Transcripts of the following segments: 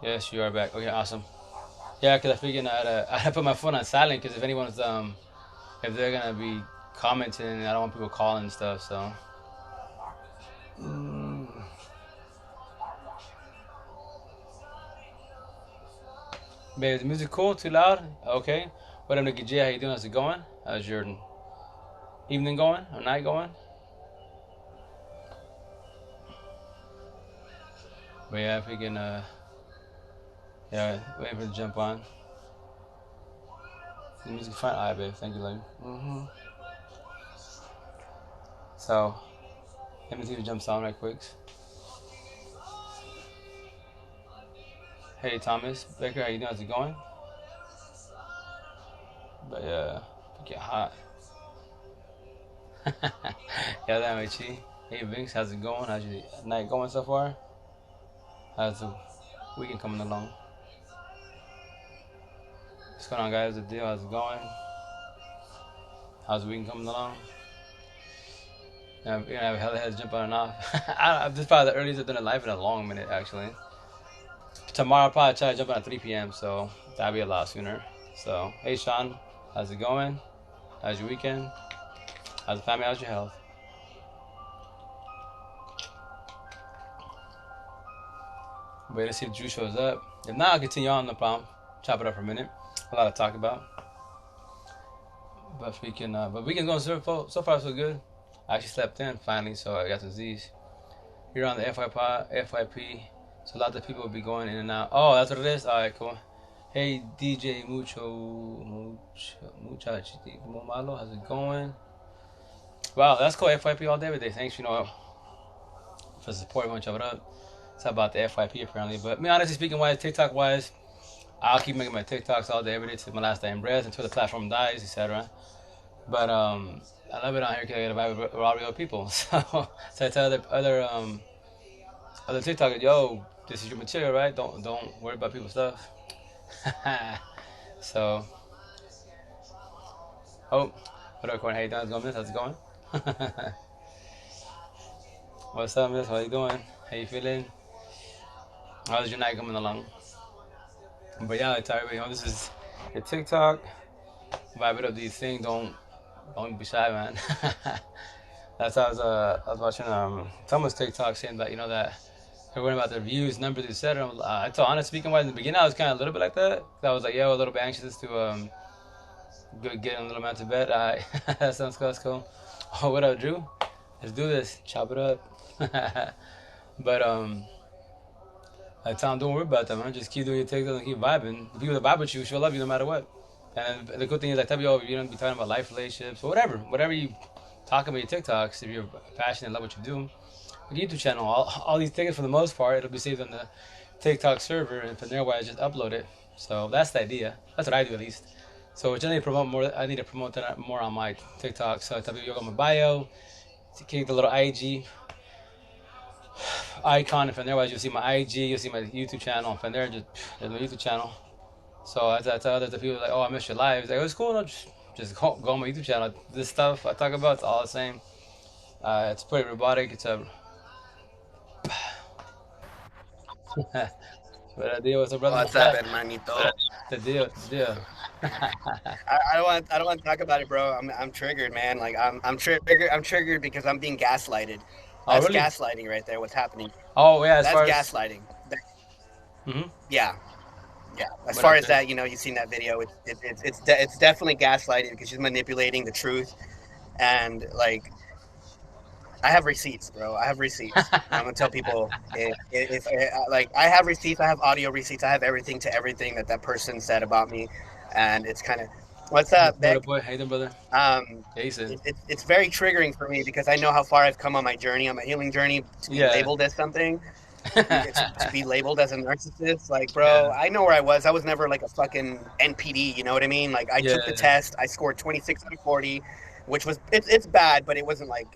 Yes, you are back. Okay, awesome. Yeah, because I figured I had to put my phone on silent because if anyone's if they're gonna be commenting, I don't want people calling and stuff. So, mm. Babe, is the music cool? Too loud? Okay. What up, Nicky J? How you doing? How's it going? How's your evening going or night going? But yeah, if we can, yeah, waiting for it to jump on. The music fine. Alright, babe. Thank you, lady. So, let me see if it jumps on right quick. Hey, Thomas Baker, how you doing? How's it going? But yeah, get hot. Yeah, that way, Chi. Hey, Vince, how's it going? How's your night going so far? How's the weekend coming along? What's going on, guys? What's the deal? How's it going? How's the weekend coming along? Yeah, you're gonna have hella heads jump on and off. I'm just probably the earliest I've done it live in a long minute, actually. Tomorrow I'll probably try to jump on at 3 p.m., so that'll be a lot sooner. So, hey, Sean, how's it going? How's your weekend? How's the family? How's your health? Wait to see if Drew shows up. If not, I'll continue on, no problem. Chop it up for a minute. A lot to talk about. But weekend's going so far so good. I actually slept in finally, so I got some Z's. You're on the FYP, so a lot of people will be going in and out. Oh, that's what it is? Alright, cool. Hey, DJ Muchacho, how's it going? Wow, that's cool. FYP all day, every day. Thanks, for the support. Want to chop it up. It's about the FYP apparently. But me, honestly speaking, TikTok wise, I'll keep making my TikToks all day, every day till my last day in breath, until the platform dies, etc. But I love it on here because I get a vibe with all real people. So I tell other TikTokers, yo, this is your material, right? Don't worry about people's stuff. So, oh, what up, Corey? How you doing? How's it going? What's up, Miss? How you doing? How you feeling? How's your night coming along? But yeah, I tell everybody, this is your TikTok. Vibe it up these things. Don't be shy, man. That's how I was watching someone's TikTok saying that that they're worrying about their views, numbers, etc. I told honest speaking, wise in the beginning, I was kind of a little bit like that. I was like, yo, a little bit anxious to get a little man to bed. That sounds cool. That's cool. Oh, what up, Drew? Let's do this. Chop it up. But I tell them, don't worry about that, man. Just keep doing your TikTok and keep vibing. The people that vibe with you, she'll love you no matter what. And the good thing is, I tell you, you don't be talking about life, relationships, or whatever you talk about your TikToks. If you're passionate and love what you do, your YouTube channel, all these tickets for the most part, it'll be saved on the TikTok server, and from there, I just upload it. So that's the idea. That's what I do at least. So which I need to promote more. I need to promote that more on my TikTok. So I tell people, you go on my bio, click the little IG icon, and from there, you'll see my IG, you'll see my YouTube channel, and from there, just there's my YouTube channel. So as I tell others, the people like, oh, I missed your live. It's like, oh, it's cool. No, just go on my YouTube channel. This stuff I talk about, it's all the same. It's pretty robotic. It's a but the deal with the brother. What's up, hermanito? The deal. I don't want to talk about it, bro. I'm triggered, man. Like I'm triggered. I'm triggered because I'm being gaslighted. Oh, That's really? gaslighting right there. What's happening? Oh, yeah. As That's far as gaslighting. mm-hmm. Yeah, yeah. As What far up, as Chris? that, you've seen that video. It's definitely gaslighting because she's manipulating the truth, and like I have receipts, bro. I have receipts. I'm gonna tell people like I have receipts. I have audio receipts. I have everything to everything that person said about me, and it's kind of what's up, What up, Beck? boy? How you doing, brother? Yeah, he said. It's very triggering for me because I know how far I've come on my healing journey to be Yeah. labeled as something, to be labeled as a narcissist. Like, bro, Yeah. I know where I was. I was never like a fucking NPD. You know what I mean? Like, I took the Yeah. test. I scored 26 out of 40, which was it's bad, but it wasn't like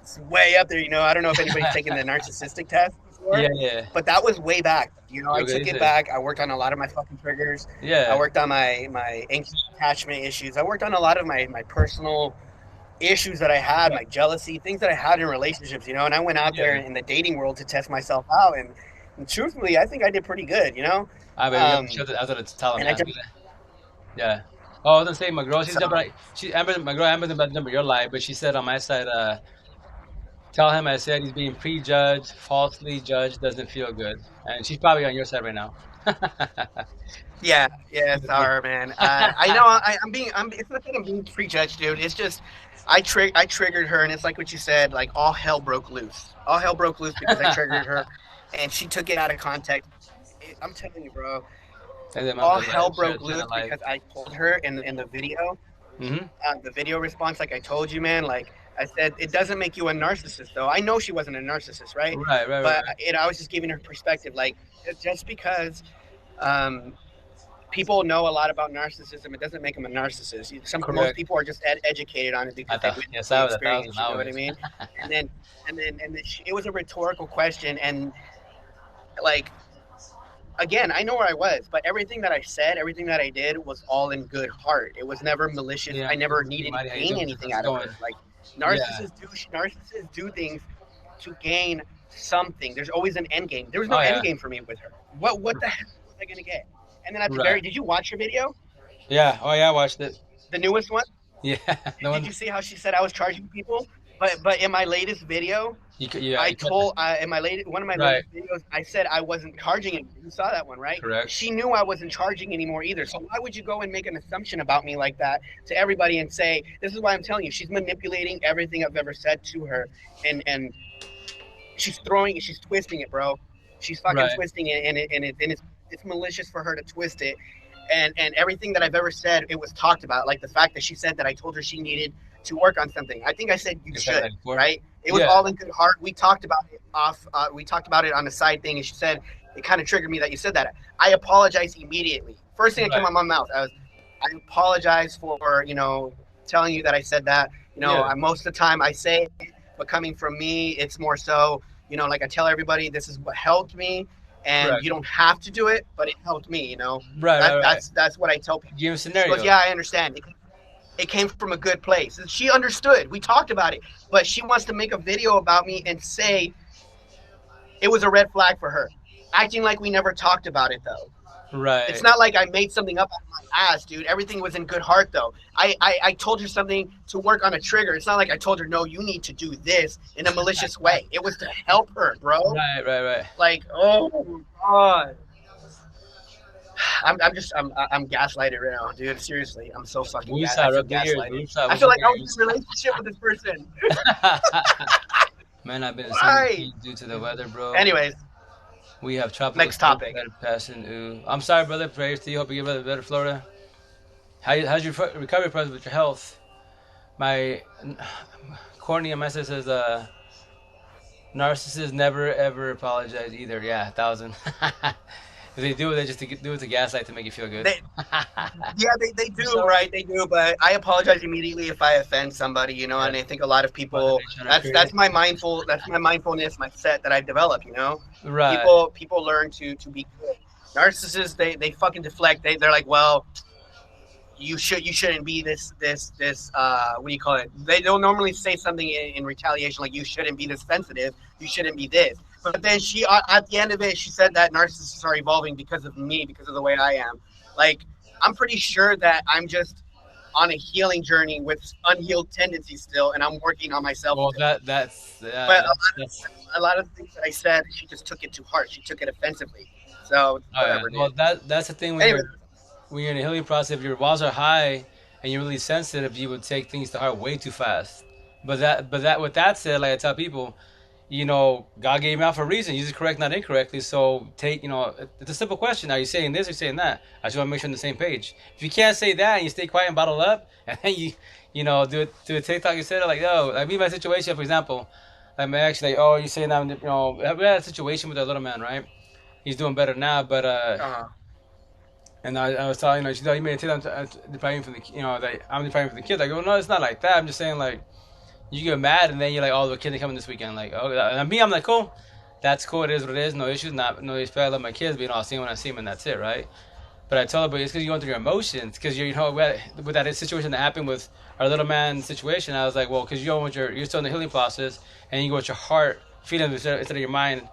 it's way up there. I don't know if anybody's taken the narcissistic test before, Yeah. Yeah. but that was way back. I Okay, he took it said. back. I worked on a lot of my fucking triggers. I Yeah. worked on my anxious attachment issues. I worked on a lot of my personal issues that I had, my jealousy, things that I had in relationships, and I went out there Yeah. in the dating world to test myself out, and And truthfully, I think I did pretty good, you know. I mean, you have to Um, show that. I thought it's tell him, and I yeah, just yeah. Oh, I was gonna say my girl. She's so jumping. Right, she Amber. My girl Amber's about to jump your live, but she said on my side, tell him I said he's being prejudged, falsely judged, doesn't feel good, and she's probably on your side right now. yeah, yeah, sorry, man. I know I'm being I'm. It's not that I'm being prejudged, dude. It's just I triggered her, and it's like what you said. Like all hell broke loose. All hell broke loose because I triggered her, and she took it out of context. I'm telling you, bro. And then All the hell live, share, broke share the loose live. because I told her in Mm-hmm. the video response, like I told you, man. Like I said, it doesn't make you a narcissist, though. I know she wasn't a narcissist, right? Right, right, right, But right. I was just giving her perspective. Like just because um, people know a lot about narcissism, it doesn't make them a narcissist. Most Correct. people are just educated on it I because they thought witnessed yes, the I was 1,000 experience. You know what I always. mean? And then it was a rhetorical question, and like again, I know where I was, but everything that I said, everything that I did was all in good heart. It was never malicious. Yeah, I never hey, needed to Marty, how you gain doing? anything How's it out of going? her. Like Yeah. narcissists do things to gain something. There's always an end game. There was no Oh end yeah. game for me with her. What the hell was I gonna get? And then at the Right. very, did you watch your video, Yeah. Oh yeah, I watched it. the newest one? Yeah. The Did one you see how she said I was charging people? But in my latest video, yeah, I you cut that. told in my latest one of my Right. latest videos, I said I wasn't charging it. You saw that one, right? Correct. She knew I wasn't charging anymore either. So why would you go and make an assumption about me like that to everybody and say this is why I'm telling you she's manipulating everything I've ever said to her, and she's twisting it, bro. She's fucking Right. twisting it, it's malicious for her to twist it. And everything that I've ever said, it was talked about. Like the fact that she said that I told her she needed to work on something. I think I said you You said should, that before. right? It was Yeah. all in good heart. We talked about it off. We talked about it on the side thing, and she said it kind of triggered me that you said that. I apologized immediately. First thing that came Right. out of my mouth, I apologize for telling you that I said that. Yeah. Most of the time I say it, but coming from me, it's more so like I tell everybody, this is what helped me, and Correct. you don't have to do it, but it helped me. Right. Right. Right. That's what I tell people. Give a She goes, scenario. yeah, I understand. It came from a good place. And she understood. We talked about it, but she wants to make a video about me and say it was a red flag for her, acting like we never talked about it though. It's Right. not like I made something up out of my ass, dude. Everything was in good heart, though. I told her something to work on a trigger. It's not like I told her, no, you need to do this in a malicious way. It was to help her, bro. Right. Right. Right. Like, oh my god. I'm gaslighted right now, dude. Seriously, I'm so fucking I Woosah, feel rub the ears. gaslighted. Woosah, I what's feel up, like I was ears? in a relationship with this person. Man, I've been in some Why? heat due to the weather, bro. Anyways, We have tropical next storm topic. passing. Ooh. I'm sorry, brother. Prayers to you. Hope you get better, Florida. How's your recovery process with your health? My corny message says, narcissists never ever apologize either. Yeah, 1,000. If they do it, they just do it to gaslight to make you feel good. They, yeah, they I'm do, sorry. right? They do, but I apologize immediately if I offend somebody, Yeah, and I think a lot of Mother people Nature created. that's my mindfulness, my set that I've developed. Right. People learn to be good. Narcissists, they fucking deflect. They're like, well, you shouldn't be this what do you call it? They don't normally say something in retaliation like you shouldn't be this sensitive, you shouldn't be this. But then she at the end of it, she said that narcissists are evolving because of me, because of the way I am. Like I'm pretty sure that I'm just on a healing journey with unhealed tendencies still, and I'm working on myself Well, still. that's But that's. a lot of the things that I said, she just took it to heart. She took it offensively. So Oh yeah. whatever, Well, dude. that's the thing Anyway, when you're in a healing process. If your walls are high and you're really sensitive, you would take things to heart way too fast. But with that said, like I tell people, God gave me out for a reason. Use it correct, not incorrectly. So it's a simple question. Are you saying this or saying that? I just want to make sure on the same page. If you can't say that and you stay quiet and bottle up, and then do a TikTok, you said it like, yo, like me, my situation, for example, like my ex, like, oh, you saying that, we had a situation with our little man, right? He's doing better now, but uh, and I was telling, she's like, you made a TikTok, depriving from the, that I'm depriving from the kids. I go, no, it's not like that. I'm just saying, like, you get mad and then you're like, oh, the kids are coming this weekend. Like, oh, and me, I'm like, cool. That's cool. It is what it is. No issues. No issues. I love my kids, but I'll see them when I see them, and that's it, right? But I tell her, but it's because you're going through your emotions. Because with that situation that happened with our little man situation, I was like, well, because you're still in the healing process, and you go with your heart, feeling instead of your mind.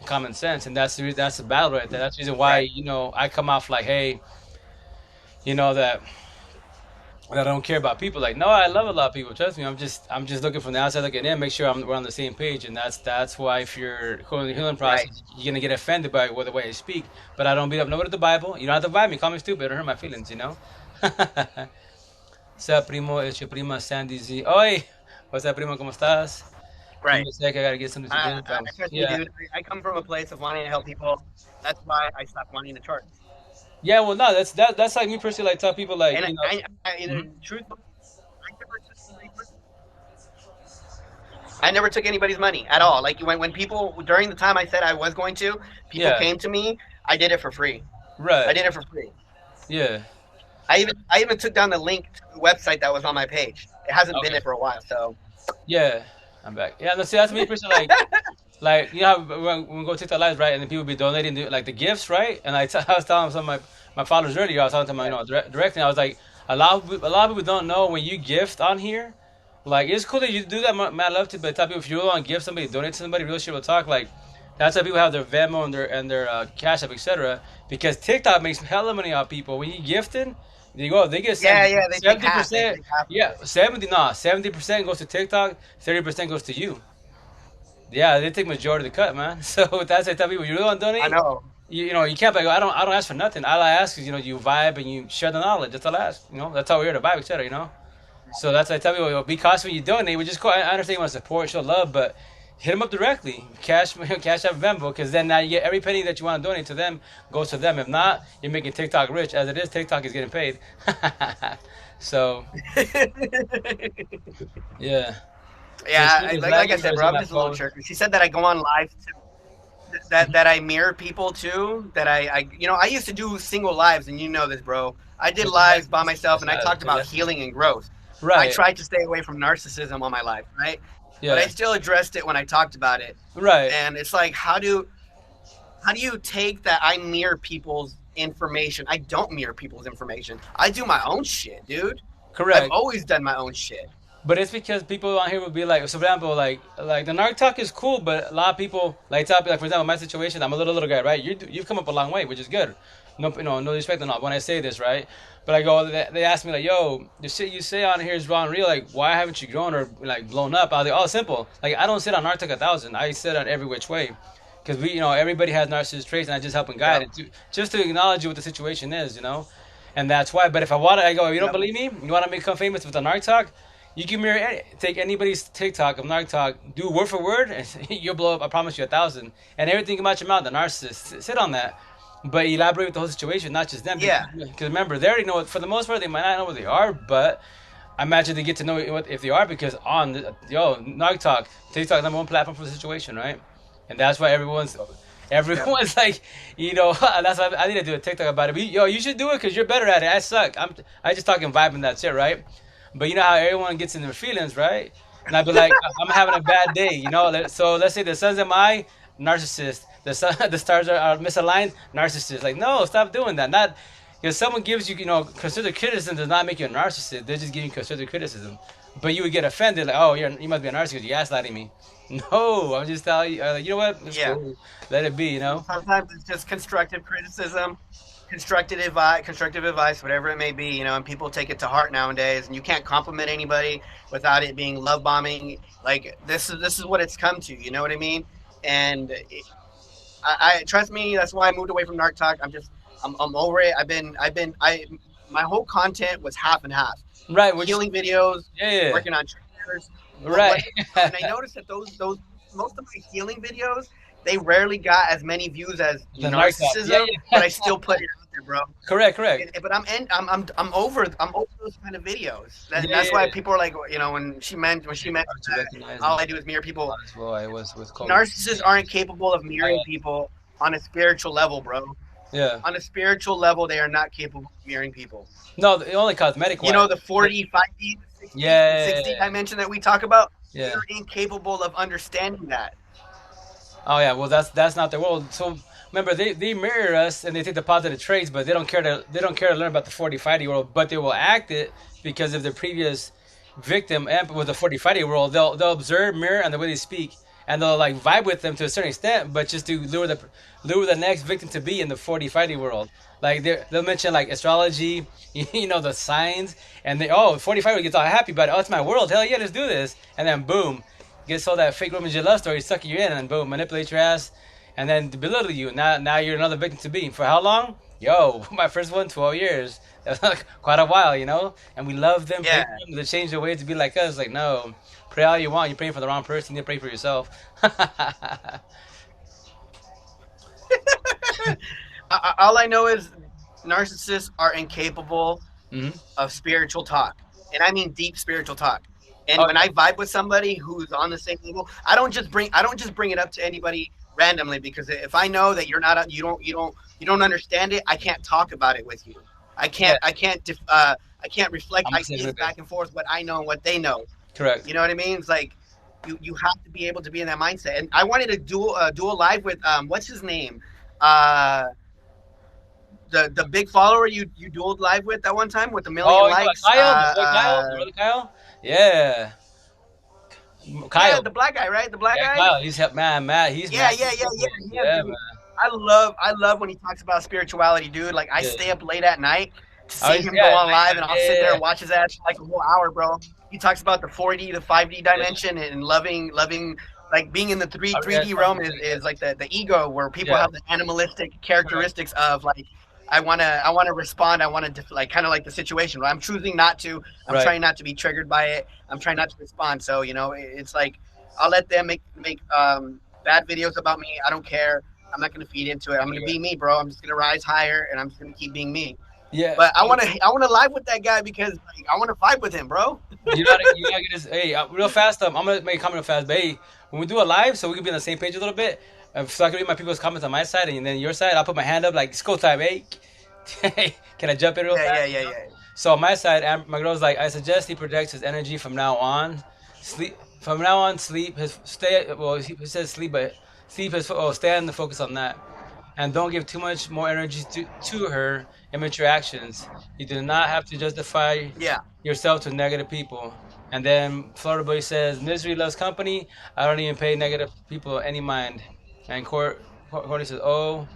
common sense, and that's the battle right there. That's the reason why Right. I come off like, hey, that I don't care about people. Like, no, I love a lot of people. Trust me. I'm just looking from the outside looking in, make sure we're on the same page, and that's why if you're going the healing Right. process, you're gonna get offended by the way I speak. But I don't beat up nobody with the Bible. You don't have to vibe me. Call me stupid. It don't hurt my feelings. Sa primo, es your prima Sandy Z. Oi, what's up, primo? ¿Cómo estás? Give Right. me a sec. I gotta get something to drink. Trust me, Yeah, dude. I come from a place of wanting to help people. That's why I stopped wanting to charge. yeah. Well, no, that's like me personally. Like tell people like And Mhm. truthfully, I never took anybody's money. I never took anybody's money at all. Like when people during the time I said I was going to, people Yeah, came to me. I did it for free. I right. did it for free. Yeah. I even took down the link to the website that was on my page. It hasn't been Okay. there for a while, so Yeah, I'm back. Yeah, no, see, that's me personally. Like how when we go TikTok lives, right, and then people be donating like the gifts, right? And I was telling some of my followers earlier, I was talking to my yeah, directly, I was like, a lot of people don't know when you gift on here, like it's cool that you do that, man. I love to, but tell people if you really want to give somebody, donate to somebody, real shit will talk. Like that's why people have their Venmo and their Cash App, etc. Because TikTok makes hella money off people when you gifting. They get yeah, yeah. They take seventy half. They percent. take half of Yeah, it. 70% goes to TikTok, 30% goes to you. Yeah, they take majority of the cut, man. So that's I tell people, you really want to I donate, know. you can't. Like, I don't ask for nothing. All I ask is you vibe and you share the knowledge. That's all I ask. That's how we're here to vibe, etc. So that's why I tell people, be cautious when you donate. We just I understand you want to support, show love, but hit them up directly, cash out Venmo, because then now you get every penny that you want to donate to them goes to them. If not, you're making TikTok rich. As it is, TikTok is getting paid. So yeah. So Yeah, stream is like I lagging, or said, is bro, it I'm my just a little phone? jerk. She said that I go on live that I mirror people too. That I used to do single lives, and you know this, bro. I did Which is like lives by myself, that's and I not talked because about that's healing and growth. I right. tried to stay away from narcissism on my life, right? But I Yeah. still addressed it when I talked about it. Right. And it's like, how do you take that I mirror people's information? I don't mirror people's information. I do my own shit, dude. I've Correct. always done my own shit. But it's because people on here would be like, so for example, like the narc talk is cool, but a lot of people like tell me, like for example, my situation, I'm a little guy, right? You've come up a long way, which is good. No, no respect or not when I say this, right? But I go, they ask me like, yo, the shit you say on here is raw and real. Like, why haven't you grown or like blown up? I was like, oh, simple. Like, I don't sit on Narc Talk 1,000. I sit on every which way, because everybody has narcissist traits, and I just help and guide Yep. it just to acknowledge what the situation is. And that's why. But if I want to, I go, if you don't Yep. believe me, you want to become famous with the Narc Talk, you can mirror take anybody's TikTok of Narc Talk, do word for word, and you'll blow up. I promise you 1,000. And everything about your mouth, the narcissist, sit on that. But elaborate with the whole situation, not just them. Yeah. Because remember, they already know it. For the most part, they might not know what they are, but I imagine they get to know what if they are because Narc Talk, TikTok, number 1 platform for the situation, right? And that's why Yep. everyone's like, that's why I need to do a TikTok about it. But, you should do it because you're better at it. I suck. I just talking vibe and that's it, right? But you know how everyone gets in their feelings, right? And I'd be like, I'm having a bad day. So let's say the sun's in my eye, narcissist. The stars are misaligned, narcissist. Like, no, stop doing that. Not if someone gives you, constructive criticism does not make you a narcissist. They're just giving you constructive criticism. But you would get offended, like, oh, you must be a narcissist. You gaslighting me. No, I'm just telling you. You know what? It's Yeah. cool. Let it be. Sometimes it's just constructive criticism, constructive advice, whatever it may be, and people take it to heart nowadays, and you can't compliment anybody without it being love bombing. Like this is what it's come to, you know what I mean? And I trust me, that's why I moved away from Narc Talk. I'm over it. My whole content was half and half. Right. Which Healing videos, yeah, working on triggers. right. And I noticed that those most of my healing videos, they rarely got as many views as The narc talk. Yeah, narcissism, yeah. but I still put it out there, bro. Correct. But I'm over those kind of videos. That's why Yeah. people are like, when she meant Hard to recognize all and I do is mirror people. as well. I was with Kobe. Narcissists aren't capable of mirroring people on a spiritual level, bro. Yeah. On a spiritual level, they are not capable of mirroring people. No, only cosmetic You wise. know the 40, 5D, 60, Yeah. 60 dimension that we talk about? Yeah. They're incapable of understanding that. Oh yeah. Well, that's not their world. So remember, they mirror us and they take the positive traits, but they don't care to learn about the 40-50-year-old, but they will act it because of their previous victim and with the 40-50-year-old, they'll observe, mirror, and the way they speak. and they'll like vibe with them to a certain extent, but just to lure the next victim to be in the 40 fighting world. Like they'll mention like astrology, you know, the signs, and they 40 fighter gets all happy about it. Oh, it's my world. Hell yeah, let's do this. And then boom, gets all that fake Romeo and Juliet love story, suck you in, and boom, manipulate your ass, and then belittle you. Now you're another victim to be. For how long? Yo, my first one, 12 years. That's like quite a while, you know? And we love them, pray Yeah. for them to change their ways to be like us. Like, no, pray all you want. You're praying for the wrong person. You need to pray for yourself. All I know is narcissists are incapable Hmm. of spiritual talk, and I mean deep spiritual talk. And Oh, when I vibe with somebody who's on the same level, I don't just bring it up to anybody randomly, because if I know that you're not you don't understand it, I can't talk about it with you. yeah. I can't reflect I'm the same ideas way. back and forth what I know and what they know. Correct. You know what I mean? It's like you have to be able to be in that mindset. And I wanted to do a live with what's his name, uh, the big follower you dueled live with that one time with a million Oh, you know what, likes. Kyle? My boy Kyle? My brother Kyle? Yeah. Yeah, Kyle. the black guy, right? The black Yeah, guy. Kyle. He's man, Matt. He's Yeah, mad. yeah, yeah, yeah, yeah, Yeah, dude. man. I love when he talks about spirituality, dude. Like I Yeah. stay up late at night to Oh, see him go yeah, on late live, and night. I'll sit there Yeah. and watch his ass for like a whole hour, bro. He talks about the 4D, the 5D Yeah. dimension, and loving like being in the I three read D realm something. is like the ego, where people Yeah. have the animalistic Correct. characteristics of like I wanna respond, I wanna like kind of like the situation. Right? I'm choosing not to. I'm Right. trying not to be triggered by it. I'm trying not to respond. So you know, it's like I'll let them make bad videos about me. I don't care. I'm not gonna feed into it. I'm gonna be me, bro. I'm just gonna rise higher, and I'm just gonna keep being me. Yeah. But I wanna live with that guy because like, I want to vibe with him, bro. You gotta get this. Hey, real fast. I'm gonna make a comment real fast. But hey, when we do a live, so we can be on the same page a little bit. So I can read my people's comments on my side and then your side. I'll put my hand up like it's go time. Hey, can I jump in real Yeah, fast? yeah, You yeah, know? yeah. So on my side, my girl's like, I suggest he projects his energy from now on. Sleep from now on. Sleep his stay. Well, he says sleep, but sleep his. Oh, stay on the focus on that, and don't give too much more energy to her immature actions. You do not have to justify Yeah, yourself to negative people. And then Florida Boy says, "Misery loves company. I don't even pay negative people any mind." And Courtney says, "Oh."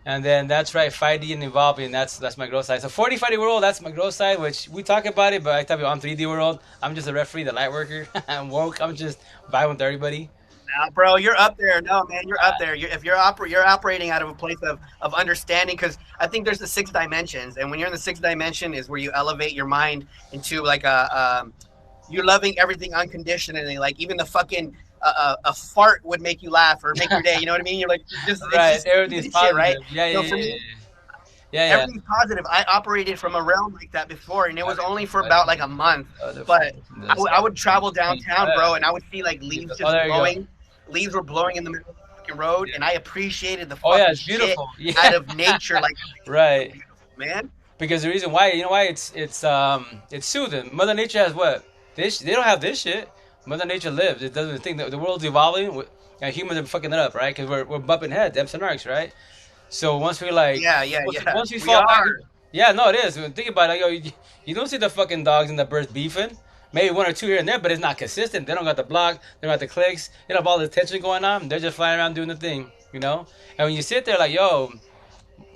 And then that's right, 5D and evolving. That's my growth side. So 40 5D world, that's my growth side, which we talk about it, but I tell you on 3D world, I'm just a referee, the light worker. I'm woke. I'm just vibing with everybody. nah, bro, you're up there. No, man, you're up there. If you're operating out of a place of understanding, because I think there's the six dimensions, and when you're in the sixth dimension, is where you elevate your mind into like you're loving everything unconditionally. Like even the fucking a fart would make you laugh or make your day. You know what I mean? You're like it's Right, just everything's stupid shit, right? positive. Yeah, yeah, So yeah, for yeah, me, yeah, yeah. everything's positive. I operated from a realm like that before, and it was Having only for about like a compassion month. for other But fools in the I would travel same downtown, bro, breath. and I would see like leaves Oh, just there you go. blowing. Leaves were blowing in the middle of the fucking road, Yeah. and I appreciated the Oh yeah, fucking it's shit beautiful. out Yeah, of nature. Like it's so right. beautiful, man. Because the reason why, you know why it's soothing. Mother Nature has what? They don't have this shit. Mother Nature lives. It doesn't think that the world's evolving. And humans are fucking it up, right? Because we're bumping heads, M's and R's, right? So once we like, Yeah, yeah, yeah. once we We fall back, are. yeah, no, it is. Think about it, yo, you don't see the fucking dogs and the birds beefing. Maybe one or two here and there, but it's not consistent. They don't got the block, they don't got the clicks, they don't have all the tension going on. They're just flying around doing the thing, you know. And when you sit there like, yo,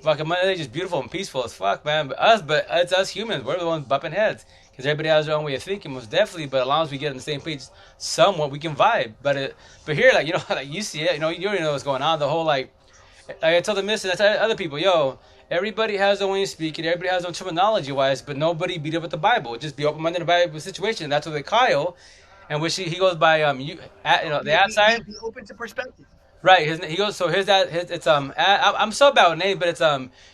fucking Mother Nature's beautiful and peaceful as fuck, man. But it's us humans. We're the ones bumping heads because everybody has their own way of thinking, most definitely. But as long as we get on the same page, somewhat we can vibe. But here, like you know, like you see it, you know, you already know what's going on. The whole like I told the miss, and I tell other people, yo, everybody has their way of speaking, everybody has their own terminology wise, but nobody beat up with the Bible. Just be open minded to the Bible situation. That's what they Kyle, and which he goes by the outside. Be open to perspective. Right. He goes. So here's that. It's I'm so bad with names, but it's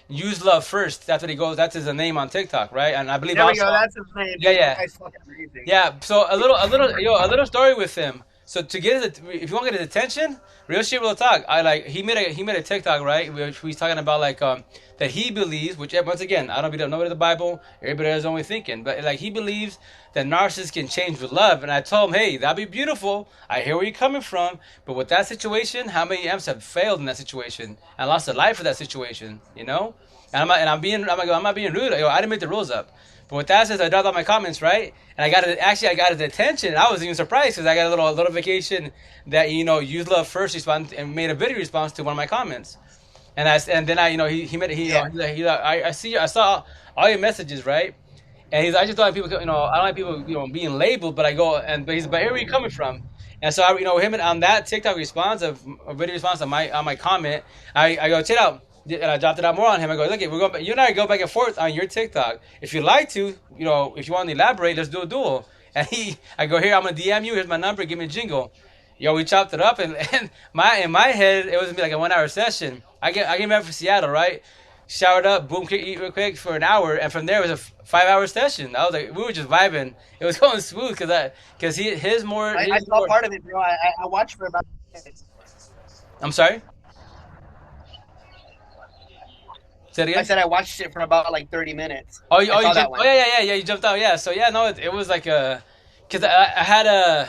use love first. That's what he goes. That's his name on TikTok, right? And I believe There we also, go. That's his name, yeah, dude. That yeah, guy's fucking amazing. yeah. So a little story with him. So to get his, if you want to get his attention, real shit, real talk. I like he made a TikTok, right? Which he's talking about like that he believes, which once again I don't be nobody the Bible. Everybody has their own thinking, but like he believes that narcissists can change with love. And I told him, hey, that'd be beautiful. I hear where you're coming from, but with that situation, how many M's have failed in that situation and lost their life for that situation? You know. And I'm not being rude. Yo, I didn't make the rules up. But with that says, I dropped all my comments, right? And I got it. Actually, I got his attention. I was even surprised because I got a little notification that Use Love first responded and made a video response to one of my comments. And then he made he Yeah. I see I saw all your messages, right? And I just don't like people, I don't like people, being labeled. But I go but here where you coming from? And so him and on that TikTok response of a video response on my comment, I go check it out. And I dropped it out more on him. I go, look, you and I go back and forth on your TikTok. If you like to, if you want to elaborate, let's do a duel. And I go, here, I'm gonna DM you. Here's my number. Give me a jingle. We chopped it up, and, in my head it was gonna be like a 1 hour session. I came back from Seattle, right? Showered up, boom, eat real quick for an hour, and from there it was a 5 hour session. I was like, we were just vibing. It was going smooth because his more. I saw part of it, bro. I watched for about minutes. I'm sorry. Say it I again. said I watched it for about like 30 minutes. I You saw that jumped. Oh one. yeah. You jumped out. Yeah. So yeah, no, it was like because I had a.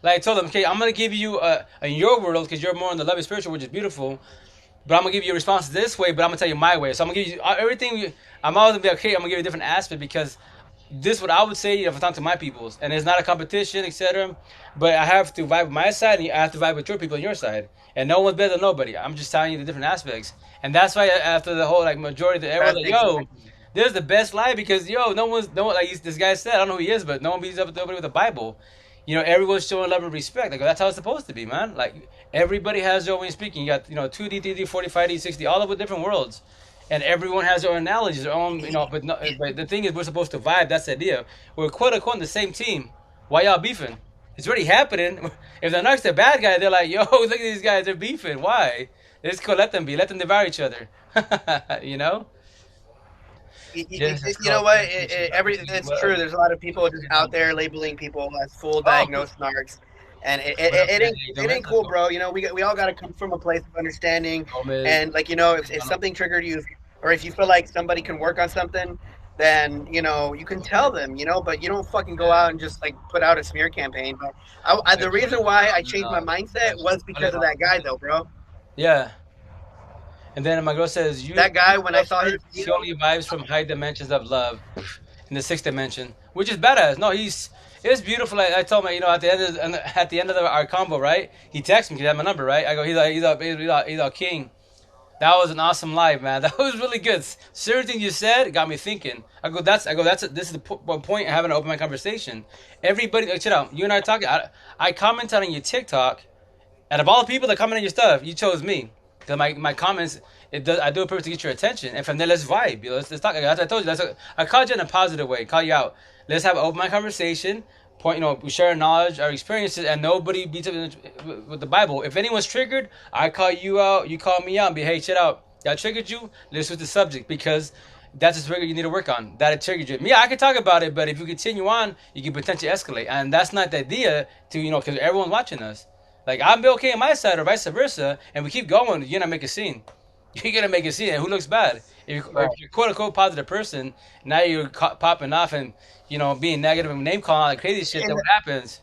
Like I told them, okay, I'm gonna give you in your world because you're more in the loving spiritual, which is beautiful. But I'm gonna give you a response this way, but I'm gonna tell you my way. So I'm gonna give you everything. I'm always gonna be okay. I'm gonna give you a different aspect because this is what I would say if I talk to my peoples, and it's not a competition, etc. But I have to vibe with my side, and I have to vibe with your people on your side, and no one's better than nobody. I'm just telling you the different aspects, and that's why after the whole like majority of the everyone's That's like, yo, exactly. this is the best life because no one like this guy said. I don't know who he is, but no one beats up with nobody with the Bible. Everyone's showing love and respect. Like that's how it's supposed to be, man. Like everybody has their own way of speaking. You got 2D, 3D, 45D, 60, all of the different worlds, and everyone has their own analogies, their own. But no, but the thing is, we're supposed to vibe. That's the idea. We're quote unquote on the same team. Why y'all beefing? It's already happening. If the Narc's the bad guy, they're like, yo, look at these guys. They're beefing. Why? It's cool. Let them be. Let them devour each other. you know. Yes, it's You know called what? It's true. love. There's a lot of people just out there labeling people as full Oh, diagnosed narcs, and what up, man? ain't How you it doing? ain't cool, bro. We all got to come from a place of understanding, Gomez. and like if something triggered you, or if you feel like somebody can work on something, then you can tell them, but you don't fucking go out and just like put out a smear campaign. But the reason why I changed my mindset was because of that guy, though, bro. Yeah. And then my girl says, "You That guy, when I love saw his her, she video, only vibes from high dimensions of love in the sixth dimension, which is badass. No, it's beautiful. I told him, at the end of our combo, right? He texted me because he had my number, right? I go, he's a king. That was an awesome live, man. That was really good. Certain things you said got me thinking. This is the point of having an open mind conversation. Everybody, like, check it out. You and I are talking. I commented on your TikTok. Out of all the people that comment on your stuff, you chose me because my comments. I do it purpose to get your attention, and from there let's vibe. Let's talk. As I told you, I called you in a positive way. Call you out. Let's have an open mind conversation. We share our knowledge, our experiences, and nobody beats up with the Bible. If anyone's triggered, I call you out. You call me out. And be hey, shit out. That triggered you. Let's switch the subject because that's a trigger you need to work on. That triggered you. Yeah, I can talk about it, but if you continue on, you can potentially escalate, and that's not the idea. Because everyone's watching us. Like I'm be okay on my side or vice versa, and we keep going. You're gonna make a scene. You're gonna make a scene, and who looks bad? If right? you're quote unquote positive person, now you're popping off and being negative and name calling all that crazy shit. Then And what happens?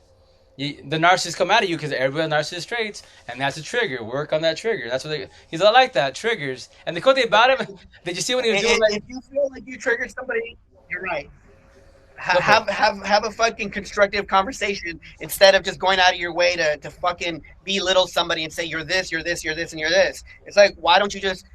The narcissists come out of you because everybody has narcissist traits, and that's a trigger. Work on that trigger. That's what he's not like that triggers. And the cool thing about him, did you see when he was doing like if you feel like you triggered somebody, you're right. go for it? Have a fucking constructive conversation instead of just going out of your way to fucking belittle somebody and say you're this, you're this, you're this, and you're this. It's like, why don't you just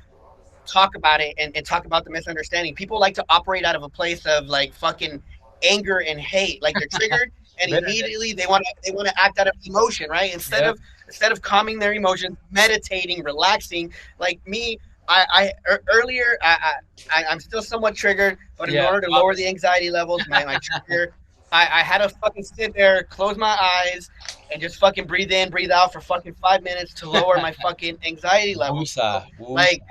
talk about it and talk about the misunderstanding? People like to operate out of a place of like fucking anger and hate, like they're triggered and Better immediately they want to act out of emotion, right? Yep. Instead of calming their emotions, meditating, relaxing. Like me, earlier I'm still somewhat triggered, but in Yeah. order to lower the anxiety levels, my trigger, I had to fucking sit there, close my eyes, and just fucking breathe in, breathe out for fucking 5 minutes to lower my fucking anxiety levels, bro. Woosah. Woosah. Like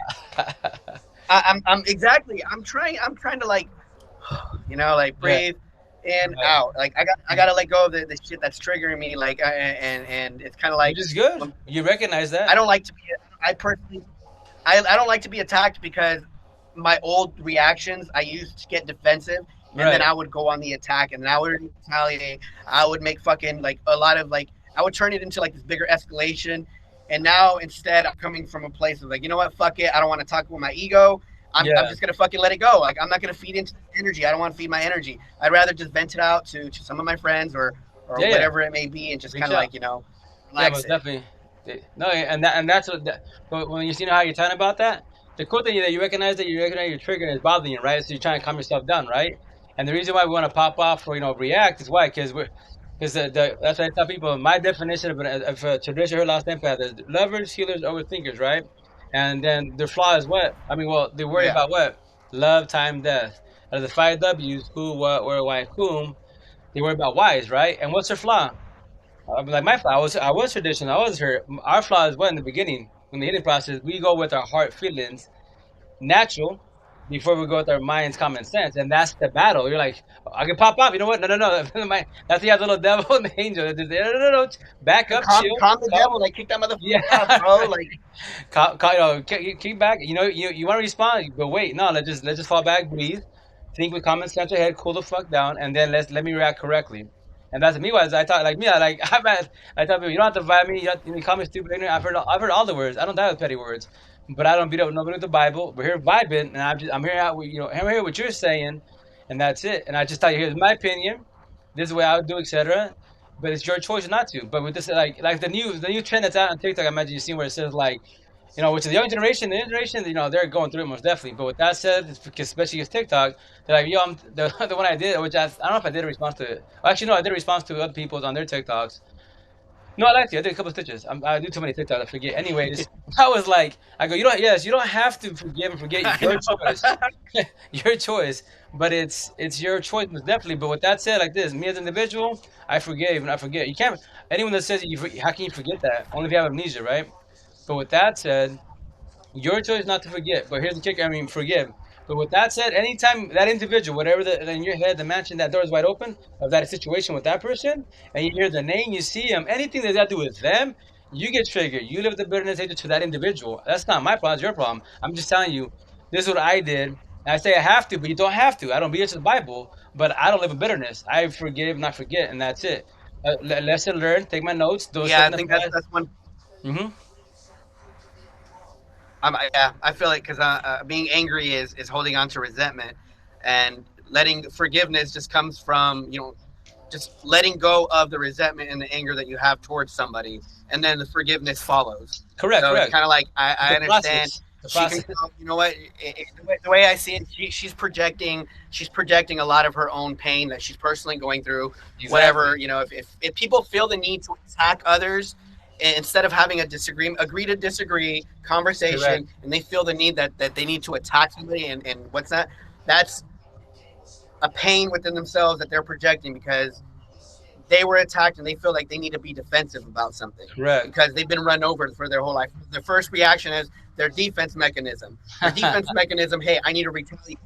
I'm exactly. I'm trying to like, like Yeah. breathe in, Right. out. Like I gotta let go of the shit that's triggering me. Like and it's kind of Which like is good. when, You recognize I that. don't like to be. I personally I don't like to be attacked because my old reactions I used to get defensive and then Right. I would go on the attack and then I would retaliate. I would make fucking like a lot of like I would turn it into like this bigger escalation. And now instead I'm coming from a place of like, you know what, fuck it. I don't want to talk with my ego. I'm Yeah. just gonna fucking let it go. Like I'm not gonna feed into energy. I don't want to feed my energy. I'd rather just vent it out to some of my friends or Yeah, yeah. whatever it may be, and just kind Reach of out. like Yeah, relax most it. definitely. No, and that's what. But when you see how you're talking about that, the cool thing is that you recognize your trigger is bothering you, right? So you're trying to calm yourself down, right? And the reason why we want to pop off or react is why, because that's what I tell people. My definition of a traditional lost empath is lovers, healers, overthinkers, right? And then their flaw is what? I mean, well, they worry Yeah. about what? Love, time, death. Out of the five W's, who, what, where, why, whom, they worry about whys, right? And what's their flaw? Like my flaw, I was traditional. I was hurt. Our flaw is what in the beginning, in the healing process, we go with our heart feelings, natural, before we go with our mind's common sense, and that's the battle. You're like, I can pop up. You know what? No, no, no. That's the little devil and the angel. No, no, no, no. Back up, chill, Calm the calm. devil. Like kick that Yeah, motherfucker off, bro. Like keep back. You want to respond, but wait, no. Let's just fall back, breathe, think with common sense ahead, cool the fuck down, and then let me react correctly. And that's me. Was I thought like me? I thought people, you don't have to vibe me. You call me stupid, ignorant. I've heard all the words. I don't die with petty words, but I don't beat up nobody with the Bible. We're here vibing, and I'm here out. I'm here what you're saying, and that's it. And I just tell you, here's my opinion. This is the way I would do, etc. But it's your choice not to. But with this, like the new trend that's out on TikTok, I imagine you've seen where it says like, which is the young generation, the new generation, they're going through it most definitely. But with that said, it's because, especially with TikTok, they're like, yo, the one I did, which I don't know if I did a response to it. Well, actually, no, I did a response to other people's on their TikToks. No, I liked it. I did a couple of stitches. I do too many TikToks. I forget. Anyways, I was like, I go, you don't have to forgive and forget. I Your know. choice, your choice. But it's your choice, most definitely. But with that said, like this, me as an individual, I forgave and I forget. You can't. Anyone that says how can you forget that? Only if you have amnesia, right? But with that said, your choice not to forget. But here's the kicker. I mean, forgive. But with that said, anytime that individual, whatever in your head, the mansion, that door is wide open of that situation with that person, and you hear the name, you see them, anything that got to do with them, you get triggered. You live the bitterness hatred to that individual. That's not my problem. It's your problem. I'm just telling you, this is what I did. And I say I have to, but you don't have to. I don't be into the Bible, but I don't live in bitterness. I forgive, not forget, and that's it. Lesson learned. Take my notes. Don't Yeah, step I in the think fast. that's one. Mm-hmm. Yeah, I feel like because being angry is holding on to resentment, and letting forgiveness just comes from just letting go of the resentment and the anger that you have towards somebody, and then the forgiveness follows. Correct. So it's Correct. kind of like It's I a understand. process. The She can process. tell, you know what? The way I see it, she's projecting. She's projecting a lot of her own pain that she's personally going through. Exactly. Whatever, if people feel the need to attack others, instead of having a agree to disagree Correct. conversation, and they feel the need that they need to attack somebody, and what's that? That's a pain within themselves that they're projecting because they were attacked and they feel like they need to be defensive about something Correct. because they've been run over for their whole life. Their first reaction is their defense mechanism. Their defense mechanism, hey, I need to retaliate.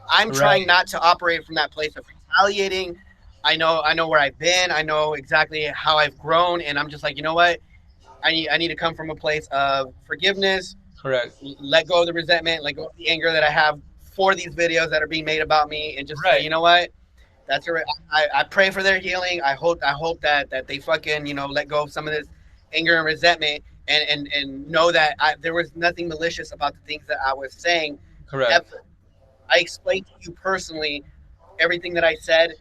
I'm trying Right. not to operate from that place of retaliating. I know where I've been. I know exactly how I've grown, and I'm just like, you know what? I need to come from a place of forgiveness, Correct. let go of the resentment, let go of the anger that I have for these videos that are being made about me, and just say, Right. you know what? That's a, I pray for their healing. I hope that they fucking let go of some of this anger and resentment, and know that there was nothing malicious about the things that I was saying Correct. ever. I explained to you personally everything that I said,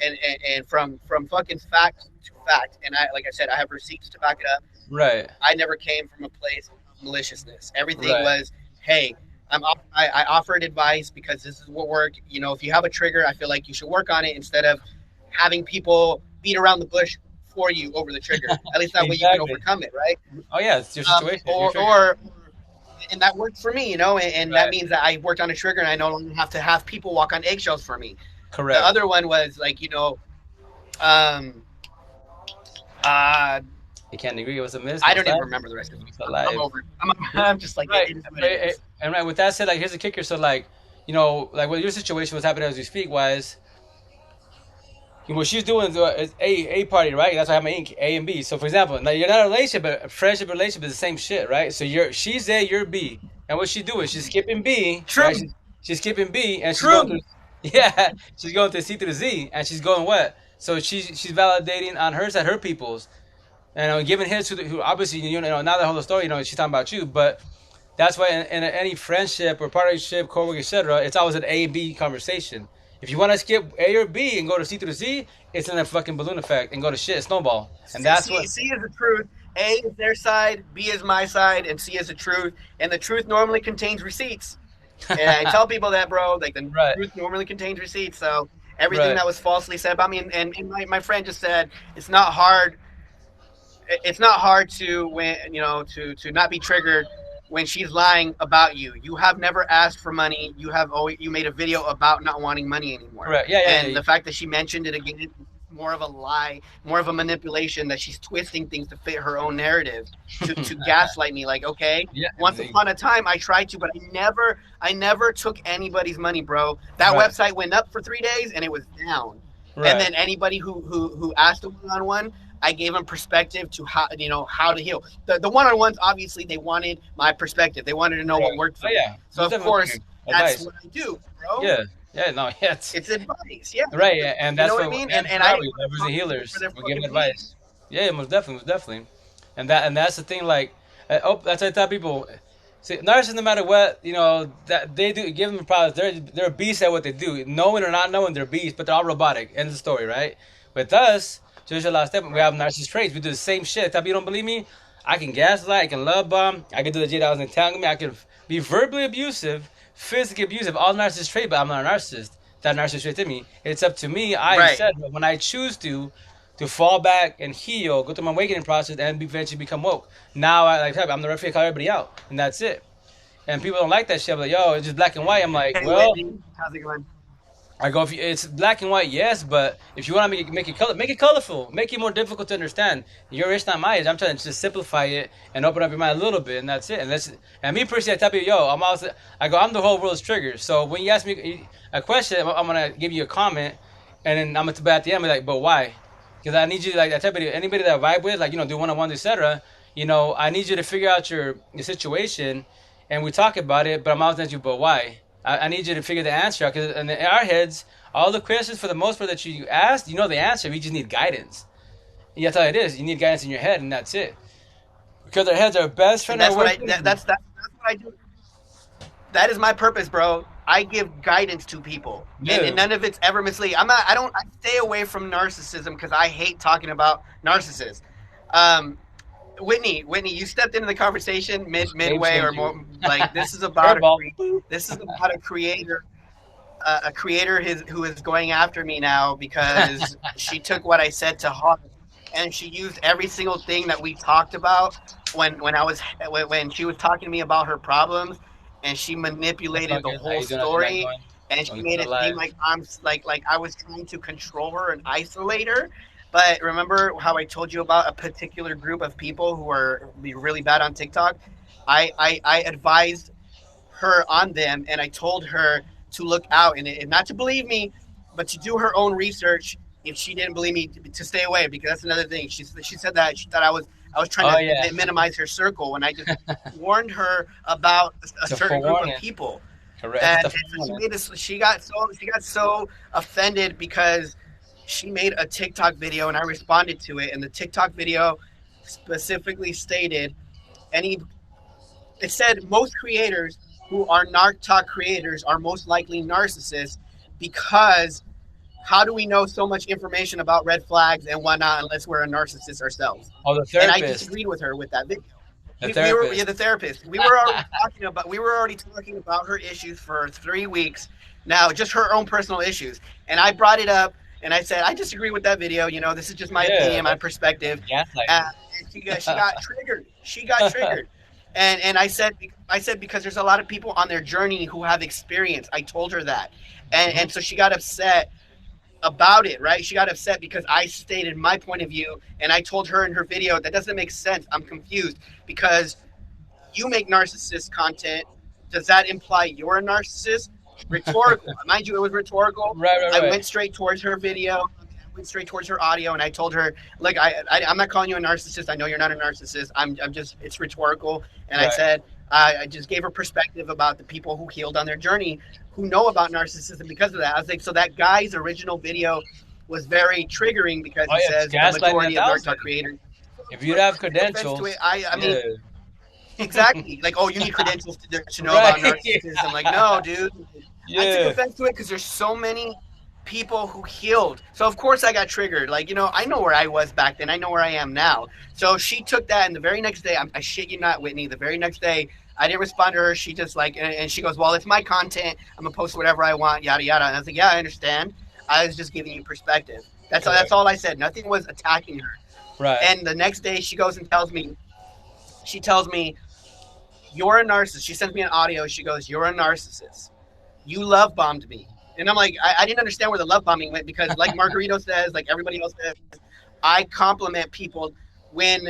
and from fucking fact to fact. And like I said, I have receipts to back it up. Right. I never came from a place of maliciousness. Everything Right. was, hey, I offered advice because this is what worked. If you have a trigger, I feel like you should work on it instead of having people beat around the bush for you over the trigger. At least that way you can Exactly. overcome it, right? Oh yeah, it's your situation. It's your Or trigger. and that worked for me, and that Right. means that I worked on a trigger and I no longer have to have people walk on eggshells for me. The Correct. other one was like, um, uh, You can't agree. It was a miss. I What's don't even that? remember the rest of it. It's I'm alive. over it. I'm just like, Right. it is what it Right. is. And right with that said, like here's the kicker. So like, like what your situation was happening as we speak was, what she's doing is a party, right? That's why I have my ink A and B. So for example, now you're not a relationship, but a friendship relationship is the same shit, right? So she's A, you're B, and what she doing? She's skipping B, right? True, She's skipping B, and she's going through, true. yeah, she's going through C through the Z, and she's going what? So she's validating on her side, her people's, and giving hits to who obviously now the whole story, she's talking about you, but That's why in any friendship or partnership, coworker, etc., it's always an A-B conversation. If you want to skip A or B and go to C through Z, it's in a fucking balloon effect and go to shit snowball. And that's what. C is the truth. A is their side, B is my side, and C is the truth. And the truth normally contains receipts. And I tell people that, bro. Like the Right, truth normally contains receipts. So everything right. that was falsely said about me, and my friend just said it's not hard. It's not hard to when to not be triggered when she's lying about you. You have never asked for money. You made a video about not wanting money anymore. Correct. Yeah, yeah, And yeah. the fact that she mentioned it again is more of a lie, more of a manipulation that she's twisting things to fit her own narrative to gaslight me. Like, okay, Yeah. once upon a time I tried to, but I never took anybody's money, bro. That Right, website went up for 3 days and it was down. And right, then anybody who asked a one on one, I gave them perspective to how to heal. The one on ones, obviously, they wanted my perspective. They wanted to know what right. worked Oh for me. yeah, So most of definitely course, that's advice. what I do, bro. Yeah, yeah. No, yeah. It's advice, yeah. Right, yeah, and You know that's what I what mean? and And I are didn't we want to lovers and talk to people for healers? their We're giving fucking advice. peace. Yeah, most definitely, and that's the thing. Like, oh, that's what I tell people. See, narcissists, no matter what, that they do, give them problems. They're beasts at what they do, knowing or not knowing they're beasts, but they're all robotic. End of the story, right? With us, just a last step, we Right. have narcissist traits. We do the same shit. Tell people you don't believe me. I can gaslight. I can love bomb. I can do the J that was entangling me. I can be verbally abusive, physically abusive. All narcissist traits, but I'm not a narcissist. That narcissist trait in me. It's up to me. I Right. said when I choose to fall back and heal, go through my awakening process, and eventually become woke. Now, I'm the referee. I call everybody out, and that's it. And people don't like that shit. I'm like, yo, it's just black and white. I'm like, Hey, well, Whitney, how's it going? I go, if you, it's black and white, yes, but if you want to make it colorful, make it more difficult to understand. Your age, not my age. I'm trying to just simplify it and open up your mind a little bit, and that's it. And me personally, I tell people, yo, I'm the whole world's trigger. So when you ask me a question, I'm gonna give you a comment, and then I'm gonna at the end, be like, but why? Because I need you, like, I tell anybody that I vibe with, like, do one-on-one, etc. I need you to figure out your situation, and we talk about it. But I'm always asking you, but why? I need you to figure the answer out because in our heads, all the questions for the most part that you asked, you know the answer. We just need guidance. And that's how it is. You need guidance in your head, and that's it. Because our heads are best And friend, our that's what worst enemy. that's what I do. That is my purpose, bro. I give guidance to people, and Yeah. none of it's ever misleading. I stay away from narcissism because I hate talking about narcissists. Um, Whitney, you stepped into the conversation Game midway or changer. more. Like Curveball. Boop. this is about a creator who is going after me now because she took what I said to heart and she used every single thing that we talked about when she was talking to me about her problems, and she What's manipulated up, the good? How whole you doing? How's your night story, going? and she I'm made still it seem alive. like I was trying to control her and isolate her. But remember how I told you about a particular group of people who are really bad on TikTok? I advised her on them, and I told her to look out and not to believe me, but to do her own research. If she didn't believe me, to stay away, because that's another thing. She said that she thought I was trying Oh to yeah, minimize her circle when I just warned her about a it's a certain group of forewarning. people. Correct. It's And, just a and so she forewarning. made this. She got so offended because she made a TikTok video and I responded to it. And the TikTok video specifically stated any it said most creators who are narc talk creators are most likely narcissists because how do we know so much information about red flags and whatnot unless we're a narcissist ourselves? Oh, the And I therapist. disagreed with her with that video. The We were therapist. the therapist. We were already talking about her issues for 3 weeks now, just her own personal issues. And I brought it up and I said I disagree with that video. This is just my Yeah, opinion, my perspective. gaslighting. And she got triggered. She got triggered. And I said because there's a lot of people on their journey who have experience. I told her that, and so she got upset about it, right? She got upset because I stated my point of view, and I told her in her video that doesn't make sense. I'm confused because you make narcissist content. Does that imply you're a narcissist? Rhetorical. Mind you, it was rhetorical. Right, right, I right, went straight towards her video. I went straight towards her audio, and I told her, "Look, I'm not calling you a narcissist. I know you're not a narcissist. I'm just. It's rhetorical." And I right. said, I just gave her perspective about the people who healed on their journey, who know about narcissism because of that. I was like, so that guy's original video was very triggering because Oh he yeah, it's says the gaslighting a majority of thousand. narc creators. If you'd have No offense to credentials, it. I yeah, mean, Exactly. Like, oh, you need credentials to know Right. about narcissism. Like, no, dude. I took Yeah. offense to it because there's so many people who healed. So of course I got triggered. Like, I know where I was back then. I know where I am now. So she took that, and the very next day, I shit you not, Whitney. The very next day, I didn't respond to her. She just like, and she goes, "Well, it's my content. I'm gonna post whatever I want, yada yada." And I was like, "Yeah, I understand. I was just giving you perspective. That's Correct. all I said. Nothing was attacking her." Right. And the next day, she goes and she tells me, "You're a narcissist." She sends me an audio. She goes, "You're a narcissist. You love bombed me." And I'm like, I didn't understand where the love bombing went because, like Margarito says, like everybody else says, I compliment people when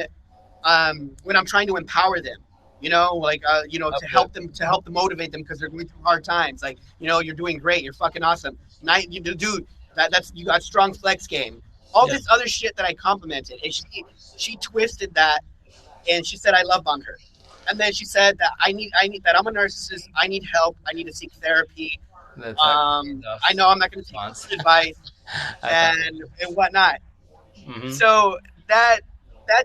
when I'm trying to empower them. Like Uplift. to help them motivate them because they're going through hard times. Like, you're doing great. You're fucking awesome. Dude, that's you got strong flex game. All Yeah. this other shit that I complimented, and she twisted that, and she said I love bombed her. And then she said that I need that I'm a narcissist. I need help. I need to seek therapy. The attack I know I'm not going to take response. advice I got and whatnot. you. Hmm. So that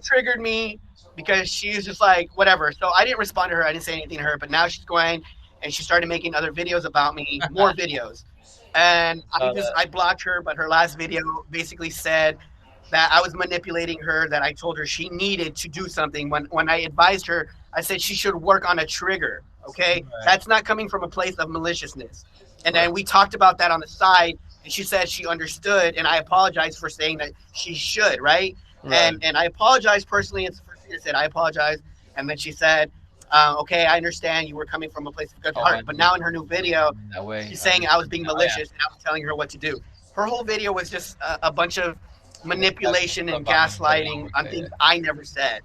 triggered me because she was just like whatever. So I didn't respond to her. I didn't say anything to her. But now she's going and she started making other videos about me, more videos. And Saw that. I blocked her. But her last video basically said that I was manipulating her. That I told her she needed to do something. When I advised her, I said she should work on a trigger. Okay, Right. that's not coming from a place of maliciousness. And Right. then we talked about that on the side, and she said she understood, and I apologized for saying that she should, right? Right. And I apologized personally. It's the first thing I said. I apologize, and then she said, "Okay, I understand you were coming from a place of good Oh, I heart." But didn't now in her new video, that way. she's saying I was being Oh yeah. malicious and I was telling her what to do. Her whole video was just a bunch of That's manipulation love and bombing for a long gaslighting week. on things I never said.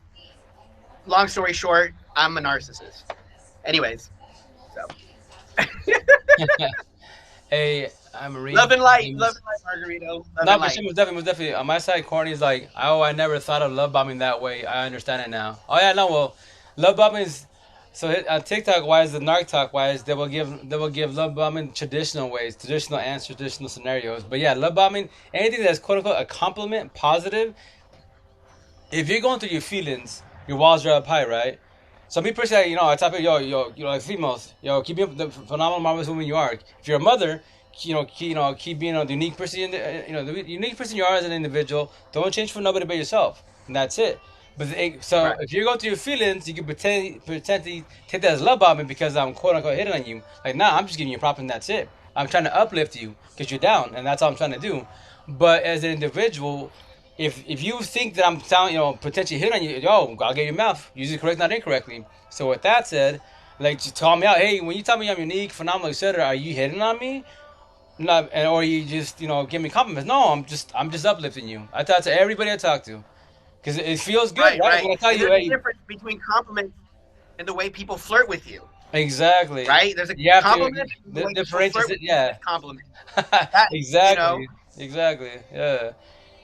Long story short, I'm a narcissist. Anyways, so Yeah. Hey, I'm Marine. love and light, Margarito, love No, and but she light. was definitely on my side. Corny is like, oh, I never thought of love bombing that way. I understand it now. Oh yeah, no, well, love bombing is so on TikTok wise, the narc talk wise, they will give love bombing traditional ways, traditional answers, traditional scenarios. But yeah, love bombing, anything that's quote unquote a compliment, positive. If you're going through your feelings, your walls are up high, right? So me personally, I tell people, like females, keep being the phenomenal, marvelous woman you are. If you're a mother, keep being the unique person, the unique person you are as an individual. Don't change for nobody but yourself, and that's it. But so Right, if you go through your feelings, you can pretend to take that as love bombing because I'm quote unquote hitting on you. Like, nah, I'm just giving you a prop and that's it. I'm trying to uplift you because you're down, and that's all I'm trying to do. But as an individual, if you think that I'm telling potentially hit on you, I'll get your mouth. Use it correct, not incorrectly. So with that said, like to call me out, hey, when you tell me I'm unique, phenomenal, etc., are you hitting on me? Not, or you just give me compliments? No, I'm just uplifting you. I talk to everybody I talk to because it feels good, right, right? right. When I tell And you, there's a hey, difference between compliments and the way people flirt with you. exactly, Right? There's a you have to compliment and the way people flirt differentiate it. with you is Yeah, a compliment. That you know, exactly, exactly, yeah.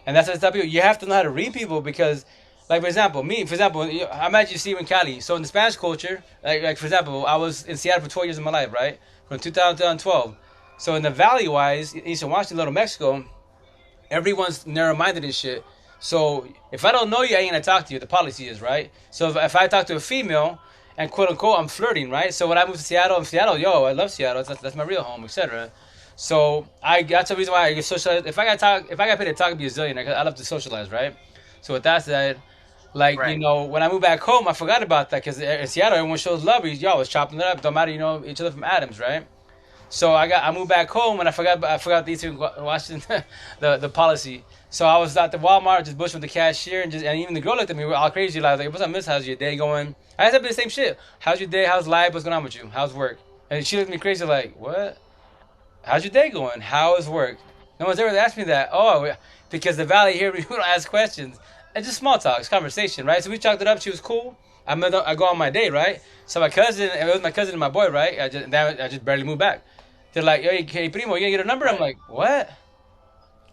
And that's what I tell people. You have to know how to read people because, like for example, I met you Steve in Cali. So in the Spanish culture, like for example, I was in Seattle for 12 years of my life, right, from 2000 to 2012. So in the valley wise, Eastern Washington, Little Mexico, everyone's narrow-minded and shit. So if I don't know you, I ain't gonna talk to you. The policy is right. So if I talk to a female and quote unquote I'm flirting, right? So when I moved to Seattle, I love Seattle. That's my real home, etc. So that's the reason why I get socialized. If I got paid to talk, I'd be a zillionaire. 'Cause I love to socialize, right? So with that said, like right, when I moved back home, I forgot about that because in Seattle, everyone shows love. Y'all was chopping it up. Don't matter, each other from Adams, right? So I moved back home and I forgot the Eastern Washington the policy. So I was at the Walmart just bushing with the cashier and even the girl looked at me all crazy like what's up, miss? How's your day going? I said the same shit. How's your day? How's life? What's going on with you? How's work? And she looked at me crazy like what? How's your day going? How is work? No one's ever asked me that. Oh, because the valley here we don't ask questions. It's just small talk, it's conversation, right? So we chalked it up. She was cool. I go on my day, right? So it was my cousin and my boy, right? I just barely moved back. They're like, hey, primo, you gonna get a number? I'm right. like, what?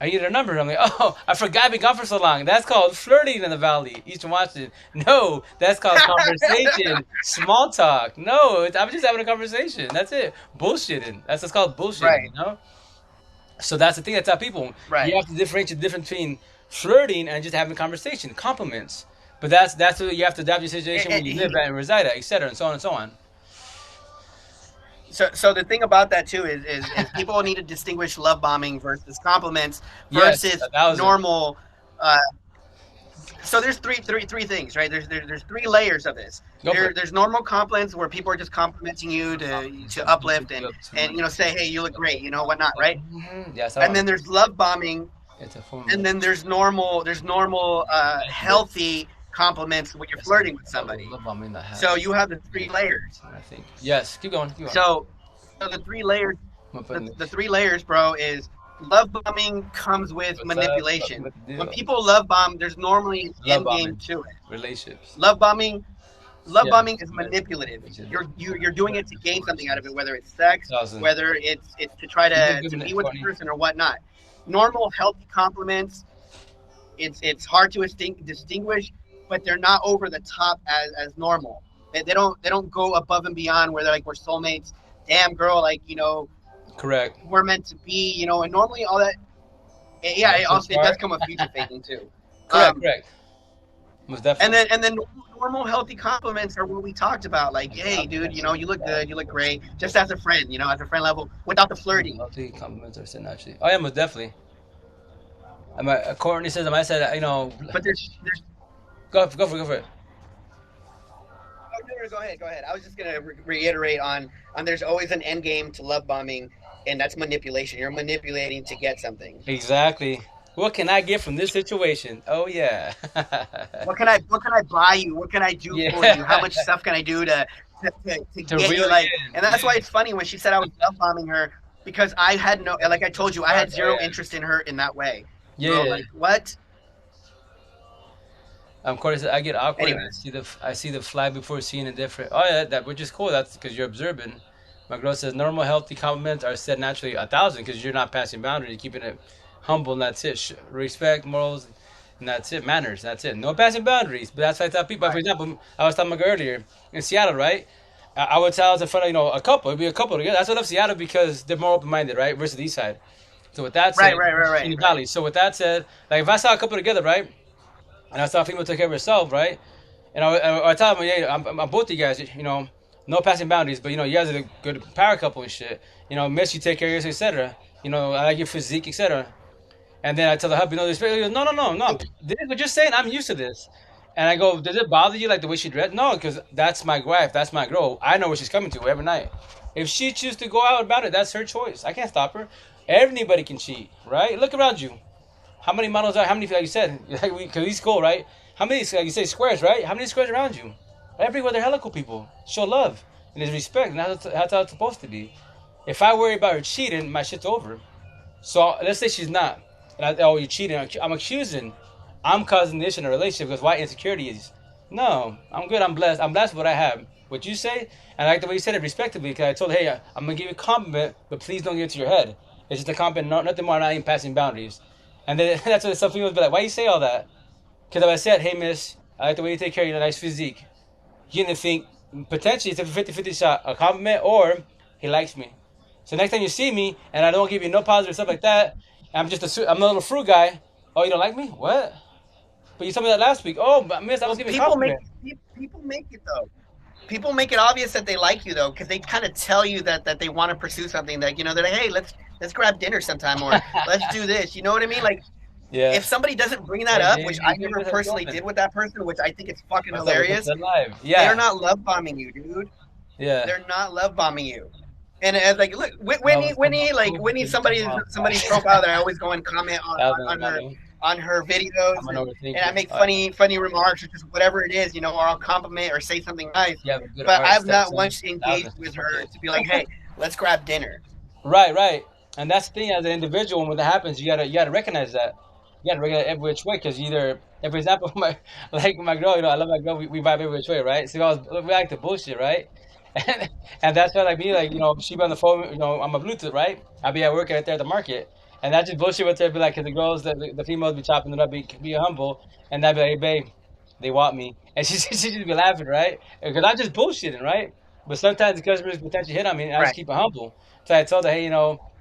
I get a number. I'm like, oh, I forgot I've been gone for so long. That's called flirting in the valley, Eastern Washington. No, that's called conversation, small talk. No, I'm just having a conversation. That's it. Bullshitting. That's what's called bullshitting, Right, you know? So that's the thing I tell people. You right, have to differentiate the difference between flirting and just having a conversation. Compliments. But that's what you have to adapt your situation where you live He, at and reside at, etc., and so on and so on. so the thing about that too is people need to distinguish love bombing versus compliments Yes, versus 1,000. normal. Uh, so there's three things, right? There's three layers of this. Go for it. There's normal compliments where people are just complimenting you to uplift and say, hey, you look great, whatnot, right? Mhm. Yes, I And want then there's love bombing, it's a form and of then there's normal healthy compliments when you're yes, flirting with a somebody. love bombing that So has. you have the three Yes, layers. I think. Yes, keep going, keep going. So the three layers I'm gonna put the, in the three layers, bro, is love bombing comes with what's up, manipulation. what the When deal? people love bomb, there's normally an Love end game bombing, to it. relationships. Love bombing, love Yeah, bombing is but manipulative. it's just You're doing it to gain something out of it, whether it's sex, 1,000. whether it's to try Keep it to giving be it with the 20. person or whatnot. Normal, healthy compliments, it's hard to distinguish, but they're not over the top as normal. They don't go above and beyond where they're like we're soulmates. Damn girl, like Correct. we're meant to be, and normally all that. Yeah, That's the it does part. come with future faking too. Correct, Um, correct. Most and definitely. then normal healthy compliments are what we talked about. Like, hey, dude, you look good, you look great, just as a friend, as a friend level, without the flirting. Healthy compliments are said naturally. Oh yeah, most definitely. Courtney says, I said, But there's go for it. oh, no, go ahead. I was just gonna reiterate on there's always an end game to love bombing, and that's manipulation. You're manipulating to get something. Exactly. What can I get from this situation? Oh yeah. What can I buy you? What can I do for Yeah. you? How much stuff can I do to To get reel you you like? in. And that's why it's funny when she said I was love bombing her because I had no, like I told you, I Start. had Oh zero yeah. interest in her in that way, bro. Yeah. Like what? Courtney says, I get awkward. Anyways, I see the fly before seeing it different. Oh yeah, that which is cool. That's because you're observing. My girl says normal healthy compliments are said naturally 1,000 because you're not passing boundaries, keeping it humble, and that's it. Respect, morals, and that's it. Manners, that's it. No passing boundaries. But that's why I tell people. For right, example, I was telling my girl earlier in Seattle, right? I would tell us in front of a couple. It'd be a couple together. That's why I love Seattle because they're more open minded, right? Versus the East Side. So with that said, in the right. valley. So with that said, like if I saw a couple together, right? And I saw a female take care of herself, right? And I tell them, yeah, I'm both you guys, no passing boundaries, but you guys are a good power couple and shit. Miss you take care of yourself, etc. I like your physique, etc. And then I tell the hubby, no, this. He goes, no, no, no, no. This is what you're saying. I'm used to this. And I go, does it bother you like the way she dressed? No, because that's my wife, that's my girl. I know where she's coming to every night. If she chooses to go out about it, that's her choice. I can't stop her. Anybody can cheat, right? Look around you. How many models are? How many? Like you said, because he's cool, right? How many? Like you say, squares, right? How many squares around you? Everywhere, they're hella cool people. Show love and there's respect, and that's how it's supposed to be. If I worry about her cheating, my shit's over. So let's say she's not, and oh, you're cheating. I'm accusing. I'm causing the issue in a relationship because why insecurity is. No, I'm good. I'm blessed. I'm blessed with what I have. What you say, and I like the way you said it respectively. Because I told her, hey, I'm gonna give you a compliment, but please don't get it to your head. It's just a compliment, nothing more. Not even passing boundaries. And then that's what some people would be like, why you say all that? Because if I said, hey, miss, I like the way you take care of your nice physique, you're going to think potentially it's a 50-50 shot, a compliment, or he likes me. So next time you see me and I don't give you no positive stuff like that, I'm a little fruit guy. Oh, you don't like me? What? But you told me that last week. Oh, but miss, I was Well, giving a compliment. people make it though. People make it obvious that they like you though, because they kind of tell you that they want to pursue something. That they're like, hey, let's grab dinner sometime, or let's do this. You know what I mean? Like Yeah. if somebody doesn't bring that Hey, up, which I baby, never how's it personally going? did with that person, which I think it's fucking What's up? What's hilarious, up live? they are Yeah. not love bombing you, dude. Yeah. They're not love bombing you. And as like, look, No, what's up, Whitney, Bye. somebody's profile that I always go and comment Thousand, thousand. on her videos, I'm an and I overthinker. make All right. funny remarks or just whatever it is, or I'll compliment or say something nice. You have a good But art, I've not Stetson. once engaged Thousand. with her Okay. to be like, hey, let's grab dinner. Right, right. And that's the thing as an individual, when that happens, you gotta recognize that. You gotta recognize every which way, because either, for example, my girl, I love my girl, we vibe every which way, right? So we like to bullshit, right? And that's why, like me, like she be on the phone, I'm a Bluetooth, right? I'll be at work right there at the market, and I just bullshit with her, be like, 'cause the girls, the females be chopping it up, be humble, and I'd be like, hey, babe, they want me, and she just be laughing, right? Because I'm just bullshitting, right? But sometimes the customers potentially hit on me, and I just Right. keep it humble. So I told her, hey,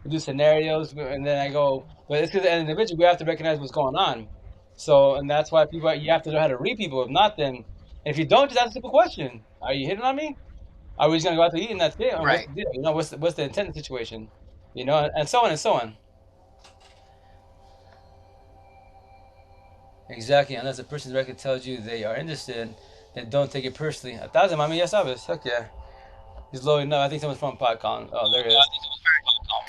we do scenarios, and then I go, but it's because as an individual, we have to recognize what's going on. So, and that's why people you have to know how to read people. If not, then if you don't, just ask a simple question: Are you hitting on me? Are we just gonna go out to eat and that's it? Or what's Right. the deal? What's the intent of the situation? And so on and so on. Exactly. Unless a person directly tells you they are interested, then don't take it personally. 1,000, mami, ya sabes. Heck yeah. He's loading up. I think someone's from PodCon. Oh, there it is.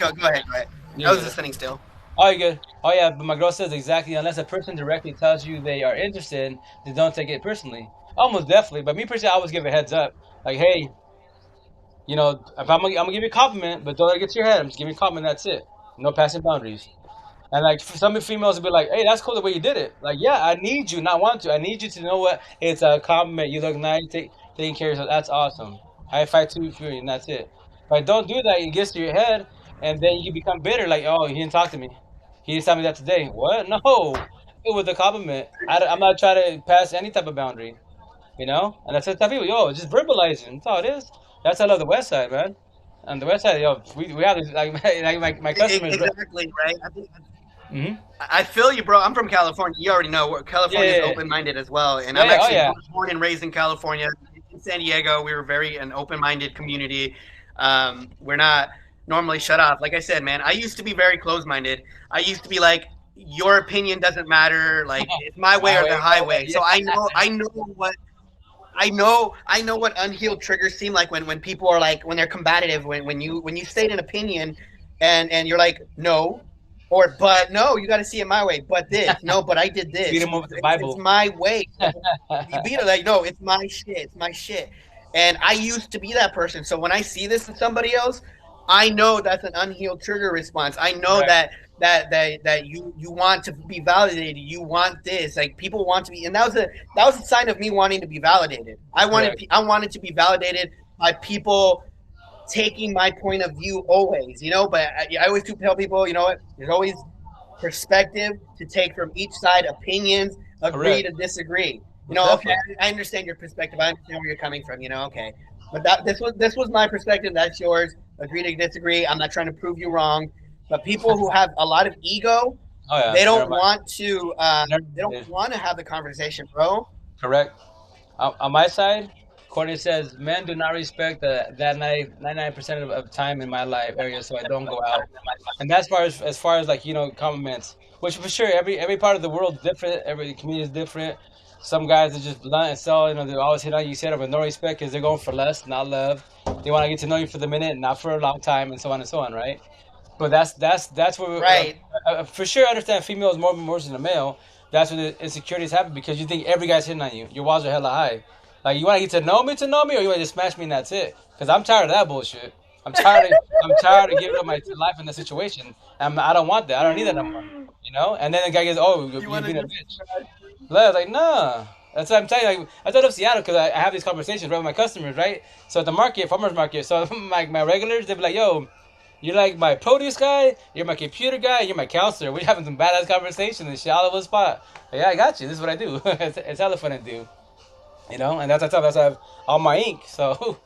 Go ahead. Go ahead. You're I was good. listening still. Oh, you good. Oh, yeah, but my girl says exactly. Unless a person directly tells you they are interested, then don't take it personally. Almost definitely. But me personally, I always give a heads up. Like, hey, if I'm gonna give you a compliment, but don't let it get to your head. I'm just giving you a compliment. That's it. No passing boundaries. And like for some females will be like, "Hey, that's cool the way you did it." Like, yeah, I need you, not want to. I need you to know what it's a compliment. You look nice, taking care of yourself. That's awesome. High five to you for you, and that's it. But don't do that. It gets to your head, and then you become bitter. Like, oh, he didn't talk to me. He didn't tell me that today. What? No, it was a compliment. I'm not trying to pass any type of boundary. And that's what I tell people. Yo, just verbalizing. That's all it is. That's I love the West Side, man. And the West Side, yo, we have this like my customers. Exactly, right. Mm-hmm. I feel you, bro. I'm from California. You already know Yeah, California is yeah, yeah. open minded as well, and Yeah, I'm yeah, oh actually yeah. born and raised in California, in San Diego. We were very an open minded community. We're not normally shut off. Like I said, man, I used to be very closed minded. I used to be like, your opinion doesn't matter. Like it's my way My or way, the no way. highway. So I know what unhealed triggers seem like when people are like when they're combative when you state an opinion and you're like no or but no you got to see it my way but this no but I did Beat this him over the it's Bible. my way you beat it like no it's my shit and I used to be that person so when I see this in somebody else I know that's an unhealed trigger response I know Correct. that you want to be validated you want this like people want to be and that was a sign of me wanting to be validated Correct. I wanted to be validated by people taking my point of view always but I always do tell people what there's always perspective to take from each side, opinions, agree Correct. to disagree. Most Okay, definitely. I understand your perspective. I understand where you're coming from. Okay, but this was my perspective. That's yours. Agree to disagree. I'm not trying to prove you wrong. But people who have a lot of ego, Oh yeah. they Never don't mind. want to. Never They don't mind. want to have the conversation, bro. Correct. On my side, Courtney says men do not respect that 99% of time in my life area, so I don't go out. And that's as far as like compliments, which for sure every part of the world is different. Every community is different. Some guys are just blunt and sell. They always hit on you, said with no respect, because they're going for less, not love. They want to get to know you for the minute, not for a long time, and so on and so on, right? But that's where Right, for sure I understand females more than a male. That's where the insecurities happen because you think every guy's hitting on you. Your walls are hella high. Like you want to get to know me, or you want to just smash me and that's it? Because I'm tired of that bullshit. I'm tired of giving up my life in that situation. I don't want that. I don't need that no more. And then the guy goes, "Oh, you you're want to being a just bitch." I was like, nah. That's what I'm telling you. Like, I thought of Seattle because I have these conversations right with my customers, right? So at the market, farmers market. So my regulars, they be like, "Yo, you're like my produce guy, you're my computer guy, you're my counselor. We're having some badass conversations and shit all over the spot. Like, yeah, I got you. This is what I do. It's hella fun to do. And that's what I tell them. That's why I have all my ink. So,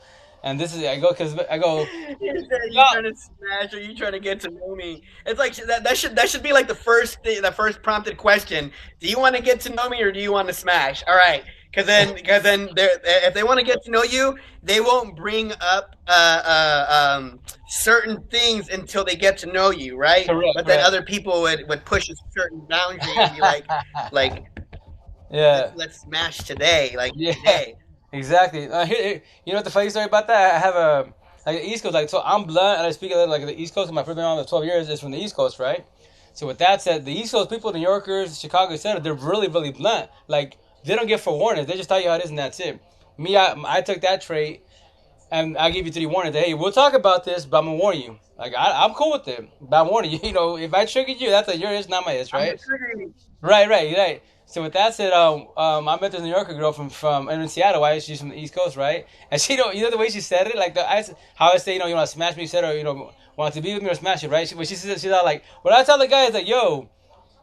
and this is I go because I go. you No, trying to smash or you trying to get to know me? It's like that should be like the first prompted question. Do you want to get to know me or do you want to smash? All right, because then if they want to get to know you, they won't bring up certain things until they get to know you, right? correct, But then correct. other people would push a certain boundary and be like Yeah, let's smash today, like yeah, today. exactly. You know what the funny story about that? I have a like the East Coast. Like, so I'm blunt and I speak a little like the East Coast. My first been on the 12 years is from the East Coast, right? So with that said, the East Coast people, New Yorkers, Chicago, etc., they're really, really blunt. Like they don't get forewarnings. They just tell you how it is, and that's it. Me, I took that trait, and I give you 3 warnings. Hey, we'll talk about this, but I'm gonna warn you. Like I'm cool with it, but I'm warning you. If I triggered you, that's your issue, not my issue, I'm right? gonna trigger you. Right. So with that said, I met this New Yorker girl from in Seattle. Right? She's from the East Coast, right? And she don't, the way she said it, like how I say, you want to smash me, said, or want to be with me or smash it, right? When she says, she's all like, what I tell the guy is like, yo,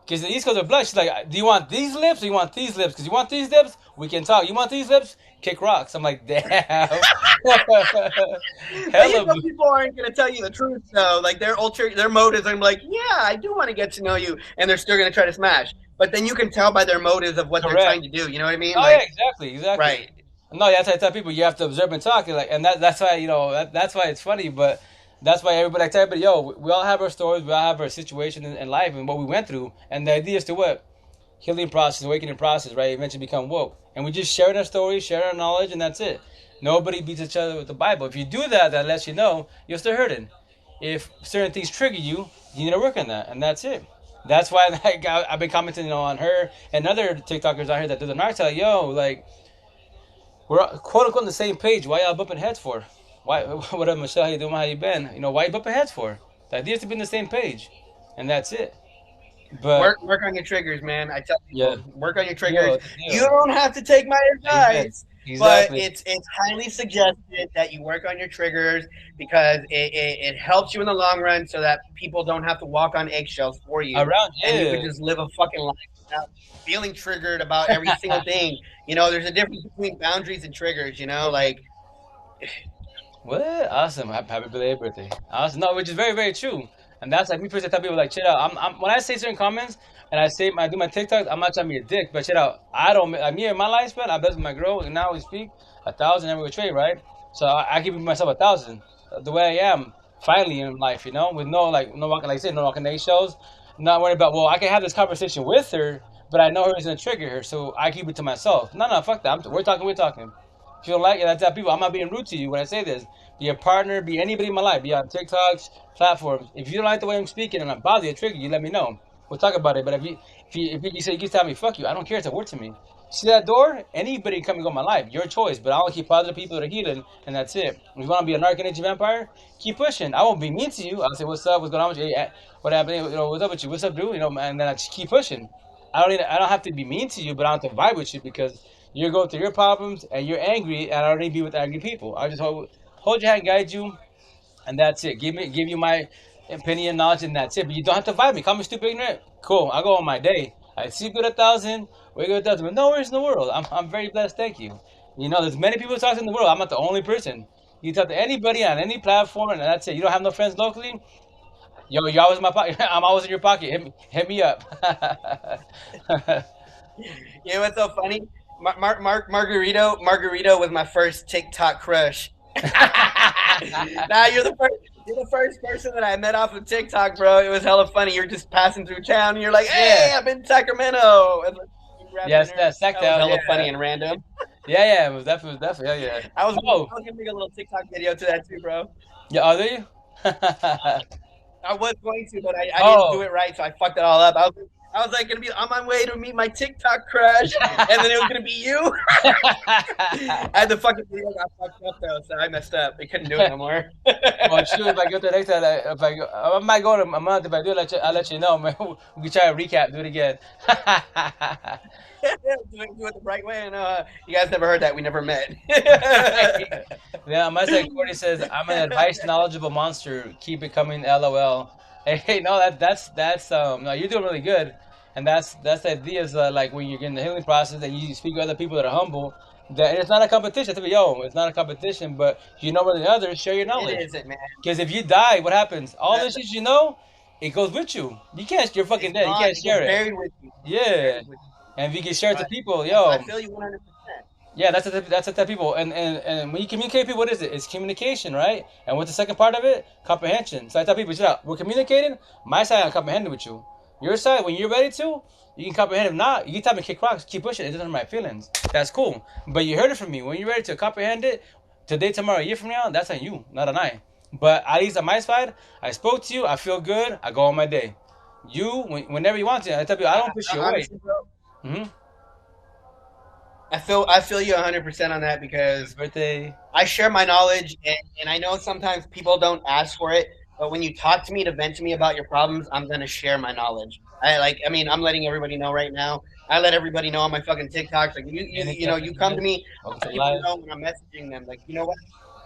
because the East Coast are blunt. She's like, do you want these lips or you want these lips? Because you want these lips, we can talk. You want these lips? Kick rocks. I'm like, damn. But Hella. people aren't gonna tell you the truth though. Like their motives are like, yeah, I do want to get to know you, and they're still gonna try to smash. but then you can tell by their motives of what they're Correct. trying to do. You know what I mean? Oh yeah, Like, exactly, exactly. right. No, yeah, I tell people you have to observe and talk, like, and that's why that's why it's funny, but that's why everybody I tell everybody, yo, we all have our stories, we all have our situation in life and what we went through, and the idea is to what healing process, awakening process, right? Eventually become woke, and we just share our stories, share our knowledge, and that's it. Nobody beats each other with the Bible. If you do that, that lets you know you're still hurting. If certain things trigger you, you need to work on that, and that's it. That's why like, I've been commenting on her and other TikTokers out here that do the narc, yo, like we're quote unquote on the same page. Why y'all bumping heads for? Why? What up, Michelle? How you doing? How you been? Why you bumping heads for? The idea is to be on the same page, and that's it. But Work on your triggers, man. I tell yeah, people, work on your yo, triggers. it's a You deal. don't have to take my Amen. advice, but Exactly. it's highly suggested that you work on your triggers because it helps you in the long run, so that people don't have to walk on eggshells for you, Around, and you yeah. could just live a fucking life without feeling triggered about every single thing. There's a difference between boundaries and triggers. Correct. Like What? Awesome. Happy belated birthday. Awesome. No, which is very, very true. And that's like me personally tell people like, chill out. When I say certain comments and I do my TikTok, I'm not trying to be a dick, but chill out. I don't like me in my lifespan. I'm blessed with my girl, and now we speak 1,000 every which way, right? So I keep myself 1,000, the way I am. Finally in life, with no like no walking like I said, no walking eggshells. Not worried about well, I can have this conversation with her, but I know her is gonna trigger her, so I keep it to myself. No, no, fuck that. We're talking, we're talking. If you don't like it, I tell people I'm not being rude to you when I say this. Be a partner, be anybody in my life, be on TikToks, platforms. If you don't like the way I'm speaking and I'm bothered, you trigger you, let me know. We'll talk about it. But if you say you keep telling me fuck you, I don't care. It's a word to me. See that door? Anybody can come and go in my life. Your choice. But I'll keep positive people that are healing, and that's it. If you want to be a narc energy vampire, keep pushing. I won't be mean to you. I'll say what's up, what's going on with you, hey, what happened? What's up with you? What's up, dude? And then I just keep pushing. I don't have to be mean to you, but I don't have to vibe with you because you're going through your problems and you're angry, and I don't need to be with angry people. I just hold your hand, guide you, and that's it. Give you my opinion, knowledge, and that's it. But you don't have to fight me. Call me stupid, ignorant. Cool. I go on my day. I sleep good 1,000, wake up 1,000. But no worries in the world. I'm very blessed. Thank you. There's many people talking in the world. I'm not the only person. You talk to anybody on any platform, and that's it. You don't have no friends locally. Yo, you're always in my pocket. I'm always in your pocket. Hit me up. what's so funny? Margarito was my first TikTok crush. Nah, You're the first person that I met off of TikTok, bro. It was hella funny. You're just passing through town, and you're like, Yeah. "Hey, I'm in Sacramento." And like, grab Yes, dinner. that's That was tactile. hella funny Yeah. and random. Yeah, yeah. It was definitely. Yeah, yeah. Oh, I was gonna make a little TikTok video to that too, bro. yeah. Are they? I was going to, but I didn't do Oh. it right, so I fucked it all up. I was like gonna be on my way to meet my TikTok crush, and then it was gonna be you. And the fucking video got fucked up though, so I messed up. I couldn't do it no more. Well, shoot, if I go to the next time, I might go in a month. If I do, I'll let you know, man. We can try to recap, do it again. Do it the right way. And you guys never heard that. We never met. Yeah, my second Courtney says I'm an advice knowledgeable monster. Keep it coming, LOL. Hey, no, that's no, you're doing really good, and that's the idea is like when you're getting the healing process and you speak with other people that are humble. That it's not a competition. I tell you, yo, it's not a competition, but you know more than others. Share your It knowledge. isn't, man. Because if you die, what happens? All That, the shit you know, it goes with you. You can't. You're fucking it's dead. You gone. can't It gets share it. buried with you. It gets Yeah. buried with you. And if you can share it to But people, yo, I feel you 100%. yeah, that's the type of people. And when you communicate people, what is it? It's communication, right? And what's the second part of it? Comprehension. So I tell people, shut we're communicating. My side, I'm comprehending with you. Your side, when you're ready to, you can comprehend. If not, you can tell me kick rocks, keep pushing. It doesn't hurt my feelings. That's cool. But you heard it from me. When you're ready to comprehend it, today, tomorrow, a year from now, that's on you, not on I. But at least on my side, I spoke to you. I feel good. I go on my day. Whenever you want to, I tell you, I don't push you away. Honestly, bro, Mm-hmm. I feel you 100% on that Happy because birthday. I share my knowledge, and I know sometimes people don't ask for it, but when you talk to me to vent to me about your problems, I'm gonna share my knowledge. I'm letting everybody know right now. I let everybody know on my fucking TikToks, like you come to me. I Welcome to let the people live. know when I'm messaging them, like you know what,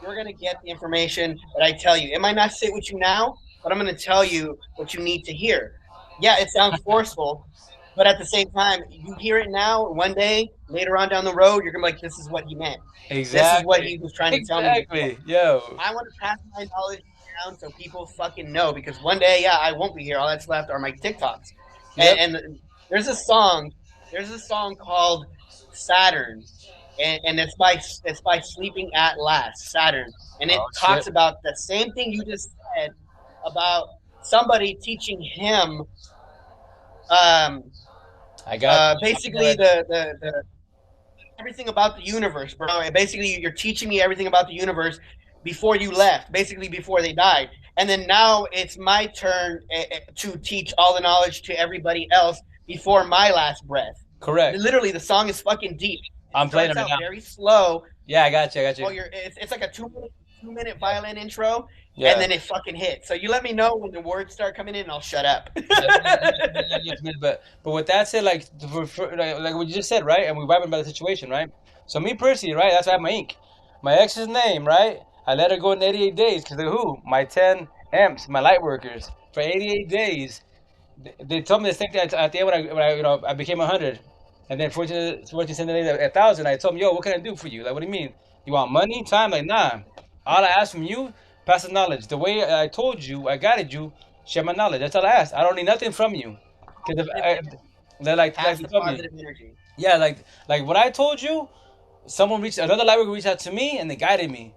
you're gonna get the information that I tell you. It might not sit with you now, but I'm gonna tell you what you need to hear. Yeah, it sounds forceful, but at the same time, you hear it now. One day later on down the road, you're gonna be like, "This is what he meant. This is what Exactly. he was trying to tell me before." Exactly. Yo. I want to pass my knowledge down so people fucking know because one day, yeah, I won't be here. All that's left are my TikToks, Yep. and there's a song. There's a song called Saturn, and it's by Sleeping at Last, Saturn, and it Oh shit! talks about the same thing you just said about somebody teaching him, um, I got you. basically the everything about the universe, bro. And basically, you're teaching me everything about the universe before you left, basically before they died. And then now it's my turn to teach all the knowledge to everybody else before my last breath. Correct. Literally, the song is fucking deep. It I'm playing starts it right out now. very slow. Yeah, I got you. I got you. Oh, it's like a 2 minute violin intro, and Yeah. then it fucking hits. So you let me know when the words start coming in, and I'll shut up. Yeah, but with that said, like like what you just said, right? And we vibing about the situation, right? So me personally, right? That's why I have my ink. My ex's name, right? I let her go in 88 days because of who? My 10 amps, my light workers for 88 days. They told me the same thing at the end when I I became 100, and then 14 cents a thousand. I told them, yo, what can I do for you? Like, what do you mean? You want money, time? Like, nah. All I ask from you, pass the knowledge. The way I told you, I guided you, share my knowledge. That's all I ask. I don't need nothing from you, because if they're like Pass they the told me, positive energy. yeah, like what I told you. Someone reached another library reached out to me and they guided me.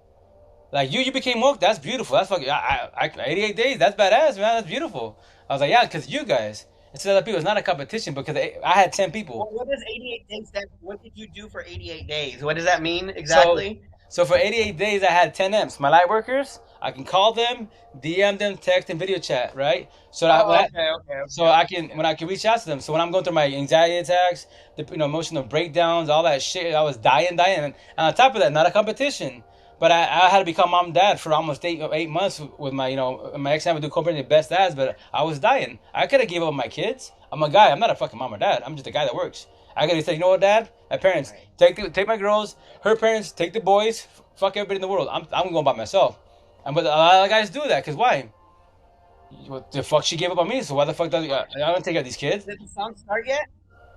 Like you became woke. That's beautiful. That's fucking. 88 days. That's badass, man. That's beautiful. I was like, yeah, because you guys. Instead of other people, it's not a competition because I had 10 people. Well, what does 88 days? What did you do for 88 days? What does that mean So, exactly? so for 88 days, I had 10 M's. My light workers, I can call them, DM them, text, and video chat, right? So that when Oh, I, okay, okay, so okay, I okay, can okay. when I can reach out to them. So when I'm going through my anxiety attacks, the emotional breakdowns, all that shit, I was dying, and on top of that, not a competition. But I had to become mom and dad for almost 8 months with my my ex would do company best ads, but I was dying. I could have gave up my kids. I'm a guy. I'm not a fucking mom or dad. I'm just a guy that works. I could have said, you know what, dad, my parents Right, take my girls, her parents take the boys, fuck everybody in the world. I'm going by myself. And but a lot of guys do that because why? What the fuck? She gave up on me, so why the fuck does I don't take care of these kids? did the song start yet?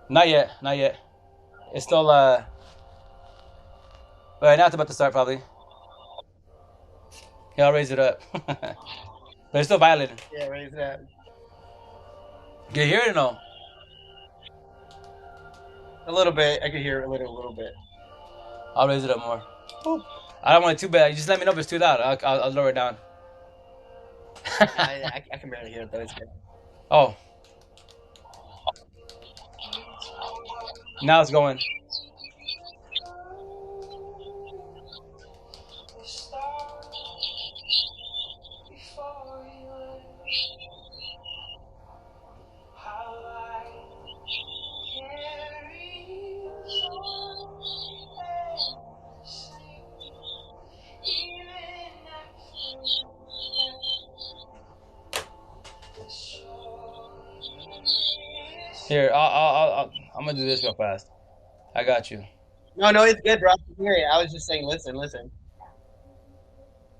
Not yet, not yet. It's still but now it's about to start probably. Yeah, I'll raise it up, but it's still violating. Yeah, raise it up. Can you hear it or no? A little bit. I could hear it a little bit. I'll raise it up more. I don't want it too bad. You just let me know if it's too loud. I'll lower it down. I can barely hear it though. It's good. Oh, now it's going. Here, I'm gonna do this real fast. I got you. No, no, it's good, bro. I can hear it. I was just saying, listen, listen.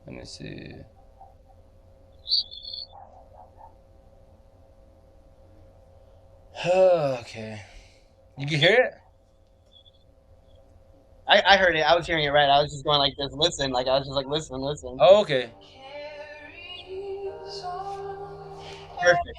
Let me see. Okay. You can hear it? I heard it. I was hearing it right. I was just going like this, listen. Like I was just like, listen, listen. Oh, okay. Perfect.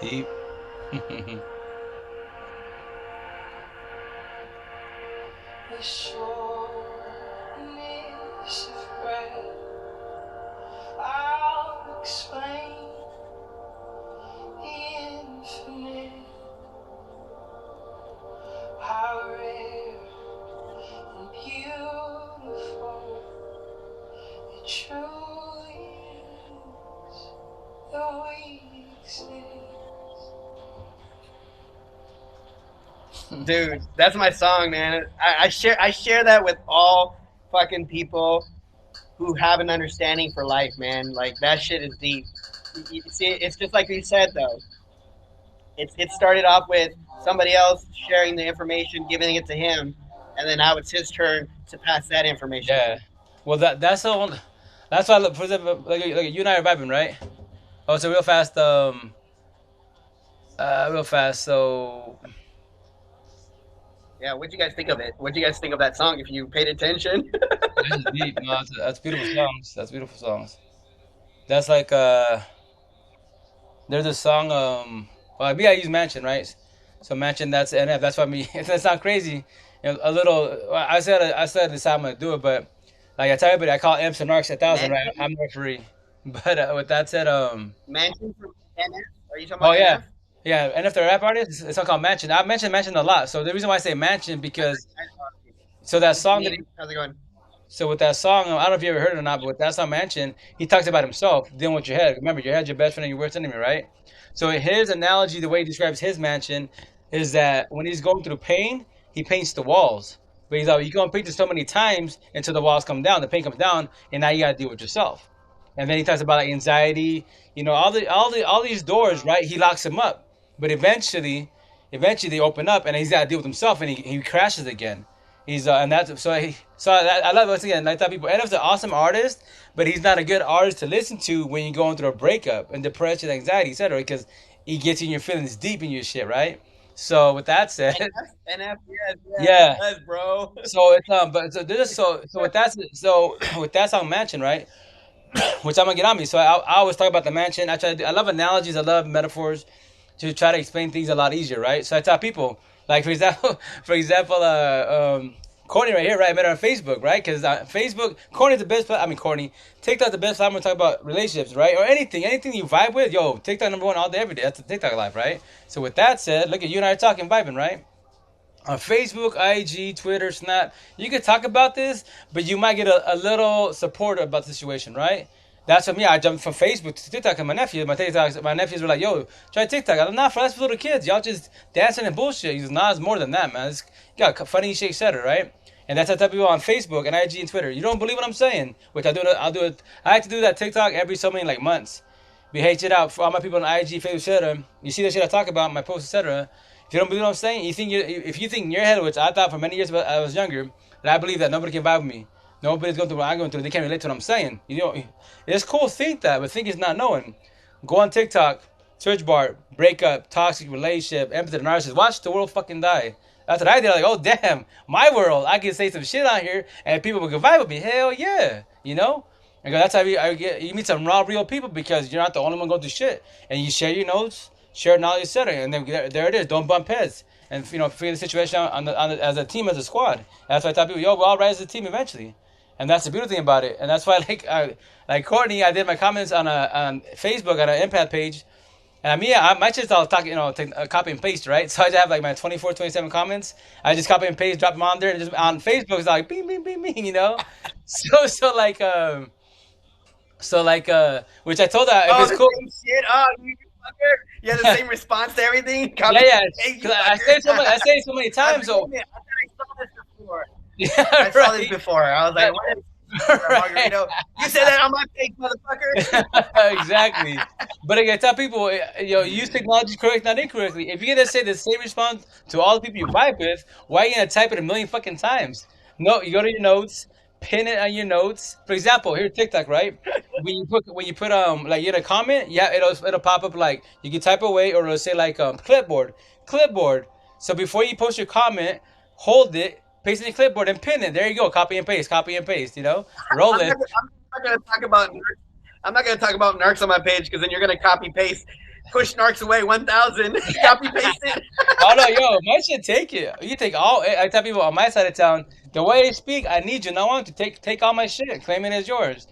Deep. The shortness of breath, I'll explain the infinite, how rare and beautiful it truly is that we exist. Dude, that's my song, man. I share that with all fucking people who have an understanding for life, man. Like that shit is deep. See, it's just like you said though. It started off with somebody else sharing the information, giving it to him, and then now it's his turn to pass that information Yeah. on. Well, that's the one. That's why, for example, like you and I are vibing, right? Oh, so real fast. Real fast. So Yeah, what'd you guys think of it? What'd you guys think of that song? If you paid attention. this is deep. No, that's beautiful songs. That's beautiful songs. That's like there's a song. Well, me, I use Mansion, right? So Mansion, that's NF. That's why me. If that sound crazy, a little. Well, I said this how I'm gonna do it, but like I tell everybody, I call Imps and Narcs 1,000, right? Mansion, I'm the referee. But with that said, Mansion from NF. Are you talking oh about yeah, NF? yeah. And if they're rap artists, it's not called Mansion. I mentioned Mansion a lot. So the reason why I say Mansion because so that Nice to song meet that you. How's it going? so with that song, I don't know if you ever heard it or not, but with that song mentioned, he talks about himself dealing with your head. Remember, your head's your best friend and your worst enemy, right? So his analogy, the way he describes his mansion, is that when he's going through pain, he paints the walls. But he's like, you go and paint it so many times until the walls come down, the paint comes down, and now you got to deal with yourself. And then he talks about like anxiety, all these doors, right? He locks them up, but eventually they open up, and he's got to deal with himself, and he crashes again. He's and that's so I love once again. I thought people Ed's an awesome artist, but he's not a good artist to listen to when you're going through a breakup and depression, anxiety, etc. Because he gets in your feelings deep in your shit, right? So with that said, NF, yes, yes, yeah. yes, bro. So it's but so this so with that so with that song Mansion, right? Which I'm gonna get on me. So I always talk about the mansion. I love analogies. I love metaphors to try to explain things a lot easier, right? So I tell people, like for example, Courtney right here, right? I met her on Facebook, right? Because Facebook, Courtney's the best. I mean, Courtney, TikTok's the best platform to talk about relationships, right? Or anything you vibe with. Yo, TikTok number one all day, every day. That's the TikTok life, right? So with that said, look at you and I are talking, vibing, right? On Facebook, IG, Twitter, Snap, you can talk about this, but you might get a little support about the situation, right? That's what me. I jumped from Facebook to TikTok, and my nephews were like, "Yo, try TikTok." I'm not for that's for little kids. Y'all just dancing and bullshit. He's nah, it's more than that, man. It's you got funny shit, etc. Right? And that's how I tell people on Facebook and IG and Twitter. You don't believe what I'm saying, which I do. I'll do it. I have to do that TikTok every so many like months. We hate it out for all my people on IG, Facebook, etc. You see the shit I talk about, my posts, etc. If you don't believe what I'm saying, if you think in your head, which I thought for many years when I was younger, that I believe that nobody can vibe with me. Nobody's going through what I'm going through. They can't relate to what I'm saying. It's cool to think that, but think it's not knowing. Go on TikTok, search bar, breakup, toxic relationship, empathy to narcissist. Watch the world fucking die. That's what I did. Like, oh damn, my world. I can say some shit on here, and people will vibe with me. Hell yeah, you know. And that's how you meet some raw, real people because you're not the only one going through shit, and you share your notes, share knowledge, etc. And then there it is. Don't bump heads, and figure the situation out as a team, as a squad. And that's why I tell people, yo, we'll all rise as a team eventually. And that's the beautiful thing about it. And that's why, like Courtney, I did my comments on Facebook on an empath page. And I mean, my shit's all talking, copy and paste, right? So I just have like my 24, 27 comments. I just copy and paste, drop them on there, and just on Facebook, it's like, bing, bing, bing, bing. So, which I told her, if Oh, it's the cool. same shit. Oh, you fucker. You have the same response to everything. Yeah, Copy yeah. and paste, you Because fucker. I say it so many I times, believe so. it. I thought I saw this before. I Yeah, saw this right. before. I was like, what is Right. Margarito? You said that on my page, motherfucker. Exactly. But again, tell people, use technology correct, not incorrectly. If you're gonna say the same response to all the people you vibe with, why are you gonna type it a million fucking times? No, you go to your notes, pin it on your notes. For example, here TikTok, right? When you put like you get a comment, yeah, it'll pop up like you can type away or it'll say like clipboard. So before you post your comment, hold it, paste it in the clipboard and pin it. There you go, copy and paste. Roll it. I'm not gonna talk about I'm not gonna talk about narcs on my page because then you're gonna copy paste Push narcs away 1,000. Copy pasted. Oh no, yo, my shit take it. You take all. I tell people on my side of town, the way they speak, I need you. No one to take all my shit, claim it as yours.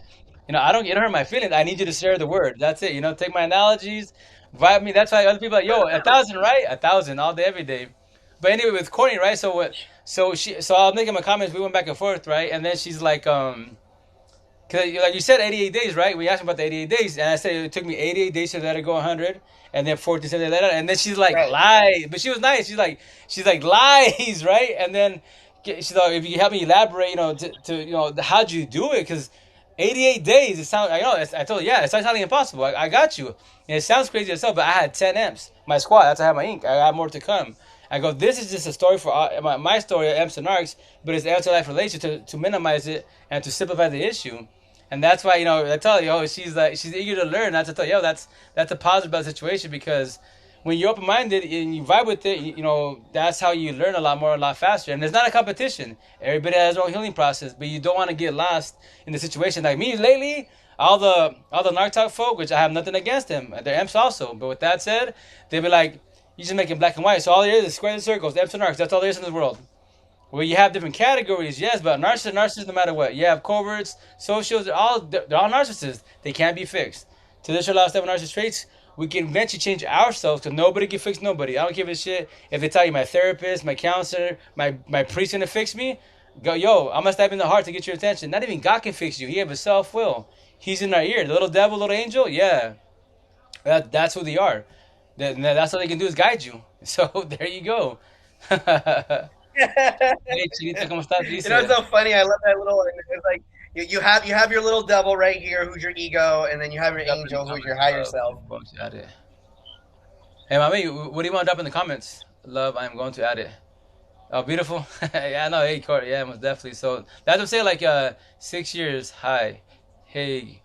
I don't. It don't hurt my feelings. I need you to share the word. That's it. Take my analogies, vibe me. That's why other people are like, yo, 1,000, right? 1,000 all day, every day. But anyway, with Courtney, right? So what? So I was making my comments. We went back and forth, right? And then she's like, cause like you said, 88 days, right? We asked me about the 88 days, and I said it took me 88 days to let it go 100, and then 14 to let it. And then she's like, Right. lies, but she was nice. She's like lies, right? And then she's like, if you help me elaborate, how'd you do it? Because 88 days, it sounds. I know. I told her, yeah, it sounds highly impossible. I got you. And it sounds crazy yourself, but I had 10 amps. My squad. That's how I have my ink. I got more to come. I go, this is just a story for my story of amps and arcs, but it's answer life relation to minimize it and to simplify the issue. And that's why, I tell you, she's eager to learn. That's I tell you, that's a positive about the situation, because when you're open minded and you vibe with it, that's how you learn a lot more, a lot faster. And it's not a competition. Everybody has their own healing process, but you don't want to get lost in the situation. Like me lately, all the Narc Talk folk, which I have nothing against them, they're imps also. But with that said, they be like, you just make it black and white. So all there is squares and circles, imps and narcs. That's all there is in this world. Well, you have different categories, yes, but narcissists, no matter what. You have coverts, socials, they're all narcissists. They can't be fixed. Traditional lifestyle narcissist traits, we can eventually change ourselves, because nobody can fix nobody. I don't give a shit if they tell you my therapist, my counselor, my priest gonna fix me. Go, yo, I'm gonna stab in the heart to get your attention. Not even God can fix you. He have a self will. He's in our ear. The little devil, little angel, yeah. That's who they are. That's all they can do is guide you. So there you go. Hey, Chinita, ¿cómo estás? It's Dice. so funny. I love that little. It's like you have your little devil right here, who's your ego, and then you have your Drop in the angel, who's your comments, higher love. self. I'm going to add it. Hey, mommy, what do you want to drop in the comments? Love, I'm going to add it. Oh, beautiful. Yeah, no, hey, Corey. Yeah, most definitely. So that's what I'm saying. Like, 6 years. Hi. Hey.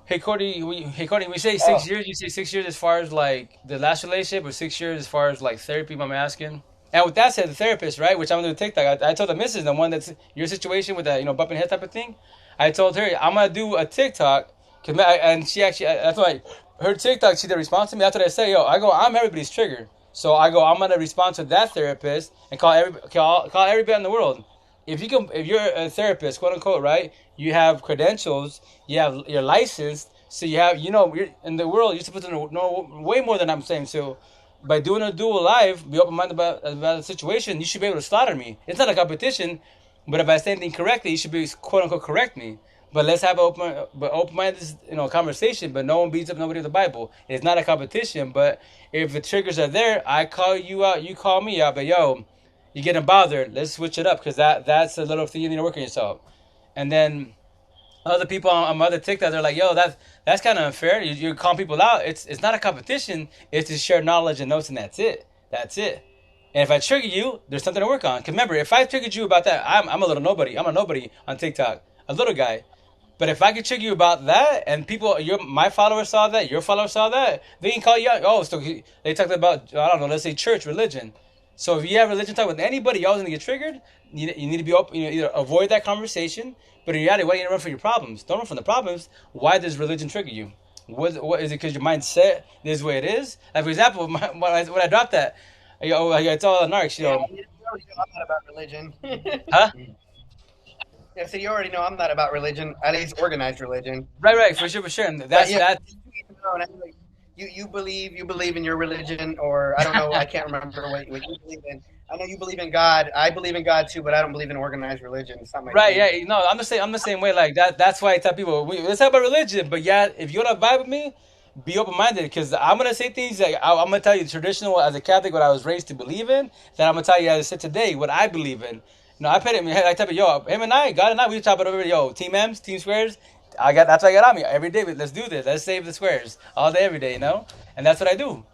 Hey, Cordy, we say Oh, 6 years. You say 6 years as far as like the last relationship, or 6 years as far as like therapy. I'm asking. And with that said, the therapist, right, which I'm gonna do TikTok. I told the missus, the one that's your situation with that, bumping head type of thing. I told her I'm gonna do a TikTok, and she actually, that's why her TikTok, she did response to me. That's what I say, yo. I go, I'm everybody's trigger. So I go, I'm gonna respond to that therapist and call everybody in the world. If you're a therapist, quote unquote, right? You have credentials, you're licensed, so you're in the world. You're supposed to know way more than I'm saying. So by doing a dual live, be open minded about the situation. You should be able to slaughter me. It's not a competition, but if I say anything correctly, you should be quote unquote correct me. But let's have an open minded conversation. But no one beats up nobody with the Bible. It's not a competition. But if the triggers are there, I call you out, you call me out. But yo, you're getting bothered. Let's switch it up, because that's a little thing you need to work on yourself. And then other people on other TikTok, they're like, yo, that's kind of unfair. You're calling people out. It's not a competition. It's to share knowledge and notes, and that's it. That's it. And if I trigger you, there's something to work on. 'Cause remember, if I triggered you about that, I'm a little nobody. I'm a nobody on TikTok, a little guy. But if I could trigger you about that, and my followers saw that, your followers saw that, they can call you out. Oh, so they talked about, I don't know, let's say church, religion. So if you have religion talk with anybody, you're always gonna get triggered. You need to be open. Either avoid that conversation. But in reality, why do you run from your problems? Don't run from the problems. Why does religion trigger you? What is it? Because your mindset is the way it is. Like for example, when I dropped that, it's all narcs. yeah. You already know I'm not about religion. Huh? Yeah, so you already know I'm not about religion. At least organized religion. Right, for sure, for sure. And But that's yeah, that. you believe in your religion, or I don't know. I can't remember what you believe in. I know you believe in God. I believe in God too, but I don't believe in organized religion. It's not my Right, thing. yeah, no, I'm the same way. Like that. That's why I tell people, let's talk about religion. But yeah, if you don't vibe with me, be open minded, because I'm gonna say things like I'm gonna tell you traditional as a Catholic what I was raised to believe in. Then I'm gonna tell you as I said today what I believe in. I put it in my head. I tell you, yo, him and I, God and I, we talk about it over. Yo, Team M's, Team Squares. That's what I got on me every day. Let's do this. Let's save the squares all day, every day. And that's what I do.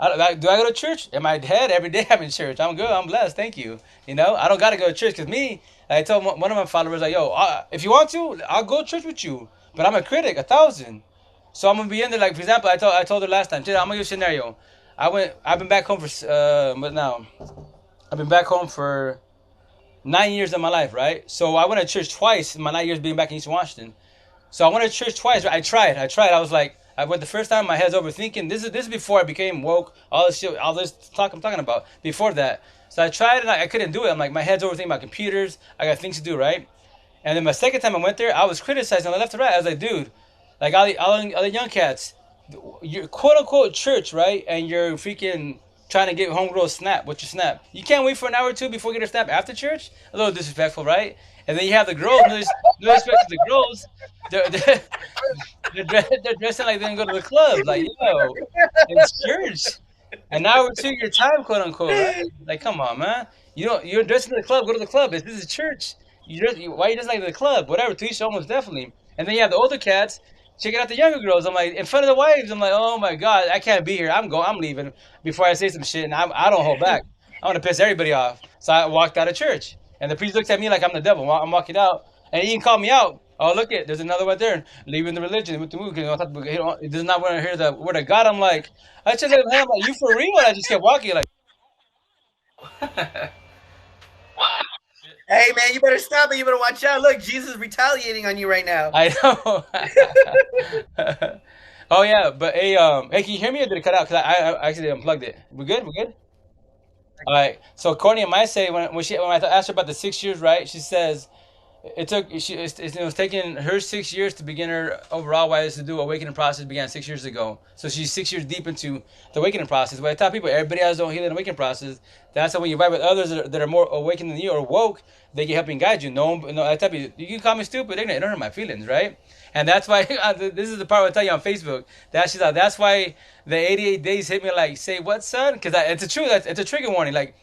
Do I go to church? In my head, every day I'm in church. I'm good. I'm blessed. Thank you. I don't got to go to church, because me, I told one of my followers, like, yo, if you want to, I'll go to church with you. But I'm a critic, 1,000. So I'm gonna be in there. Like for example, I told her last time. I'm gonna give you a scenario. I've been back home for but now I've been back home for 9 years of my life, right? So I went to church twice in my 9 years being back in East Washington. So I went to church twice. I tried. I was like, I went the first time. My head's overthinking. This is before I became woke. All this shit, all this talk I'm talking about. Before that, so I tried and I couldn't do it. I'm like, my head's overthinking about computers. I got things to do, right? And then my second time I went there, I was criticized on the left and right. I was like, dude, like all the young cats, you're quote unquote church, right? And you're freaking trying to get homegirl snap. What's your snap? You can't wait for an hour or two before you get a snap after church. A little disrespectful, right? And then you have the girls. No respect to the girls. They're, they're dressing like they didn't go to the club. Like, yo, it's church. An hour or two your time, quote unquote, right? Like, come on, man. You're dressing in the club. Go to the club. This is church. Why you just like the club? Whatever. To each almost definitely. And then you have the older cats checking out the younger girls. I'm like, in front of the wives. I'm like, oh my god, I can't be here. I'm leaving before I say some shit. And I don't hold back. I want to piss everybody off. So I walked out of church, and the priest looks at me like I'm the devil. I'm walking out, and he even called me out. Oh, look it, there's another one there, leaving the religion with the move because he does not want to hear the word of God. I'm like, I just let him. I'm like, you for real? And I just kept walking like. Hey man, you better stop it. You better watch out. Look, Jesus is retaliating on you right now. I know. Oh yeah, but hey, can you hear me or did it cut out? Cause I actually unplugged it. We good? We good? All right. So Courtney might say when I asked her about the 6 years, right? She says it was taking her 6 years to begin her overall wise to do awakening process began 6 years ago. So she's 6 years deep into the awakening process. But I tell people everybody has their own healing awakening process. That's how when you vibe with others that are more awakened than you or woke, they can help and guide you. No, I tell you, you can call me stupid, ignorant, it don't hurt my feelings, right? And that's why this is the part I tell you on Facebook. That's why the 88 days hit me like, say what, son? Because it's a truth. It's a trigger warning. Like,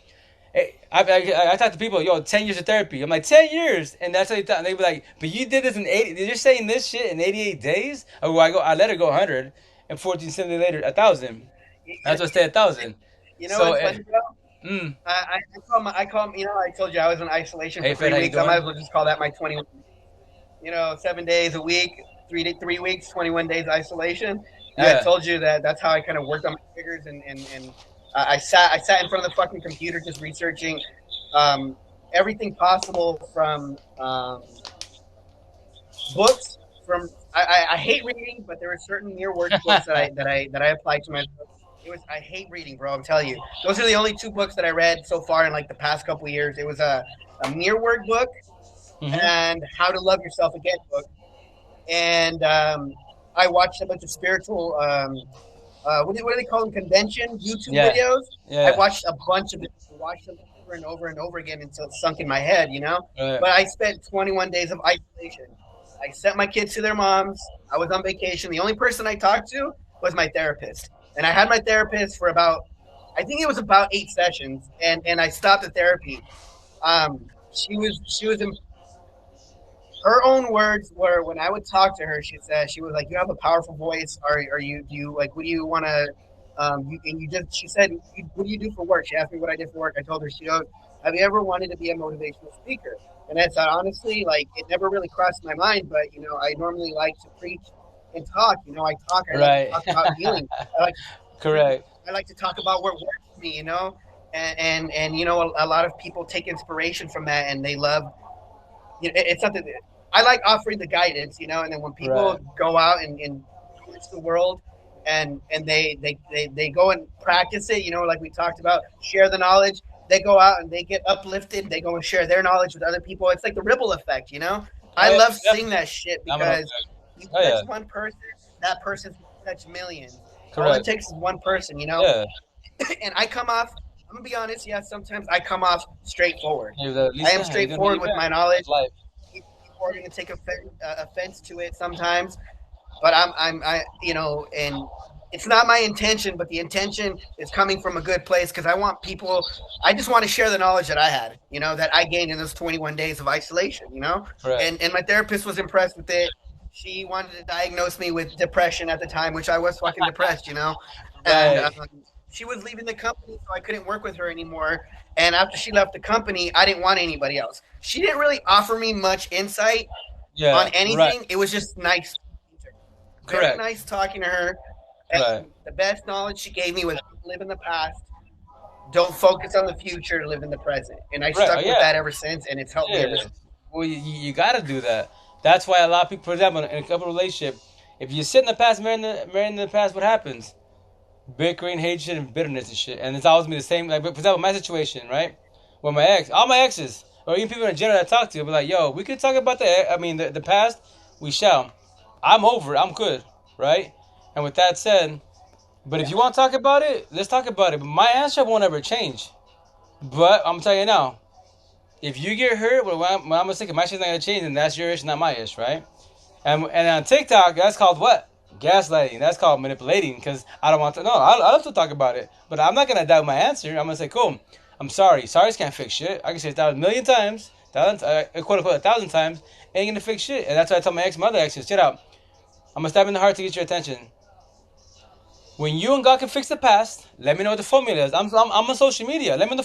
I talk to people, yo, 10 years of therapy. I'm like, 10 years. And that's how they thought. And they be like, but you did this in 80, you're saying this shit in 88 days? Oh, I let it go 100. And 14, 70 later, 1,000. That's what stay 1,000. You know So, what's funny, bro? mm, I told you I was in isolation hey, for Fed, three how you weeks. I might doing? as well just call that my 21. 7 days a week, 3 weeks, 21 days isolation. And I Yeah. told you that that's how I kind of worked on my triggers, and I sat in front of the fucking computer just researching um, everything possible from books. I hate reading, but there were certain near work books that I applied to myself. I hate reading, bro. I'm telling you, those are the only two books that I read so far in like the past couple of years. It was a mirror work book Mm-hmm. and How to Love Yourself Again book, and I watched a bunch of spiritual what do they call them, convention YouTube Yeah. videos. I Yeah. watched a bunch of them, watched them over and over and over again until it sunk in my head. Right. But I spent 21 days of isolation. I sent my kids to their moms. I was on vacation. The only person I talked to was my therapist, and I had my therapist for about, I think it was about 8 sessions, and I stopped the therapy. She was in her own words were, when I would talk to her, she was like, "You have a powerful voice. Are you do you like, what do you want to?" And you just she said, "What do you do for work?" She asked me what I did for work. I told her, she goes, "Have you ever wanted to be a motivational speaker?" And I said, honestly, like, it never really crossed my mind, but I normally like to preach and talk. I talk. I like to Right. talk about healing. I like Correct. I like to talk about what works for me. And a lot of people take inspiration from that, and they love, it's something that I like offering the guidance. And then when people Right. go out and reach the world, and they go and practice it, like we talked about, share the knowledge. They go out and they get uplifted. They go and share their knowledge with other people. It's like the ripple effect. Oh I yeah, love seeing definitely. that shit I'm gonna. because you Oh touch yeah. one person, that person's gonna touch millions. All it Correct. takes is one person. Yeah. And I come off. I'm gonna be honest. Yeah, sometimes I come off straightforward. Hey, I am Lisa, how you doing? How straightforward you with been? my How's knowledge. life? People are going to take offense to it sometimes, but and it's not my intention, but the intention is coming from a good place because I want people. I just want to share the knowledge that I had, that I gained in those 21 days of isolation. Correct. And my therapist was impressed with it. She wanted to diagnose me with depression at the time, which I was fucking depressed. And Right. she was leaving the company, so I couldn't work with her anymore. And after she left the company, I didn't want anybody else. She didn't really offer me much insight on Yeah. Right. anything. It was just nice. Very Correct. nice talking to her. Right. And the best knowledge she gave me was live in the past. Don't focus on the future. Live in the present. And I Right. Oh stuck with yeah. that ever since, and it's helped me ever Yeah. since. Well, you got to do that. That's why a lot of people, for example, in a couple relationship, If you sit in the past, marrying in the past, what happens? Bickering, hatred, and bitterness and shit. And it's always be the same. Like, for example, my situation, right? With my ex, all my exes, or even people in general that I talk to, be like, yo, we could talk about the past, we shall. I'm over it, I'm good, right? And with that said, but if Yeah. you want to talk about it, let's talk about it. But my answer won't ever change. But I'm telling you now, if you get hurt, when I'm mistaken, my shit's not gonna change, and that's your issue, not my issue, right? And on TikTok, that's called what? Gaslighting. That's called manipulating. Because I don't want to. No, I love to talk about it, but I'm not gonna doubt my answer. I'm gonna say, cool. I'm sorry. Sorry's can't fix shit. I can say it a million times, quote unquote, 1,000 times. Ain't gonna fix shit. And that's why I tell my ex, my other exes, shit out. I'm gonna stab you in the heart to get your attention. When you and God can fix the past, let me know what the formula is. I'm on social media. Let me know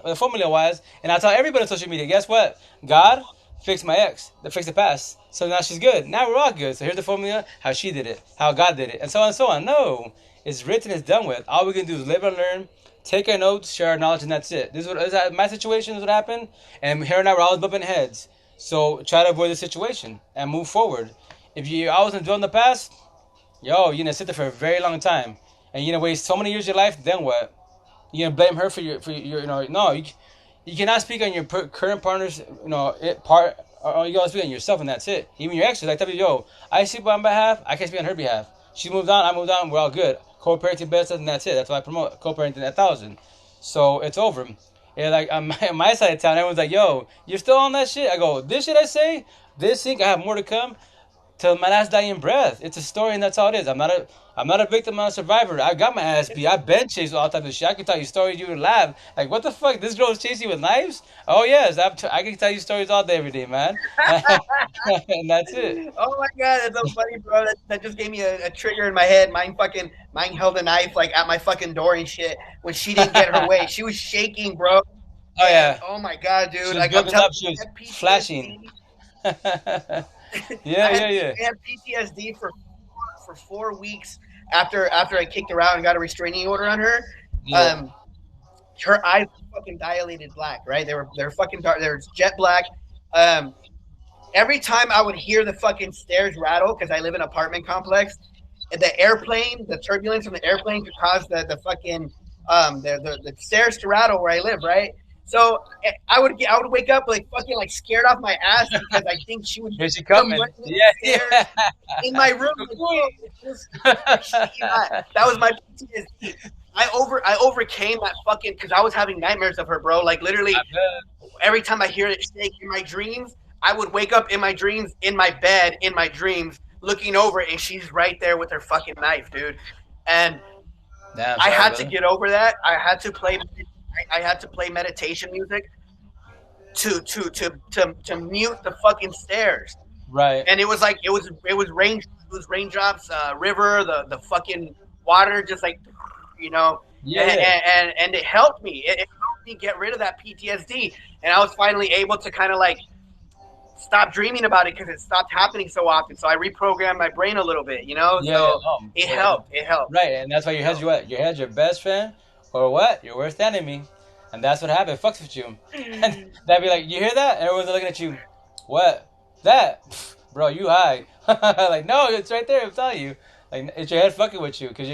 the formula wise, and I tell everybody on social media. Guess what? God fixed my ex. That fixed the past. So now she's good. Now we're all good. So here's the formula: how she did it, how God did it, and so on and so on. No, it's written. It's done with. All we can do is live and learn, take our notes, share our knowledge, and that's it. This is my situation is what happened, and her and I were always bumping heads. So try to avoid the situation and move forward. If you always dwell in the past, yo, you're gonna sit there for a very long time, and you're gonna waste so many years of your life. Then what? You're gonna blame her for your no. You cannot speak on your current partner's part. Or you gotta speak on yourself, and that's it. Even your exes, like tell you, yo, I speak on my behalf. I can't speak on her behalf. She moved on. I moved on. We're all good. Co-parenting best, and that's it. That's why I promote co-parenting 1,000. So it's over. And like on my side of town, everyone's like, yo, you're still on that shit. I go, this shit I say, this thing, I have more to come till my last dying breath. It's a story, and that's all it is. I'm not a victim. I'm not a survivor. I got my ass beat. I've been chased with all types of shit. I can tell you stories you would laugh. Like, what the fuck? This girl was chasing you with knives? Oh yes, I can tell you stories all day, every day, man. And that's it. Oh my god, that's so funny, bro. That just gave me a trigger in my head. Mine held a knife like at my fucking door and shit when she didn't get her way. She was shaking, bro. Oh And yeah, oh my god, she dude, was like I'm building telling up. you, She I was had flashing. PTSD. Yeah, yeah, yeah, I had PTSD for 4 weeks after I kicked her out and got a restraining order on her. yeah, Um, her eyes were fucking dilated black, right? They were fucking dark. They were jet black. Um, every time I would hear the fucking stairs rattle because I live in an apartment complex, the turbulence from the airplane could cause the fucking the stairs to rattle where I live, right? So I would wake up like fucking like scared off my ass because I think she would here she come coming. running up Yeah, the stairs in my room. Like, bro, I shit you not. That was my PTSD. I overcame that fucking because I was having nightmares of her, bro. Like literally I bet. every time I hear it shake in my dreams, I would wake up in my dreams, in my bed, in my dreams, looking over, and she's right there with her fucking knife, dude. And Damn, I sorry, had to brother. get over that. I had to play meditation music to mute the fucking stairs. Right. And it was raindrops, river, the fucking water, just like you know, Yeah, yeah. and it helped me. It helped me get rid of that PTSD, and I was finally able to kind of like stop dreaming about it because it stopped happening so often. So I reprogrammed my brain a little bit, you know. Yeah, yeah, So no. it helped. It helped. Right, and that's why your It head's helped. your what? Your head's your best friend, or what? Your worst enemy, and that's what happened. It fucks with you, and that'd be like, you hear that? And everyone's looking at you. What? That? Pff, bro, you high? Like, no, it's right there. I'm telling you. Like, it's your head fucking with you because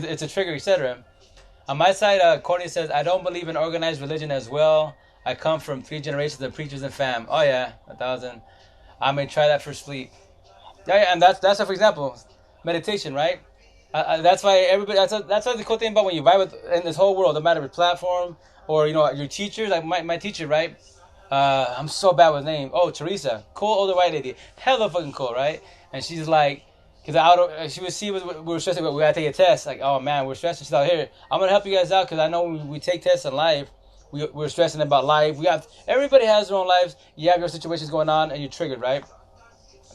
it's a trigger, etc. On my side, Courtney says, I don't believe in organized religion as well. I come from 3 generations of preachers and fam. Oh yeah, 1,000. I may try that for sleep. Yeah, yeah, and that's for example, meditation, right? That's why everybody. That's the cool thing about when you vibe with in this whole world, no matter if platform or your teachers. Like my teacher, right? I'm so bad with name. Oh, Teresa, cool older white lady, hella fucking cool, right? And she's like, because she would see we were stressing, but we gotta take a test. Like, oh man, we're stressing. She's out here. I'm gonna help you guys out because I know we take tests in life. We're stressing about life. Everybody has their own lives. You have your situations going on, and you're triggered, right?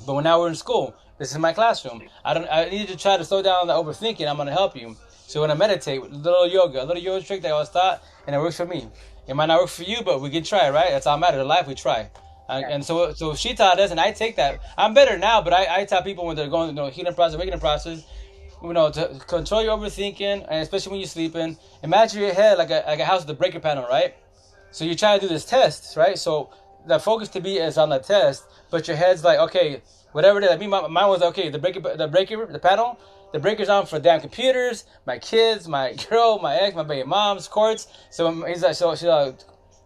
But when now we're in school, this is my classroom. I need to try to slow down the overthinking. I'm gonna help you. So when I meditate, a little yoga trick that I was taught, and it works for me. It might not work for you, but we can try, right? That's all matter. In life, we try. Yeah. And so she taught us, and I take that. I'm better now, but I tell people when they're going through healing process, awakening process, to control your overthinking, and especially when you're sleeping. Imagine your head like a house with a breaker panel, right? So you try to do this test, right? So the focus to be is on the test, but your head's like, okay, whatever it is. I mean, mine was okay. The panel, the breaker's on for damn computers, my kids, my girl, my ex, my baby mom's courts. So he's like, so she's like,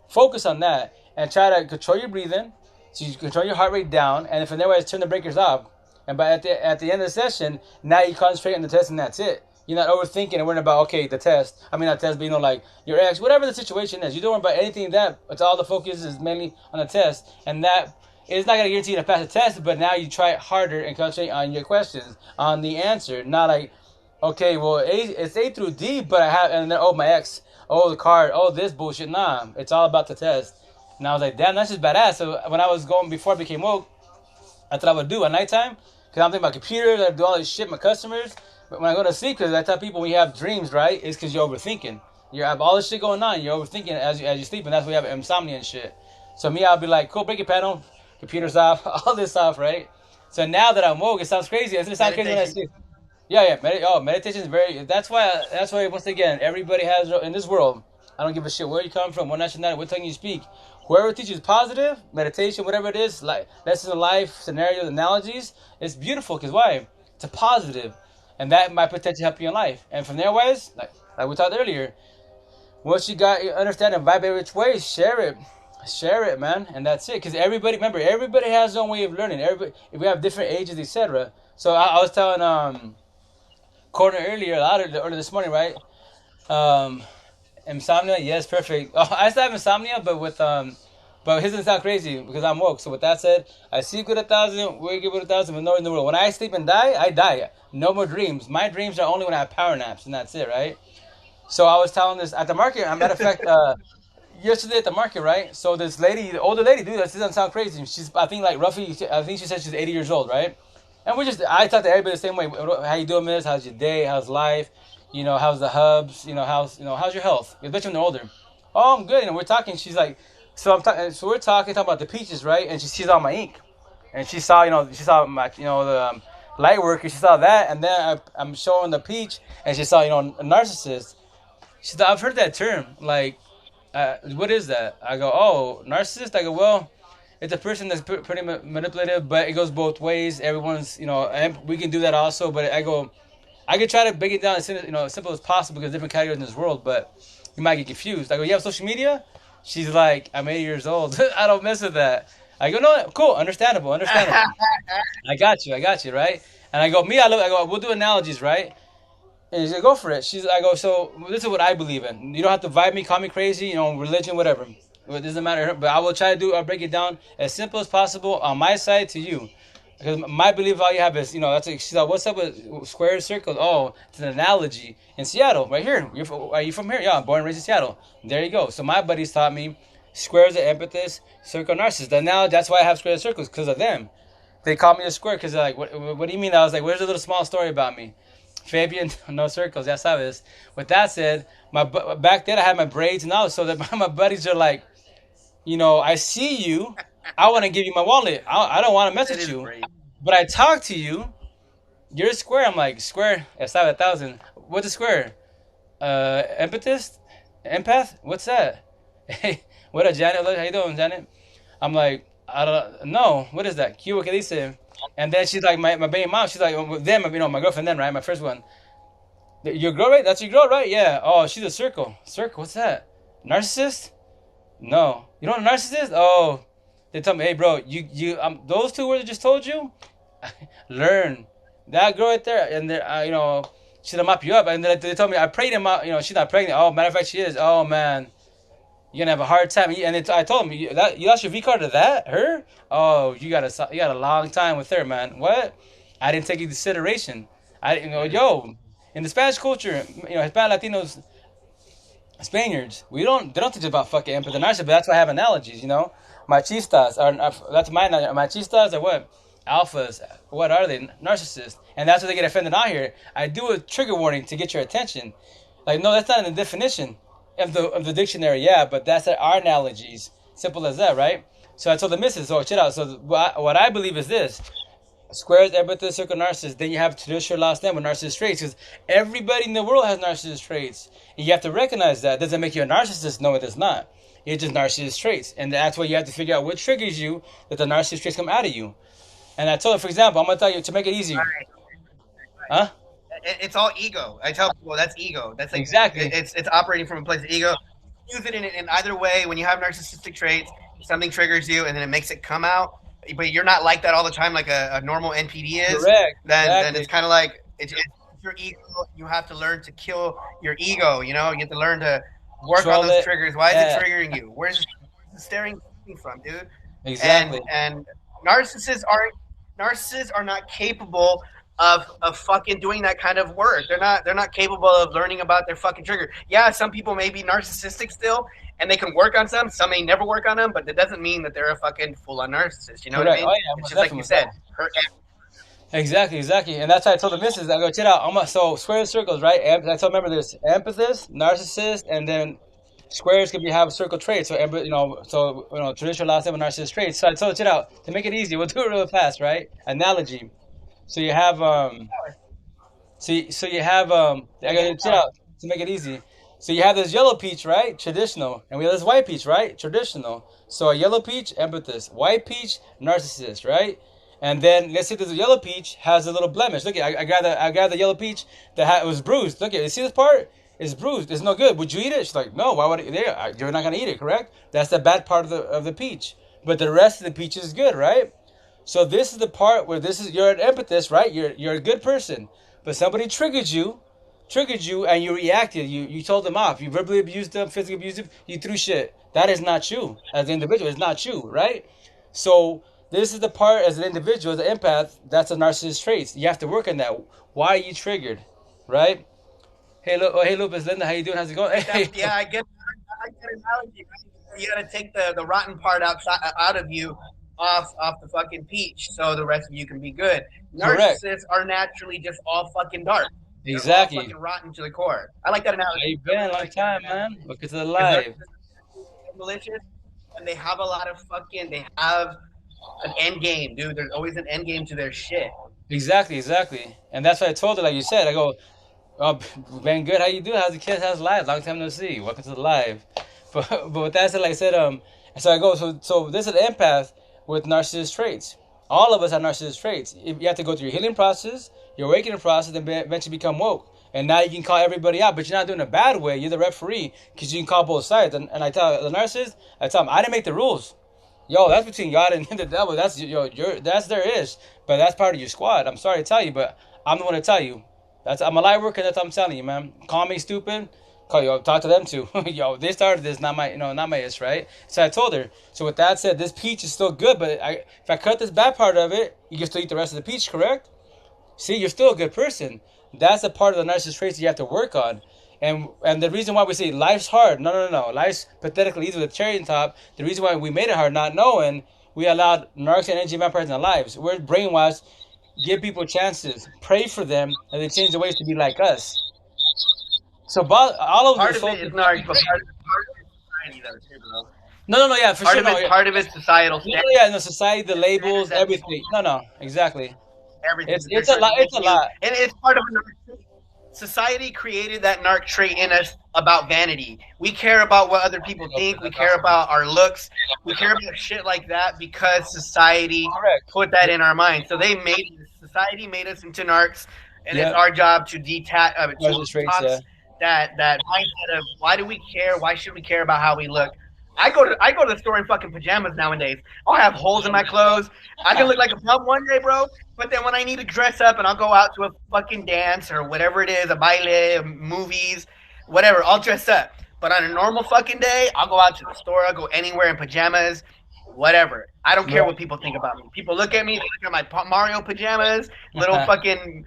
focus on that and try to control your breathing. So you control your heart rate down, and if otherwise turn the breakers off. And by at the end of the session, now you concentrate on the test, and that's it. You're not overthinking and worrying about okay the test. I mean not test, but like your ex, whatever the situation is. You don't worry about anything that. It's all the focus is mainly on the test, and that it's not gonna guarantee you to pass the test. But now you try it harder and concentrate on your questions, on the answer. Not like okay, well it's A through D, but I have and then oh my ex, oh the card, oh this bullshit. Nah, it's all about the test. And I was like, damn, that's just badass. So when I was going before I became woke, that's what I would do at nighttime. Because I'm thinking about computers, I do all this shit, my customers. But when I go to sleep, because I tell people when you have dreams, right, it's because you're overthinking. You have all this shit going on, you're overthinking as you sleep, and that's why you have insomnia and shit. So me, I'll be like, cool, break your panel, computers off, all this off, right? So now that I'm woke, it sounds crazy. It sounds crazy when I sleep. Yeah, yeah. Meditation is very. That's why. That's why. Once again, everybody has in this world. I don't give a shit where you come from, what nationality, what tongue you speak. Whoever teaches positive meditation, whatever it is, like lessons in life, scenarios, analogies, it's beautiful. Because why? It's a positive, and that might potentially help you in life. And from there, wise, like we talked earlier, once you got understand and vibrate which way, share it, man, and that's it. Because everybody, remember, everybody has their own way of learning. Everybody, we have different ages, etc. So I was telling Corner earlier, earlier this morning, right? Um, Insomnia, yes, perfect. Oh, I still have insomnia, but his doesn't sound crazy because I'm woke. So with that said, I sleep with 1,000, wake up with 1,000, but no in the world. When I sleep and die, I die. No more dreams. My dreams are only when I have power naps, and that's it, right? So I was telling this at the market. As a matter of fact, yesterday at the market, right? So this lady, the older lady, dude, that doesn't sound crazy. She's, I think, like roughly, I think she said she's 80 years old, right? And I talk to everybody the same way. How you doing, miss? How's your day? How's life? How's the hubs? How's your health? Especially when they're older. Oh, I'm good. And we're talking. She's like, so we're talking about the peaches, right? And she sees all my ink, and she saw, she saw my, the light work, and she saw that, and then I'm showing the peach, and she saw, a narcissist. She said, I've heard that term. Like, what is that? I go, oh, narcissist. I go, well, it's a person that's pretty manipulative, but it goes both ways. Everyone's, and we can do that also. But I could try to break it down as simple as possible because different categories in this world, but you might get confused. I go, you have social media? She's like, I'm 80 years old. I don't mess with that. I go, no, cool, understandable. I got you, right? And I go, I go, we'll do analogies, right? And she said, go for it. I go, so this is what I believe in. You don't have to vibe me, call me crazy, religion, whatever. It doesn't matter. But I will try to I'll break it down as simple as possible on my side to you. Because my belief, all you have is, she's like, what's up with squares, circles? Oh, it's an analogy. In Seattle, right here. Are you from here? Yeah, I'm born and raised in Seattle. There you go. So my buddies taught me squares are emphasis, circle narcissist. And now that's why I have squares and circles, because of them. They call me a square because they're like, what do you mean? I was like, where's a little small story about me? Fabian, no circles, ya sabes. With that said, back then I had my braids and all, so that my buddies are like, I see you. I want to give you my wallet. I don't want to mess with you. Great. But I talk to you. You're a square. I'm like, square. Ya sabe 1,000. What's a square? Empathist? Empath? What's that? Hey, what up, Janet? How you doing, Janet? I'm like, I don't know. What is that? Cuba que dice? And then she's like, my baby mom, she's like, them, my girlfriend then, right? My first one. Your girl, right? That's your girl, right? Yeah. Oh, she's a circle. Circle, what's that? Narcissist? No. You know what a narcissist? Oh. They tell me, hey, bro, you those two words I just told you, learn. That girl right there, and they're, she'll mop you up. And then they told me, I prayed him out, she's not pregnant. Oh, matter of fact, she is. Oh, man. You're going to have a hard time. And I told him, you lost your V card to that? Her? Oh, you got a long time with her, man. What? I didn't take into consideration. I didn't go, in the Spanish culture, Hispanic Latinos, Spaniards, they don't teach about fucking empathy and narcissism, but that's why I have analogies, Machistas that's my machistas are what? Alphas. What are they? Narcissists. And that's what they get offended on here. I do a trigger warning to get your attention. Like, no, that's not in the definition of the dictionary, yeah, but that's our analogies. Simple as that, right? So I told the missus, check out. So what I believe is this. Squares, empathy, circle, narcissist. Then you have traditional lost them with narcissist traits. Because everybody in the world has narcissist traits. And you have to recognize that. It doesn't make you a narcissist. No, it does not. It's just narcissist traits. And that's why you have to figure out what triggers you that the narcissist traits come out of you. And I told her, for example, I'm gonna tell you to make it easy, Right. huh? It's all ego. I tell people that's ego. That's like Exactly. it's operating from a place of ego. Use it in either way. When you have narcissistic traits, something triggers you, and then it makes it come out. But you're not like that all the time, like a normal NPD is. Correct. Then it's Exactly. kind of like it's your ego. You have to learn to kill your ego. You know, you have to learn to work on Control those it. triggers. Why is it Yeah. triggering you? Where's the staring coming from, dude? Exactly. And narcissists aren't narcissists are not capable of fucking doing that kind of work. They're not capable of learning about their fucking trigger. Yeah, some people may be narcissistic still, and they can work on some. Some may never work on them, but that doesn't mean that they're a fucking full on narcissist. You know what I Correct. mean? Oh yeah, It's most just like definitely, you most said. definitely. Her Exactly, exactly. And that's why I told the missus, I go, check it out. So squares, circles, right? I told, remember this empathist, narcissist, and then squares could be have circle traits. So, traditional last name with narcissist traits. So I told, check it out. To make it easy, we'll do it real fast, right? Analogy. So you have you have I again, gotta chill out to make it easy. So you have this yellow peach, right? Traditional, and we have this white peach, right? Traditional. So a yellow peach, empathist. White peach, narcissist, right? And then let's say this yellow peach has a little blemish. Look at I got the yellow peach that was bruised. Look at you see this part? It's bruised. It's no good. Would you eat it? She's like, no. Why would I? There, you're not gonna eat it, correct? That's the bad part of the peach. But the rest of the peach is good, right? So this is the part where this is you're an empathist, right? You're a good person, but somebody triggered you, and you reacted. You told them off. You verbally abused them, physically abused them. You threw shit. That is not you as an individual. It's not you, right? So this is the part as an individual, as an empath. That's a narcissist trait. You have to work on that. Why are you triggered, right? Hey, Lupus, Linda, how you doing? How's it going? like Hey, that. Yeah, I get that analogy. Right? You got to take the rotten part out of you off the fucking peach, so the rest of you can be good. correct. Narcissists are naturally just all fucking dark. They're all Exactly. fucking rotten to the core. I like that How analogy. you I been? really Long like that time, man. analogy Look at the because live. narcissists are malicious and they have a lot of fucking. They have an end game, dude. There's always an end game to their shit. Exactly, exactly. And that's what I told her, like you said. I go, oh, been good. How you doing? How's the kids? How's live? Long time no see. Welcome to the live. But with that said, like I said, so I go, so this is an empath with narcissist traits. All of us have narcissist traits. You have to go through your healing process, your awakening process, and eventually become woke. And now you can call everybody out, but you're not doing it a bad way. You're the referee because you can call both sides. And I tell the narcissist, I tell them, I didn't make the rules. Yo, that's between God and the devil. That's their ish, but that's part of your squad. I'm sorry to tell you, but I'm the one to tell you. I'm a light worker. That's what I'm telling you, man. Call me stupid. Call yo, talk to them too. Yo, they started this, not my, not my ish, right? So I told her. So with that said, this peach is still good, but if I cut this bad part of it, you can still eat the rest of the peach, correct? See, you're still a good person. That's a part of the narcissist traits you have to work on. And the reason why we say life's hard, no. Life's pathetically easy with a cherry on top. The reason why we made it hard, not knowing, we allowed narcs and energy vampires in our lives. We're brainwashed. Give people chances. Pray for them, and they change their ways to be like us. So all of the Part of souls it can is be narc, but great. part of it is society, though, too, bro. No, yeah, for sure, no, yeah. Part of it's societal No, standards, yeah, no, society, the standards labels, that people everything. No, exactly. everything that they're It's a trying lot. to It's a making you, lot. and it's part of a narc. Society created that narc trait in us about vanity. We care about what other people think. We That's care awesome. about our looks. We care about shit like that because society Correct. put that in our minds. So society made us into narcs, and it's Yeah. our job to to Narcissist traits, yeah. detox that mindset of why do we care? Why should we care about how we look? I go to the store in fucking pajamas nowadays. I'll have holes in my clothes. I can look like a bum one day, bro. But then when I need to dress up and I'll go out to a fucking dance or whatever it is, a baile, movies, whatever, I'll dress up. But on a normal fucking day, I'll go out to the store. I'll go anywhere in pajamas, whatever. I don't care Right. what people think about me. People look at me, they look at my Mario pajamas, little fucking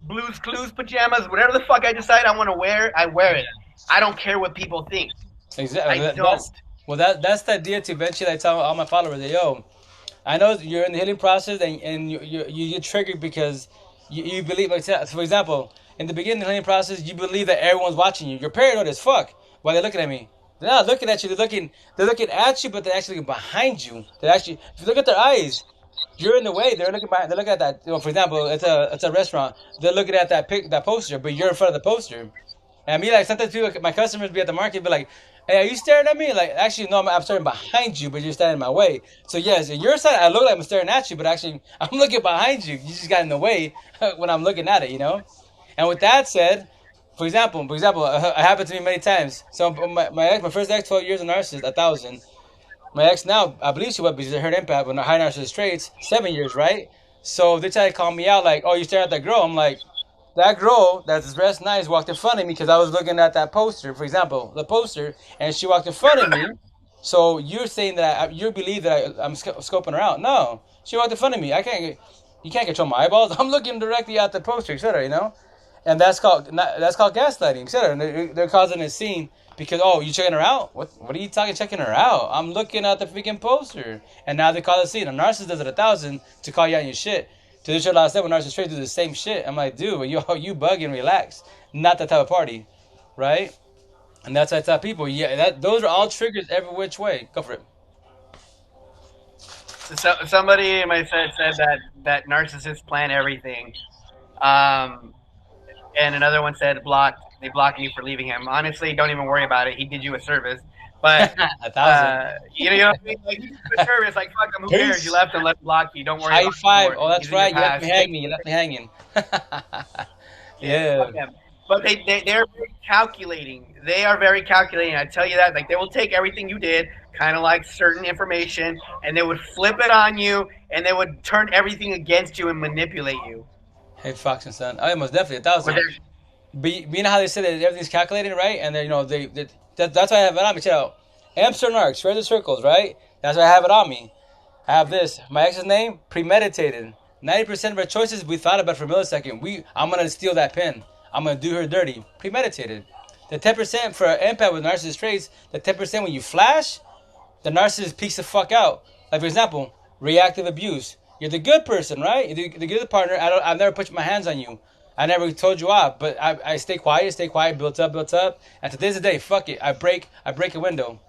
Blues Clues pajamas, whatever the fuck I decide I want to wear, I wear it. I don't care what people think. Exactly. I don't. That's the idea to eventually I tell all my followers that yo, I know you're in the healing process and you get triggered because you believe like for example, in the beginning of the healing process you believe that everyone's watching you. You're paranoid as fuck. Why they're looking at me. They're not looking at you, they're looking at you, but they're actually looking behind you. They're actually if you look at their eyes, you're in the way. They're looking behind. They're looking at that. For example, it's a restaurant. They're looking at that poster, but you're in front of the poster. And me, like, sometimes people, my customers be at the market, be like, "Hey, are you staring at me?" Like, actually, no, I'm staring behind you, but you're standing in my way. So yes, in your side, I look like I'm staring at you, but actually, I'm looking behind you. You just got in the way when I'm looking at it, you know. And with that said, for example, it happened to me many times. So my first ex, 12 years, a narcissist, 1,000. My ex now, I believe she was because I heard impact, but high narcissist traits, 7 years, right? So they try to call me out, like, "Oh, you staring at that girl?" I'm like, that girl that's dressed nice walked in front of me because I was looking at that poster, for example, the poster, and she walked in front of me. So you're saying that you believe that I'm scoping her out? No, she walked in front of me. I can't. You can't control my eyeballs. I'm looking directly at the poster, etc. You know, and that's called gaslighting, etc. And they're causing a scene because, oh, you checking her out? What are you talking checking her out? I'm looking at the freaking poster, and now they call it a scene. A narcissist does it 1,000 to call you on your shit. To this shit, last step when narcissists straight do the same shit. I'm like, dude, you bugging, relax. Not that type of party, right? And that's what I tell people. Yeah, those are all triggers every which way. Go for it. So somebody in my set said that narcissists plan everything. Um, and another one said they blocked me for leaving him. Honestly, don't even worry about it. He did you a service. But 1,000. you know what I mean? Like, he did you a service. Like, fuck him. Who cares? You Peace. left him, let him block you. Don't worry High about it five. anymore. Oh, that's He's in your right. You left me past. Take hanging. You left me hanging. Yeah, Yeah. fuck them. But they're very calculating. They are very calculating. I tell you that. Like, they will take everything you did, kind of like certain information, and they would flip it on you, and they would turn everything against you and manipulate you. Hey, Fox and Son. Oh, yeah, most definitely But 1,000. they're But you know how they say that everything's calculated, right? And then that's why I have it on me. Check out amps and arcs, squares and circles, right? That's why I have it on me. I have this. My ex's name, premeditated. 90% of our choices we thought about for a millisecond. I'm gonna steal that pen. I'm gonna do her dirty. Premeditated. The 10% for empath with narcissist traits. The 10% when you flash, the narcissist peeks the fuck out. Like, for example, reactive abuse. You're the good person, right? You're the good partner. I've never put my hands on you. I never told you off, but I stay quiet, built up. And today's the day. Fuck it. I break a window.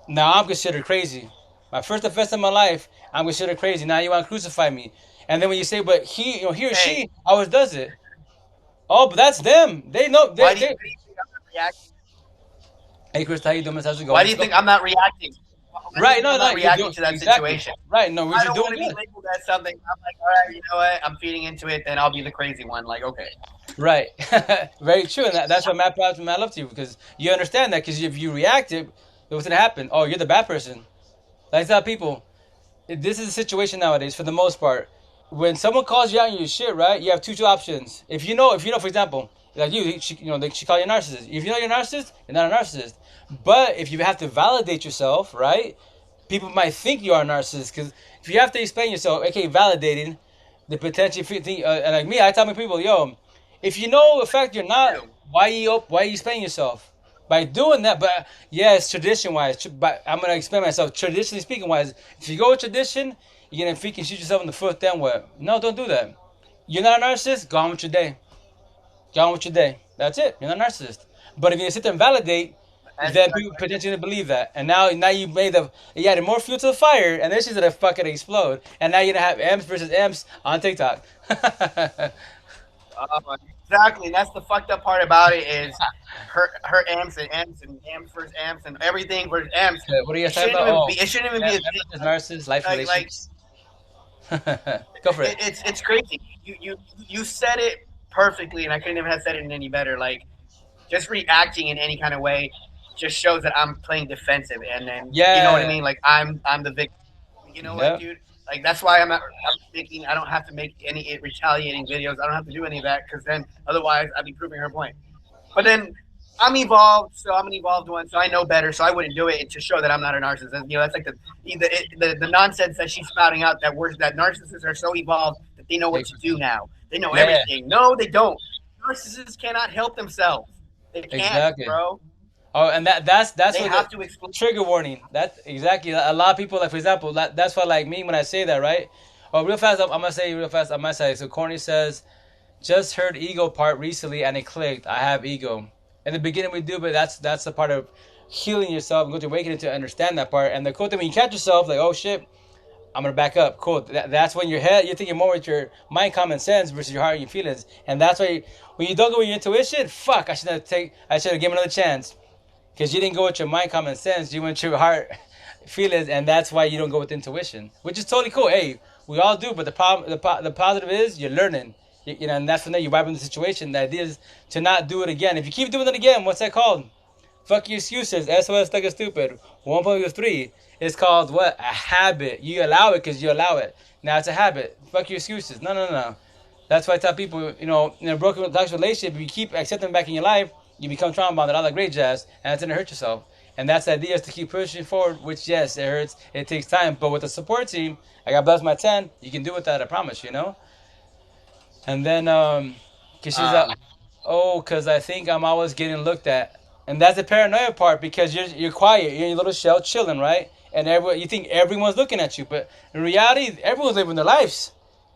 Now I'm considered crazy. My first offense in my life, I'm considered crazy. Now you want to crucify me. And then when you say, but he or hey, she always does it. Oh, but that's them. They know. why do you think I'm not reacting? Hey, Chris, how you doing? How's it Why going? do you Let's go. think I'm not reacting? Why do you Right, think no, I'm no, not you're reacting doing to that exactly. situation? Right, no, we're I just don't want doing to be good. labeled as something. I'm like, all right, you know what? I'm feeding into it, then I'll be the crazy one. Like, okay. Right. Very true. And that's why Matt proud Matt love to you because you understand that because if you reacted, what's gonna happen? Oh, you're the bad person. Like I tell people, this is a situation nowadays for the most part. When someone calls you out on your shit, right? You have two options. If you know, for example, like she call you a narcissist. If you know you're a narcissist, you're not a narcissist. But if you have to validate yourself, right? People might think you are a narcissist because if you have to explain yourself, okay, validating the potential thing, and like me, I tell my people, yo, if you know the fact you're not, why you explaining yourself? By doing that, but yes, tradition wise, but I'm gonna explain myself. Traditionally speaking, wise, if you go with tradition, you're gonna freaking shoot yourself in the foot. Then what? No, don't do that. You're not a narcissist. Go on with your day. Go on with your day. That's it. You're not a narcissist. But if you sit there and validate, And then people potentially believe that. And now you added more fuel to the fire, and this is gonna fucking explode. And now you're gonna have amps versus amps on TikTok. exactly. And that's the fucked up part about it is her amps versus amps and everything versus amps. What are you guys talking about? Oh, It shouldn't even be a thing. amps versus narcissists, life Like relationships. Go for it. it's crazy. You said it perfectly, and I couldn't have said it any better. Like, just reacting in any kind of way just shows that I'm playing defensive, and then you know what I Yeah. mean. Like, I'm the victim. You know what, Yep. dude? Like, that's why I'm thinking I don't have to make any retaliating videos. I don't have to do any of that because then otherwise I'd be proving her point. But then I'm evolved, so I'm an evolved one, so I know better, so I wouldn't do it to show that I'm not a narcissist. You know, that's like the nonsense that she's spouting out that narcissists are so evolved that they know what to do now. They know Yeah. everything. No, they don't. Narcissists cannot help themselves. They can't, Exactly. bro. Oh, and that's They what have to explain. trigger warning. That exactly. A lot of people, like for example, that's why like me when I say that, right? Oh, real fast. I'm gonna say real fast on my side. So Corny says, just heard ego part recently and it clicked. I have ego. In the beginning we do, but that's the part of healing yourself and go to awakening to understand that part. And the cool thing when you catch yourself, like, oh shit, I'm gonna back up. Cool. That's when your head, you're thinking more with your mind, common sense versus your heart and your feelings, and that's why when you don't go with your intuition, fuck, I should have given another chance because you didn't go with your mind, common sense. You went with your heart, feelings, and that's why you don't go with intuition, which is totally cool. Hey, we all do, but the positive is you're learning. You know, and that's when you vibe in the situation. The idea is to not do it again. If you keep doing it again, what's that called? Fuck your excuses. SOS stuck is stupid. 1.3 is called what? A habit. You allow it because you allow it. Now it's a habit. Fuck your excuses. No, no, no. That's why I tell people, in a broken toxic relationship, if you keep accepting them back in your life, you become trauma bonded, all that great jazz, and that's gonna hurt yourself. And that's the idea is to keep pushing forward, which yes, it hurts, it takes time. But with a support team, I got blessed my 10, you can do it that, I promise. And then, cause she's Um, oh, cause I think I'm always getting looked at, and that's the paranoia part because you're quiet, you're in your little shell chilling, right? And you think everyone's looking at you, but in reality, everyone's living their lives.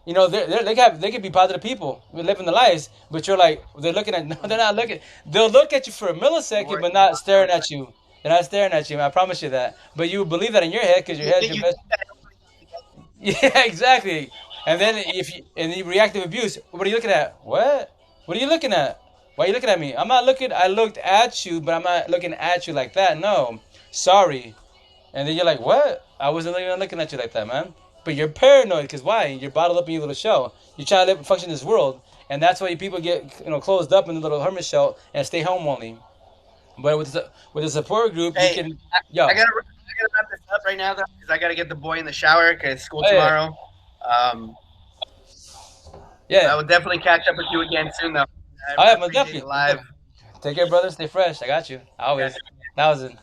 They could be positive people living their lives, but you're like they're looking at no, they're not looking. They'll look at you for a millisecond, but not staring at you. They're not staring at you. I promise you that. But you believe that in your head because your head's your you best. think that Yeah, exactly. And then if you and the reactive abuse, what are you looking at? What? What are you looking at? Why are you looking at me? I'm not looking. I looked at you, but I'm not looking at you like that. No, sorry. And then you're like, what? I wasn't even looking at you like that, man. But you're paranoid because why? You're bottled up in your little shell. You're trying to live, function in this world, and that's why people get closed up in the little hermit shell and stay home only. But with the support group, you hey, can, I yo, gotta wrap this up right now though, because I gotta get the boy in the shower because school hey, tomorrow. Um, I yeah, will definitely catch up with you again soon though. all I right, most appreciate the definitely, most live. definitely. Take care, brother. Stay fresh. I got you. Yeah. Always. Thousand.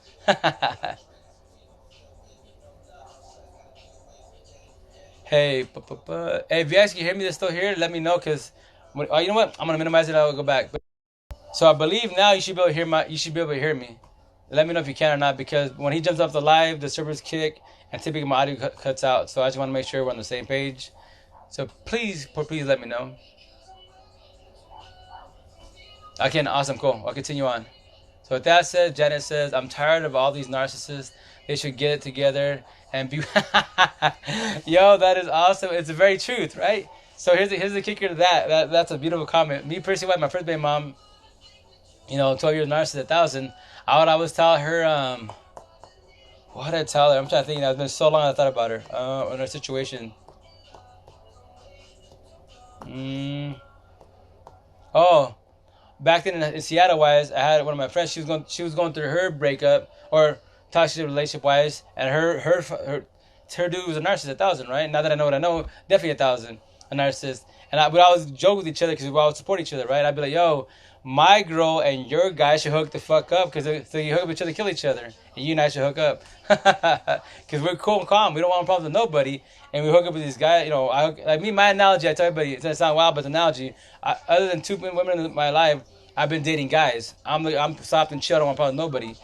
Hey, hey, if you guys can hear me, that's still here. Let me know, cause, oh, you know what? I'm gonna minimize it. I'll go back. So I believe now you should be able to hear my. You should be able to hear me. Let me know if you can or not, because when he jumps off the live, the servers kick, and typically my audio cuts out. So I just want to make sure we're on the same page. So please let me know. Okay, awesome, cool. I'll continue on. So with that said, Janet says, I'm tired of all these narcissists. They should get it together and be. Yo, that is awesome. It's the very truth, right? So here's the kicker to that's a beautiful comment. Me personally, my first baby mom, 12 years narcissist, 1,000. I would always tell her, what did I tell her? I'm trying to think. It's been so long I thought about her, in her situation. Mm. Oh, back then in Seattle wise, I had one of my friends. She was going through her breakup or toxic relationship wise, and her dude was a narcissist, 1,000, right? Now that I know what I know, definitely 1,000, a narcissist. And we always joke with each other because we always support each other, right? I'd be like, yo, my girl and your guy should hook the fuck up because so you hook up each other, kill each other, and you and I should hook up because we're cool and calm. We don't want problems with nobody, and we hook up with this guy. Like me, my analogy. I tell everybody, it doesn't sound wild, but the analogy. Other than two women in my life, I've been dating guys. I'm soft and chill. I don't want problems with nobody.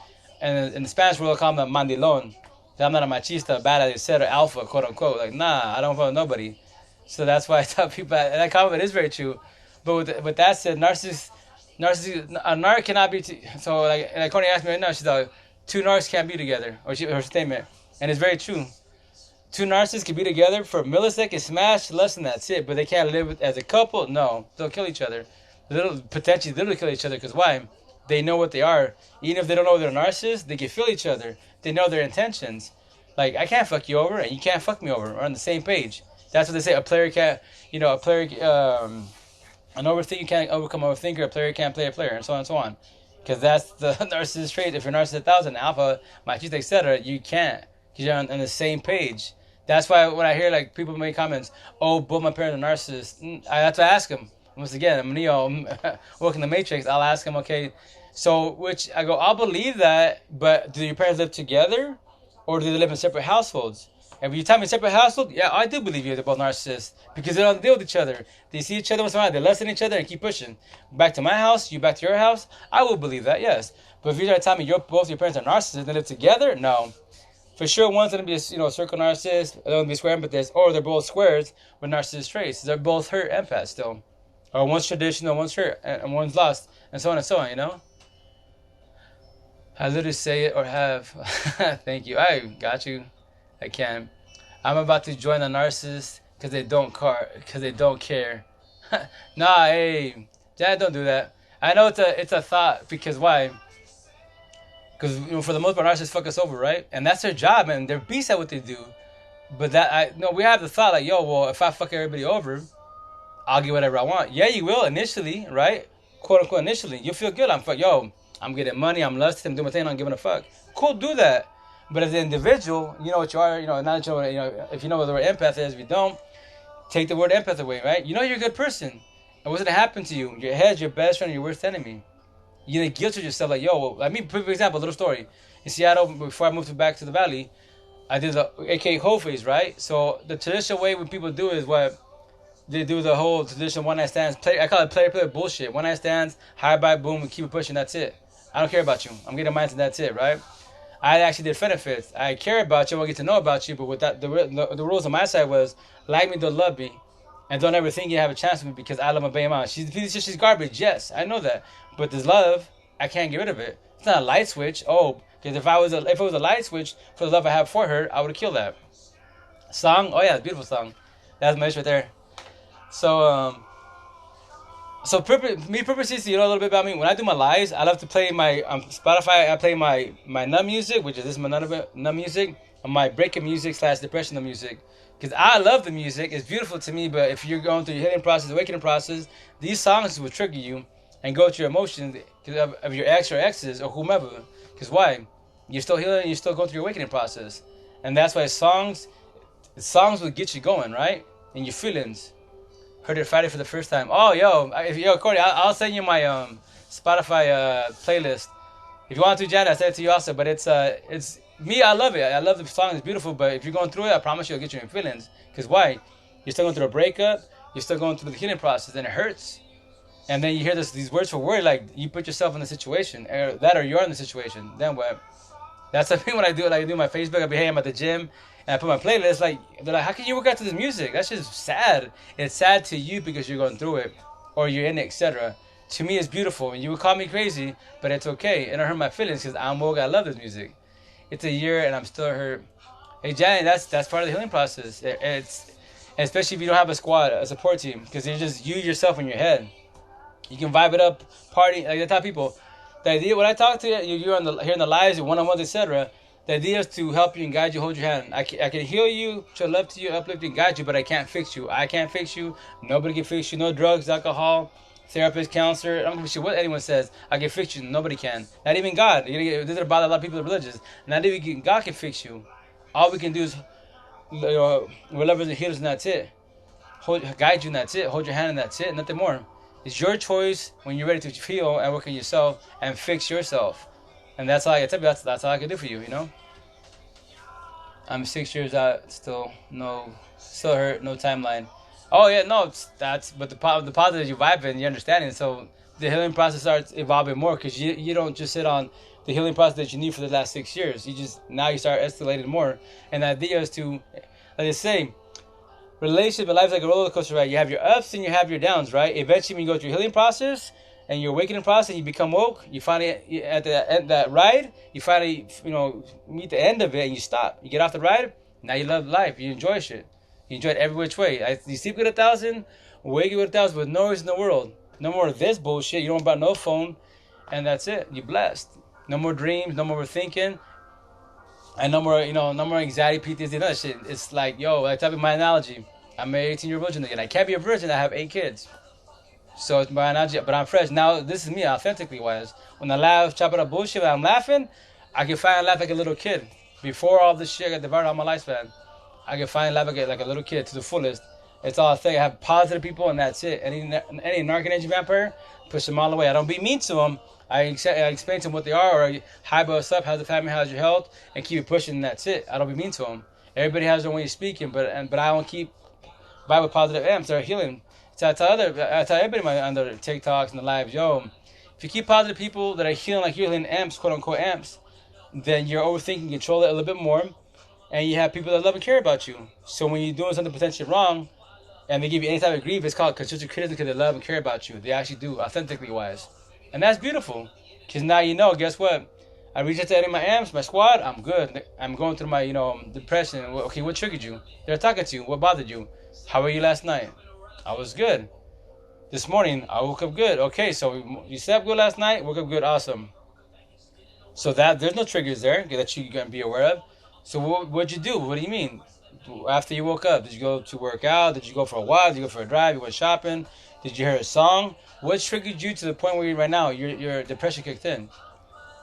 And in the Spanish world, I call them mandilon. I'm not a machista, bad as they said, or alpha, quote unquote. Like, nah, I don't follow nobody. So that's why I tell people, and that comment is very true. But with that said, a narc cannot be. So like Connie asked me right now, she's like, two narcs can't be together, or her statement, and it's very true. Two narcissists can be together for a millisecond, smash, less than that's it. But they can't live as a couple. No, they'll kill each other. They'll potentially literally kill each other because why? They know what they are. Even if they don't know they're narcissists, they can feel each other. They know their intentions. Like I can't fuck you over, and you can't fuck me over. We're on the same page. That's what they say. A player can't, a player, an overthinker can't overcome an overthinker. A player can't play a player, and so on and so on. Because that's the narcissist trait. If you're narcissist 1,000, alpha, machista, etc., you can't. Because you're on the same page. That's why when I hear like people make comments, oh, both my parents are narcissists, I have to ask them. Once again, I'm Neo, I'm working the Matrix. I'll ask them, okay, so which I go, I'll believe that, but do your parents live together, or do they live in separate households? And when you tell me separate household, yeah, I do believe you're both narcissists because they don't deal with each other. They see each other once in a while, they listen to each other and keep pushing. Back to my house, you back to your house. I will believe that, yes. But if you're trying to tell me both your parents are narcissists and they live together, no. For sure, one's gonna be a circle narcissist, they're gonna be square empathist, or they're both squares with narcissist traits. They're both hurt empaths still, or one's traditional, one's hurt, and one's lost, and so on and so on. I literally say it or have. Thank you. I got you. I can. I'm about to join the narcissists because they don't care. Nah, hey, Dad, don't do that. I know it's a thought because why? Because for the most part, narcissists fuck us over, right? And that's their job, and they're beasts at what they do. But that I no, we have the thought like, yo, well, if I fuck everybody over, I'll get whatever I want. Yeah, you will initially, right? Quote unquote initially, you feel good. I'm getting money. I'm lusty. I'm doing my thing. I'm giving a fuck. Cool, do that. But as an individual, you know what you are. Now that if you know what the word empath is. If you don't, take the word empath away, right? You know you're a good person. And what's gonna happen to you? Your head's your best friend, and your worst enemy. You gonna guilt yourself like, yo, well, I mean, for example, a little story. In Seattle, before I moved back to the valley, I did the AKA whole phase, right? So the traditional way what people do is what they do the whole traditional one night stands. I call it player bullshit. One night stands, high by boom, and keep it pushing. That's it. I don't care about you. I'm getting mine, and that's it, right? I actually did benefits. I care about you. I want to get to know about you. But with that, the rules on my side was like me, don't love me, and don't ever think you have a chance with me because I love my baby mama. She's garbage. Yes, I know that. But this love, I can't get rid of it. It's not a light switch. Oh, because if it was a light switch for the love I have for her, I would have killed that song. Oh yeah, it's a beautiful song. That's my issue right there. So me purposely, so you know a little bit about me. When I do my lives, I love to play my Spotify. I play my numb music, which is this is my numb music, and my breaking music / depression music. Because I love the music, it's beautiful to me. But if you're going through your healing process, awakening process, these songs will trigger you and go through your emotions of your ex or exes or whomever. Because why? You're still healing, you're still going through your awakening process, and that's why songs will get you going, right? In your feelings. Heard it Friday for the first time. Oh, yo, Corey, I'll send you my Spotify playlist. If you want to, Janet, I send it to you also. But it's me. I love it. I love the song. It's beautiful. But if you're going through it, I promise you, it'll get you in feelings. Because why? You're still going through a breakup. You're still going through the healing process, and it hurts. And then you hear these words for word, like you put yourself in the situation, or you're in the situation. Then what? That's the thing when I do it. Like I do my Facebook. I be, hey, I'm at the gym. And I put my playlist, like, they're like, how can you work out to this music? That's just sad. It's sad to you because you're going through it or you're in it, etc. To me, it's beautiful. And you would call me crazy, but it's okay. It don't hurt my feelings because I'm woke. I love this music. It's a year and I'm still hurt. Hey, Janet, that's part of the healing process. It's especially if you don't have a squad, a support team, because it's just you yourself in your head. You can vibe it up, party, like I tell people. The idea when I talk to you're here in the lives, one-on-ones, etc. The idea is to help you and guide you, hold your hand. I can heal you, show love to you, uplift you, and guide you, but I can't fix you. I can't fix you. Nobody can fix you. No drugs, alcohol, therapist, counselor. I don't give a shit what anyone says. I can fix you. Nobody can. Not even God. This is about a lot of people that are religious. Not even God can fix you. All we can do is, we're lovers and healers, and that's it. Guide you, and that's it. Hold your hand, and that's it. Nothing more. It's your choice when you're ready to heal and work on yourself and fix yourself. And that's all I can tell you. That's all I can do for you, you know? I'm 6 years out, still hurt, no timeline. Oh yeah, no, but the positive you vibe in, you understanding. So the healing process starts evolving more because you don't just sit on the healing process that you need for the last 6 years. Now you start escalating more. And the idea is to, like they say, relationship and life is like a roller coaster, right? You have your ups and you have your downs, right? Eventually, when you go through your healing process and your awakening process, you become woke. You finally at the end that ride, you finally meet the end of it and you stop. You get off the ride. Now you love life. You enjoy shit. You enjoy it every which way. You sleep with 1,000, wake with 1,000 with no worries in the world. No more of this bullshit. You don't about no phone, and that's it. You blessed. No more dreams. No more thinking. And no more anxiety, PTSD, and that shit. It's like, I tell you my analogy. I'm an 18-year-old virgin again. I can't be a virgin. I have 8 kids. So it's my analogy, but I'm fresh. Now, this is me, authentically wise. When I laugh, chop it up bullshit, when I'm laughing, I can finally laugh like a little kid. Before all this shit got devoured on my lifespan, I can finally laugh like a little kid to the fullest. It's all a thing. I have positive people, and that's it. Any narc energy vampire, push them all away. I don't be mean to them. I explain to them what they are, or hi, what's up, how's the family, how's your health, and keep it pushing, and that's it. I don't be mean to them. Everybody has their way of speaking, but I don't keep vibe with positive amps. They're healing. So I tell everybody on the TikToks and the lives, if you keep positive people that are healing like you're healing amps, quote unquote amps, then you're overthinking, control it a little bit more, and you have people that love and care about you. So when you're doing something potentially wrong, and they give you any type of grief, it's called constructive criticism because they love and care about you. They actually do, authentically wise. And that's beautiful. Because now you know, guess what? I reach out to any of my amps, my squad. I'm good. I'm going through my depression. Okay, what triggered you? They're talking to you. What bothered you? How were you last night? I was good. This morning I woke up good. Okay, so you slept good last night. Woke up good. Awesome. So that there's no triggers there that you can be aware of. So what'd you do? What do you mean? After you woke up, did you go to work out? Did you go for a walk? Did you go for a drive? You went shopping? Did you hear a song? What triggered you to the point where you're right now? Your depression kicked in,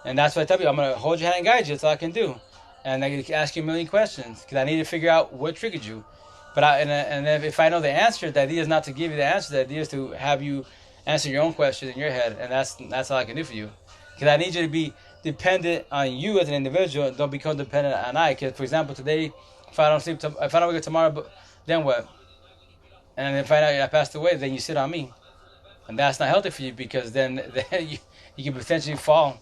and that's what I tell you. I'm gonna hold your hand and guide you. That's all I can do, and I can ask you a million questions because I need to figure out what triggered you. But if I know the answer, the idea is not to give you the answer. The idea is to have you answer your own question in your head, and that's all I can do for you. Because I need you to be dependent on you as an individual. Don't become dependent on I. Because for example, today, if I don't sleep, if I don't wake up tomorrow, then what? And if I know I passed away, then you sit on me, and that's not healthy for you because then you can potentially fall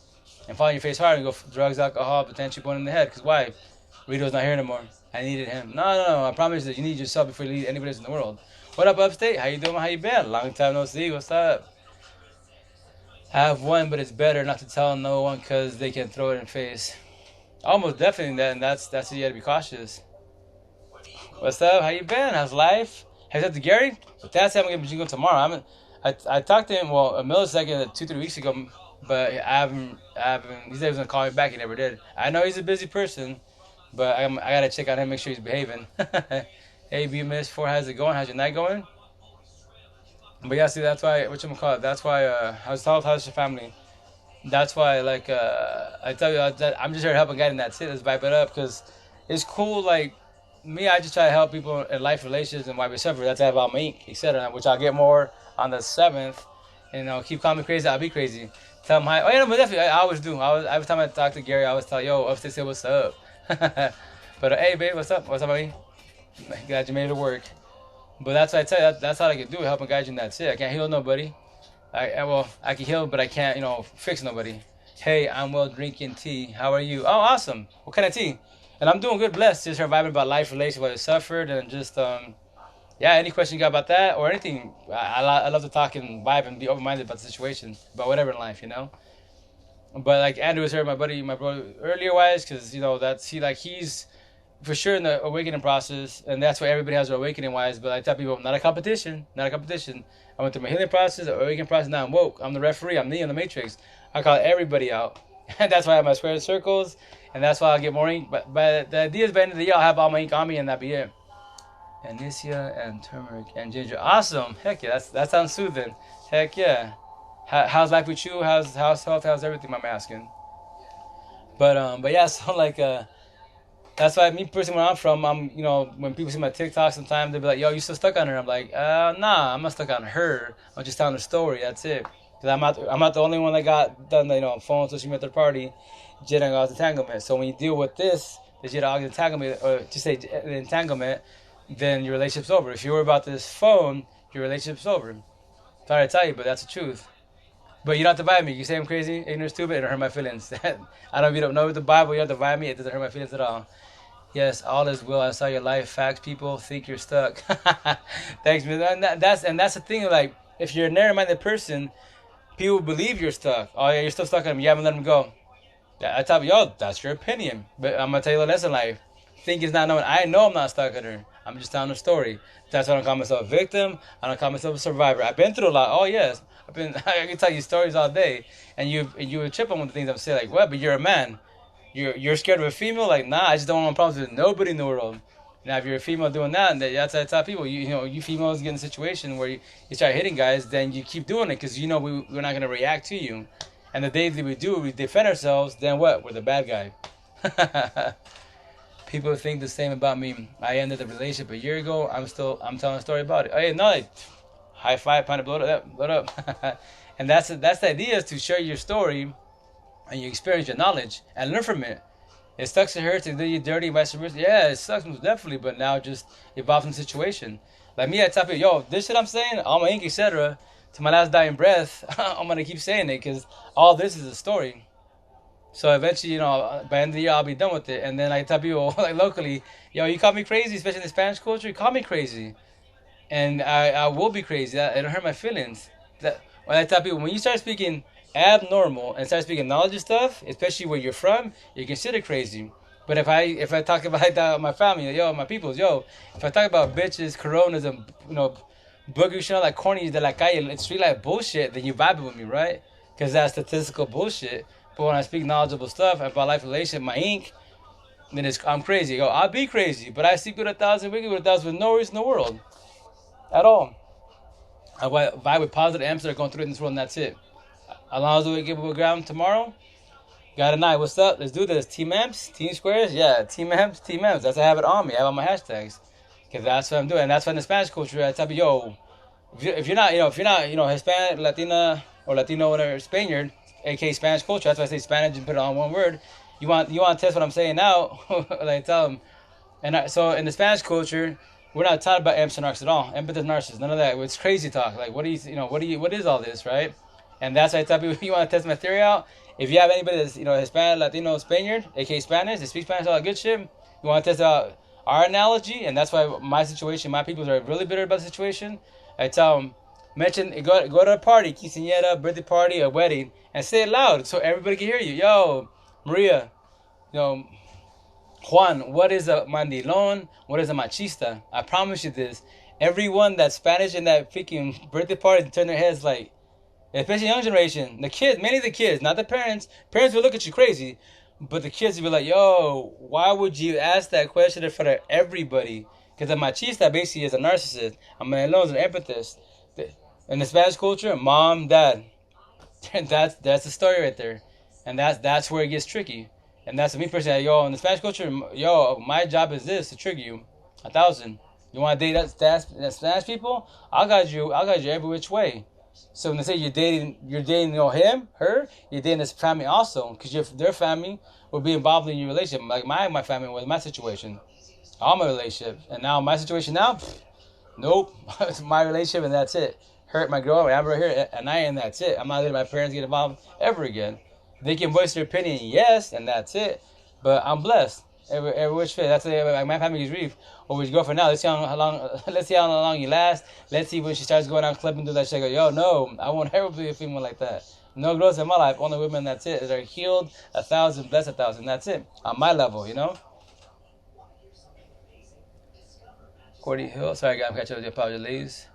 and fall on your face hard and go for drugs, alcohol, potentially going in the head. Because why? Rito's not here anymore. I needed him. No. I promise that you need yourself before you need anybody else in the world. What up, Upstate? How you doing? How you been? Long time no see. What's up? I have one, but it's better not to tell no one because they can throw it in the face. Almost definitely that, and that's what you got to be cautious. What's up? How you been? How's life? Have you talked to Gary? But that's I'm gonna go tomorrow. I talked to him a millisecond 2-3 weeks ago, but I haven't. He said he was gonna call me back. He never did. I know he's a busy person, but I gotta check on him, make sure he's behaving. Hey, B Miss 4, how's it going? How's your night going? But yeah, see, that's why whatchamacallit. That's why how's your family? That's why I tell you that I'm just here to help and guide, and that's it. Let's vibe it up because it's cool. Like me, I just try to help people in life relations and why we suffer. That's about me, etc. Which I'll get more on the 7th. And keep calling me crazy. I'll be crazy. Tell them hi. Oh yeah, but definitely I always do. Every time I talk to Gary, I always tell yo upstairs say what's up. But hey babe, what's up? What's up, buddy? Glad you made it work. But that's what I tell you. That's all I can do. Help and guide you, and that's it. I can't heal nobody. I can heal, but I can't, fix nobody. Hey, I'm well drinking tea. How are you? Oh, awesome. What kind of tea? And I'm doing good, blessed. Just surviving about life, relations, what I suffered, and just yeah. Any question you got about that or anything? I love to talk and vibe and be open minded about the situation, about whatever in life. But like Andrew was here, my brother earlier wise, because he's for sure in the awakening process, and that's why everybody has their awakening wise. But I tell people, not a competition, not a competition. I went through my healing process, the awakening process. Now I'm woke. I'm the referee. I'm Neo in the Matrix. I call everybody out, and that's why I have my square circles, and that's why I get more ink. But the idea is by the end of the year, I'll have all my ink on me, and that'll be it. Anicia and turmeric and ginger. Awesome. Heck yeah, that sounds soothing. Heck yeah. How's life with you? How's health? How's everything? I'm asking. But yeah. So that's why me personally, where I'm from, when people see my TikTok, sometimes they'll be like, "Yo, you still stuck on her?" I'm like, "Nah, I'm not stuck on her. I'm just telling the story. That's it." Because I'm not the only one that got done, phone, social media, third party, jet and entanglement. So when you deal with this, the jet entanglement, or to say the entanglement, then your relationship's over. If you worry about this phone, your relationship's over. Sorry to tell you, but that's the truth. But you don't have to vibe me. You say I'm crazy, ignorant, stupid, it don't hurt my feelings. I don't. If you don't know the Bible, you don't have to vibe me. It doesn't hurt my feelings at all. Yes, all is well. I saw your life. Facts. People think you're stuck. Thanks, man. That's the thing. Like, if you're a narrow-minded person, people believe you're stuck. Oh yeah, you're still stuck on them. You haven't let them go. Yeah, I tell you, yo, that's your opinion. But I'm gonna tell you a lesson in life. Think is not knowing. I know I'm not stuck on her. I'm just telling a story. That's why I don't call myself a victim. I don't call myself a survivor. I've been through a lot. Oh yes, I can tell you stories all day, and you would trip on one of the things I'm saying. Like, what? But you're a man. You're scared of a female? Like, nah, I just don't want problems with nobody in the world. Now, if you're a female doing that, and that's how I tell people, you females get in a situation where you start hitting guys, then you keep doing it because we're not gonna react to you. And the days that we do, we defend ourselves. Then what? We're the bad guy. People think the same about me. I ended the relationship a year ago. I'm telling a story about it. Hey, no, high five, kind of blow it up. And that's the idea, is to share your story and you experience your knowledge and learn from it. It sucks to hurt to do you dirty, vice versa. Yeah, it sucks most definitely, but now just evolve from the situation. Like me, I tell people, yo, this shit I'm saying, all my ink, etc., to my last dying breath, I'm gonna keep saying it because all this is a story. So eventually, by the end of the year, I'll be done with it. And then I tell people, like locally, yo, you call me crazy, especially in the Spanish culture, you call me crazy. And I will be crazy. It'll hurt my feelings. When I tell people, when you start speaking abnormal and start speaking knowledge and stuff, especially where you're from, you're considered crazy. But if I talk about like that with my family, yo, my peoples, yo, if I talk about bitches, coronas, and booger shit like corny de la calle, it's street like bullshit, then you vibe with me, right? Because that's statistical bullshit. But when I speak knowledgeable stuff about life relation, my ink, then I'm crazy. Yo, I'll be crazy, but I sleep with 1,000, wake up with 1,000 with no reason in the world at all. I vibe with positive amps that are going through in this world, and that's it. Alonzo will give up a ground tomorrow. Got a night. What's up? Let's do this. Team amps, team squares. Yeah, team amps, team amps. That's I have it on me. I have it on my hashtags because that's what I'm doing. And that's why in the Spanish culture, I tell you, yo, if you're not, Hispanic, Latina, or Latino, whatever, Spaniard, aka Spanish culture. That's why I say Spanish and put it on one word. You want to test what I'm saying now? Like tell them. So in the Spanish culture, we're not taught about amps and arcs at all. Empathist, narcissist, none of that. It's crazy talk. Like what is all this, right? And that's why I tell people, you want to test my theory out. If you have anybody that's Hispanic, Latino, Spaniard, aka Spanish, they speak Spanish, all that good shit. You want to test out our analogy, and that's why my situation, my people are really bitter about the situation. I tell them, go to a party, quinceañera, birthday party, a wedding, and say it loud so everybody can hear you. Yo, Maria, Juan, what is a mandilon? What is a machista? I promise you this. Everyone that's Spanish in that freaking birthday party turn their heads like, especially young generation, the kids, mainly the kids, not the parents. Parents will look at you crazy, but the kids will be like, yo, why would you ask that question in front of everybody? Because a machista basically is a narcissist. A mandilon is an empathist. In the Spanish culture, mom, dad. That's the story right there. And that's where it gets tricky. And that's me personally. Yo, in the Spanish culture, yo, my job is this to trigger you. 1,000. You want to date that Spanish people? I'll guide you every which way. So when they say you're dating, him, her, you're dating this family also, because their family will be involved in your relationship. Like my family was my situation, all my relationship, and now my situation now, nope, it's my relationship and that's it. Hurt my girl, I'm right here, and that's it. I'm not letting my parents get involved ever again. They can voice their opinion, yes, and that's it. But I'm blessed. Every which way. That's like my family's reef. Or with your girlfriend now. Let's see how long. Let's see how long you last. Let's see when she starts going out clubbing, do that shit. I go, yo, no, I won't ever be a female like that. No girls in my life. Only women. That's it. They're healed. 1,000, blessed 1,000. That's it. On my level, Cordy Hill. Sorry, guys, I'm catching up with your apologies.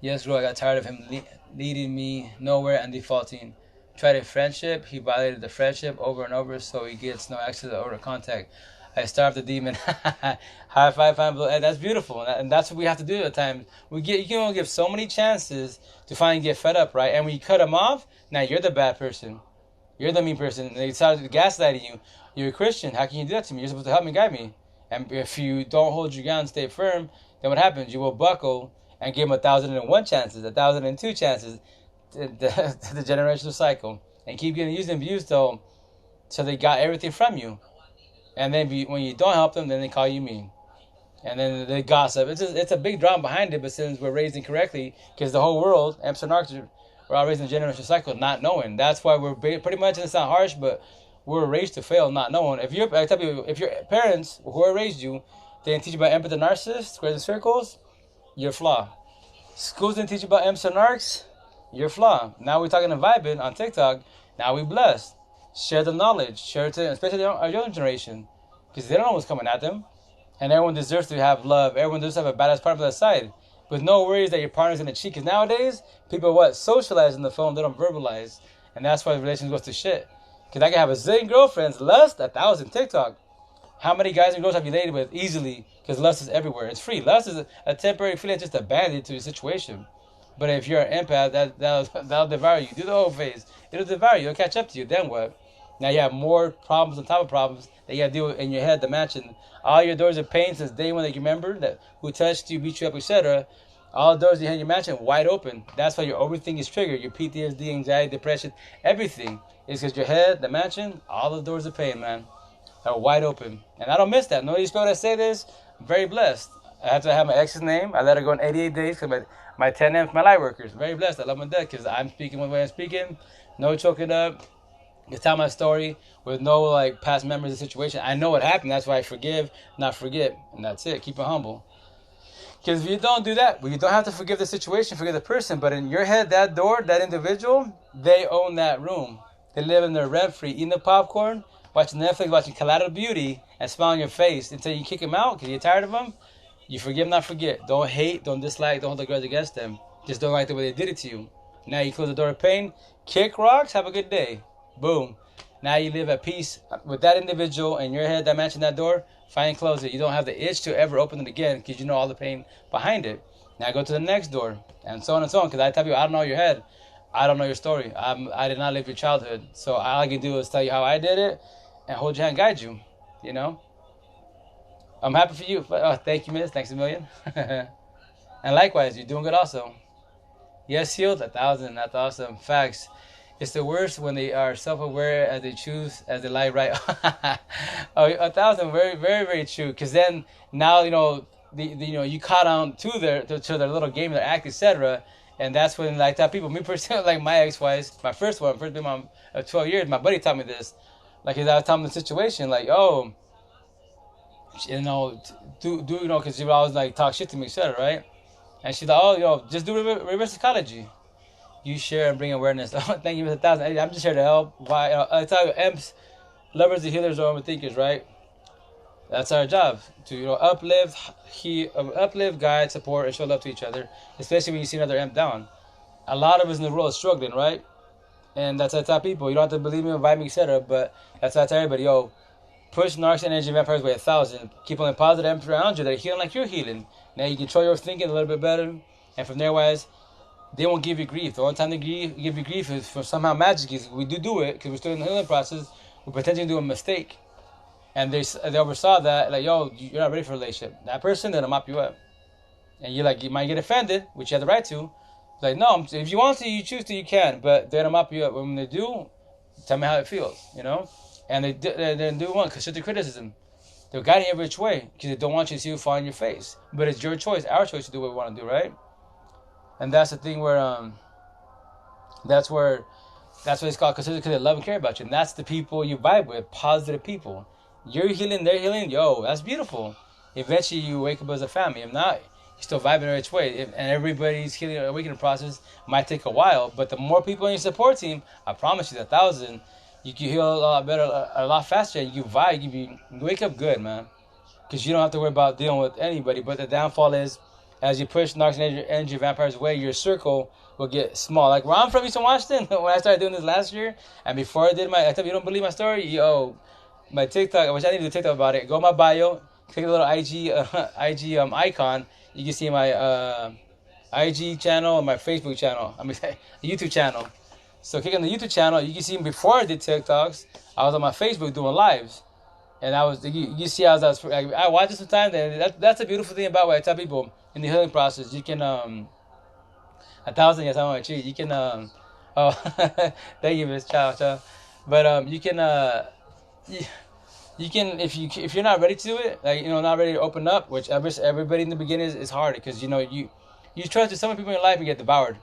Yes, bro. I got tired of him leading me nowhere and defaulting. Tried a friendship. He violated the friendship over and over, so he gets no access or contact. I starved the demon. High five, and that's beautiful, and that's what we have to do at times. You can only give so many chances to finally get fed up, right? And when you cut them off, now you're the bad person. You're the mean person. And they started gaslighting you. You're a Christian. How can you do that to me? You're supposed to help me, guide me. And if you don't hold your ground and stay firm, then what happens? You will buckle and give them 1,001 chances, 1,002 chances. The generational cycle, and keep getting used and abused till they got everything from you. And then when you don't help them, then they call you mean. And then they gossip. It's a big drama behind it, but since we're raised incorrectly, because the whole world, amps and arcs, we're all raised in the generational cycle, not knowing. That's why we're pretty much, and it's not harsh, but we're raised to fail, not knowing. If your parents, who raised you, they didn't teach you about empathy and narcissists, squares and circles, you're flawed. Schools didn't teach you about amps and arcs, you're flawed. Now we're talking and vibing on TikTok. Now we blessed. Share the knowledge. Share it to, especially our young generation, because they don't know what's coming at them. And everyone deserves to have love. Everyone deserves to have a badass partner by their side, with no worries that your partner's gonna cheat. Because nowadays, people socialize in the phone. They don't verbalize, and that's why the relationship goes to shit. Because I can have a zillion girlfriends, lust 1,000 TikTok. How many guys and girls have you dated with easily? Because lust is everywhere. It's free. Lust is a temporary feeling, just a bandit to your situation. But if you're an empath, that'll devour you. Do the whole phase. It'll devour you. It'll catch up to you. Then what? Now you have more problems on top of problems that you got to deal with in your head to match. And all your doors of pain since day one that you remember, that who touched you, beat you up, etc. All the doors you had in your mansion wide open. That's why your everything is triggered. Your PTSD, anxiety, depression, everything is because your head, the mansion, all the doors of pain, man, are wide open. And I don't miss that. Nobody expect when I say this. I'm very blessed. I have to have my ex's name. I let her go in 88 days because my 10 M's, my light workers. Very blessed. I love my dad because I'm speaking the way I'm speaking. No choking up. I tell my story with no past memories of the situation. I know what happened. That's why I forgive, not forget. And that's it. Keep it humble. Because if you don't do that, well, you don't have to forgive the situation, forgive the person. But in your head, that door, that individual, they own that room. They live in their rent free, eating the popcorn, watching Netflix, watching Collateral Beauty, and smile on your face until you kick them out because you're tired of them. You forgive, not forget. Don't hate, don't dislike, don't hold a grudge against them. Just don't like the way they did it to you. Now you close the door of pain, kick rocks, have a good day. Boom. Now you live at peace with that individual in your head that mentioned that door. Fine, close it. You don't have the itch to ever open it again because you know all the pain behind it. Now go to the next door, and so on and so on. Because I tell you, I don't know your head. I don't know your story. I did not live your childhood. So all I can do is tell you how I did it and hold your hand, guide you. You know? I'm happy for you. Oh, thank you, miss. Thanks a million. And likewise, you're doing good also. Yes, healed 1,000. That's awesome. Facts. It's the worst when they are self-aware as they choose, as they lie right. Oh, 1,000. Very, very, very true. Because then now you caught on to their little game, their act, etc. And that's when like that people, me personally, like my ex-wives, my first been mom of 12 years. My buddy taught me this. Like I was telling him the situation, like because she would always like talk shit to me, etc. Right? And she's like, just do reverse psychology. You share and bring awareness. Thank you for 1,000. I'm just here to help. Why? I tell you, EMPs, lovers, the healers, or overthinkers, right? That's our job to uplift, guide, support, and show love to each other. Especially when you see another EMP down. A lot of us in the world are struggling, right? And that's how I tell people. You don't have to believe me, invite me, etc. But that's how I tell everybody, push narcs and energy vampires by 1,000. Keep on positive EMPs around you that are healing like you're healing. Now you control your thinking a little bit better, and from there, wise. They won't give you grief. The only time they give you grief is for somehow magic. We do it because we're still in the healing process. We're potentially doing a mistake. And they oversaw that, like, you're not ready for a relationship. That person, they'll mop you up. And you might get offended, which you have the right to. Like, no, if you want to, you choose to, you can. But they're going to mop you up. When they do, tell me how it feels, And they do want constructive criticism. They're guiding every which way because they don't want you to see you fall on your face. But it's your choice, our choice to do what we want to do, right? And that's the thing where that's what it's called because they love and care about you. And that's the people you vibe with, positive people. You're healing, they're healing. That's beautiful. Eventually you wake up as a family. If not, you're still vibing in each way. And everybody's healing and awakening process might take a while. But the more people in your support team, I promise you, 1,000, you can heal a lot better, a lot faster. You vibe, you wake up good, man. Because you don't have to worry about dealing with anybody. But the downfall is, as you push narcs and energy vampires away, your circle will get small. Like where I'm from, Eastern Washington, when I started doing this last year, and before I did I tell you don't believe my story, my TikTok, which I need to do TikTok about it. Go to my bio, click the little IG icon. You can see my IG channel and my Facebook channel. YouTube channel. So click on the YouTube channel. You can see before I did TikToks, I was on my Facebook doing lives. And you see how I watch it sometimes, and that's a beautiful thing about what I tell people in the healing process. You can 1,000, yes, I want to cheat. You can thank you, Miss Chow. But you can you can if you're not ready to do it, like not ready to open up, which everybody in the beginning is hard because you trust some people in your life and get devoured.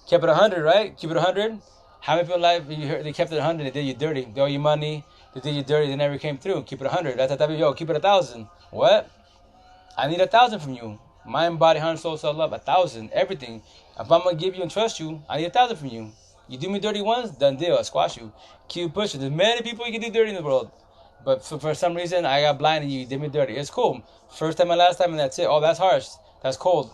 Kept it 100, right? Keep it 100. How many people in life they kept it 100? They did you dirty. They owe you money. They did you dirty. They never came through. Keep it 100. That's a keep it 1,000. What? I need 1,000 from you. Mind, body, heart, soul, self-love. 1,000. Everything. If I'm going to give you and trust you, I need 1,000 from you. You do me dirty once, done deal. I squash you. Keep pushing. There's many people you can do dirty in the world. But for some reason, I got blind and you did me dirty. It's cool. First time and last time and that's it. Oh, that's harsh. That's cold.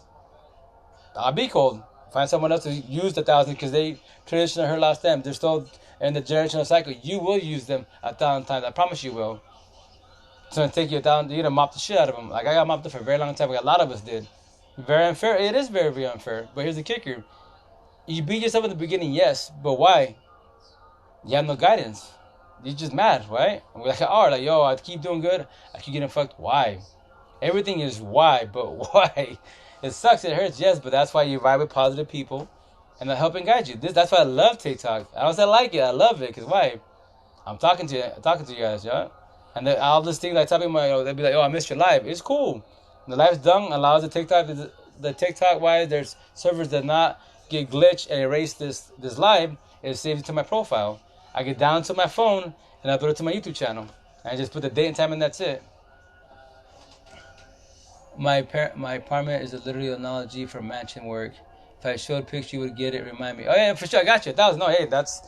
I'll be cold. Find someone else to use the 1,000 because they traditionally heard lost them. They're still in the generational cycle. You will use them 1,000 times. I promise you will. It's going to take you 1,000. You're going to mop the shit out of them. Like I got mopped up for a very long time. Like a lot of us did. Very unfair. It is very, very unfair. But here's the kicker. You beat yourself in the beginning, yes. But why? You have no guidance. You're just mad, right? We're like, I keep doing good. I keep getting fucked. Why? Everything is why, but why? It sucks, it hurts, yes, but that's why you vibe with positive people and they're helping guide you. That's why I love TikTok. I don't say I like it, I love it, because why? I'm talking to you guys, yeah? And all this thing, like, they'll be like, I missed your live. It's cool. The live's done, allows the TikTok wise, there's servers that not get glitched and erase this live, it saves it to my profile. I get down to my phone and I put it to my YouTube channel. I just put the date and time and that's it. My apartment is a literal analogy for mansion work. If I showed picture, you would get it. Remind me. Oh yeah, for sure. I got you. That was no. Hey, that's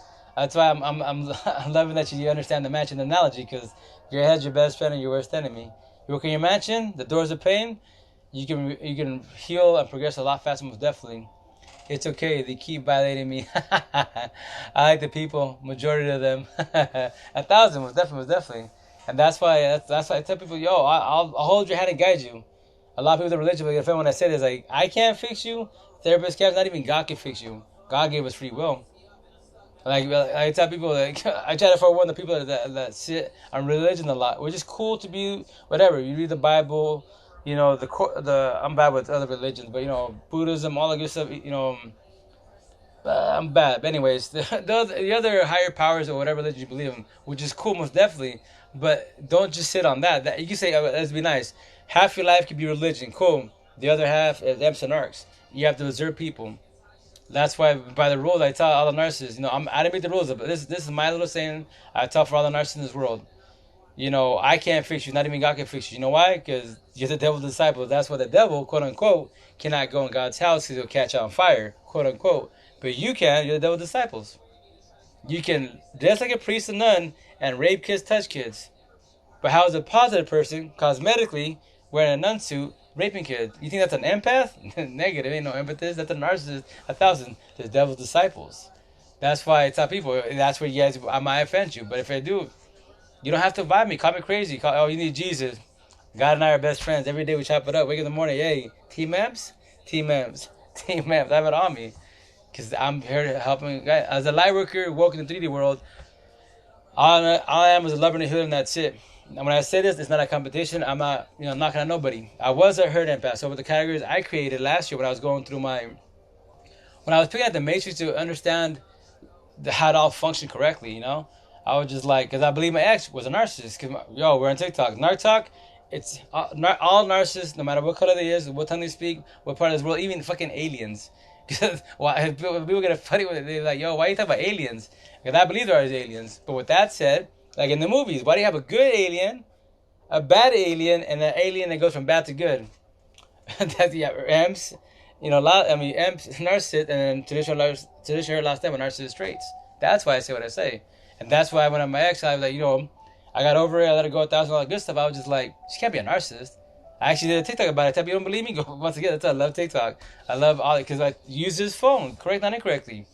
why I'm loving that you understand the mansion analogy because your head's your best friend and your worst enemy. You work in your mansion, the doors are pain. You can heal and progress a lot faster, most definitely. It's okay. They keep violating me. I like the people, majority of them. 1,000 was definitely. And that's why I tell people, yo, I'll hold your hand and guide you. A lot of people in religion, like, when I say this, like, I can't fix you. Therapists can't. Not even God can fix you. God gave us free will. Like I tell people, like I try to forewarn the people that sit on religion a lot, which is cool to be whatever. You read the Bible, the I'm bad with other religions, but Buddhism, all the good stuff. I'm bad. But anyways, the other higher powers or whatever religion you believe in, which is cool, most definitely. But don't just sit on that. You can say, let's be nice. Half your life could be religion, cool. The other half is M's and arcs. You have to observe people. That's why, by the rules, I tell all the nurses, I didn't make the rules, but this is my little saying I tell for all the nurses in this world. I can't fix you, not even God can fix you. You know why? Because you're the devil's disciple. That's why the devil, quote unquote, cannot go in God's house because he'll catch on fire, quote unquote. But you can, you're the devil's disciples. You can dress like a priest and nun and rape kids, touch kids. But how is a positive person, cosmetically, wearing a nun suit, raping kids? You think that's an empath? Negative, ain't no empathist. That's a narcissist. 1,000. There's devil's disciples. That's why I tell people, that's where you guys, I might offend you. But if I do, you don't have to vibe me. Call me crazy. Oh, you need Jesus. God and I are best friends. Every day we chop it up. Wake in the morning, hey, T-Maps? T-Maps. T-Maps. I have it on me. Because I'm here to help him. As a light worker, working in the 3D world, all I am is a lover and a healer, and that's it. And when I say this, it's not a competition. I'm not, knocking on nobody. I was a hurt empath. So with the categories I created last year when I was going through when I was picking at the matrix to understand how it all functioned correctly, I was just like, because I believe my ex was a narcissist. Because, we're on TikTok. Narc it's all narcissists, no matter what color they is, what tongue they speak, what part of this world, even fucking aliens. Because people get funny with it. They're like, yo, why you talking about aliens? Because I believe there are aliens. But with that said, like in the movies, why do you have a good alien, a bad alien, and an alien that goes from bad to good? That's amps, amps, narcissist, and then traditional last name with narcissist traits. That's why I say what I say, and that's why when I'm my ex, I was like, I got over it. I let it go 1,000 all that good stuff. I was just like, she can't be a narcissist. I actually did a TikTok about it. I tell people, you don't believe me? Go once again. That's why I love TikTok. I love all it because I use this phone, correct, not incorrectly.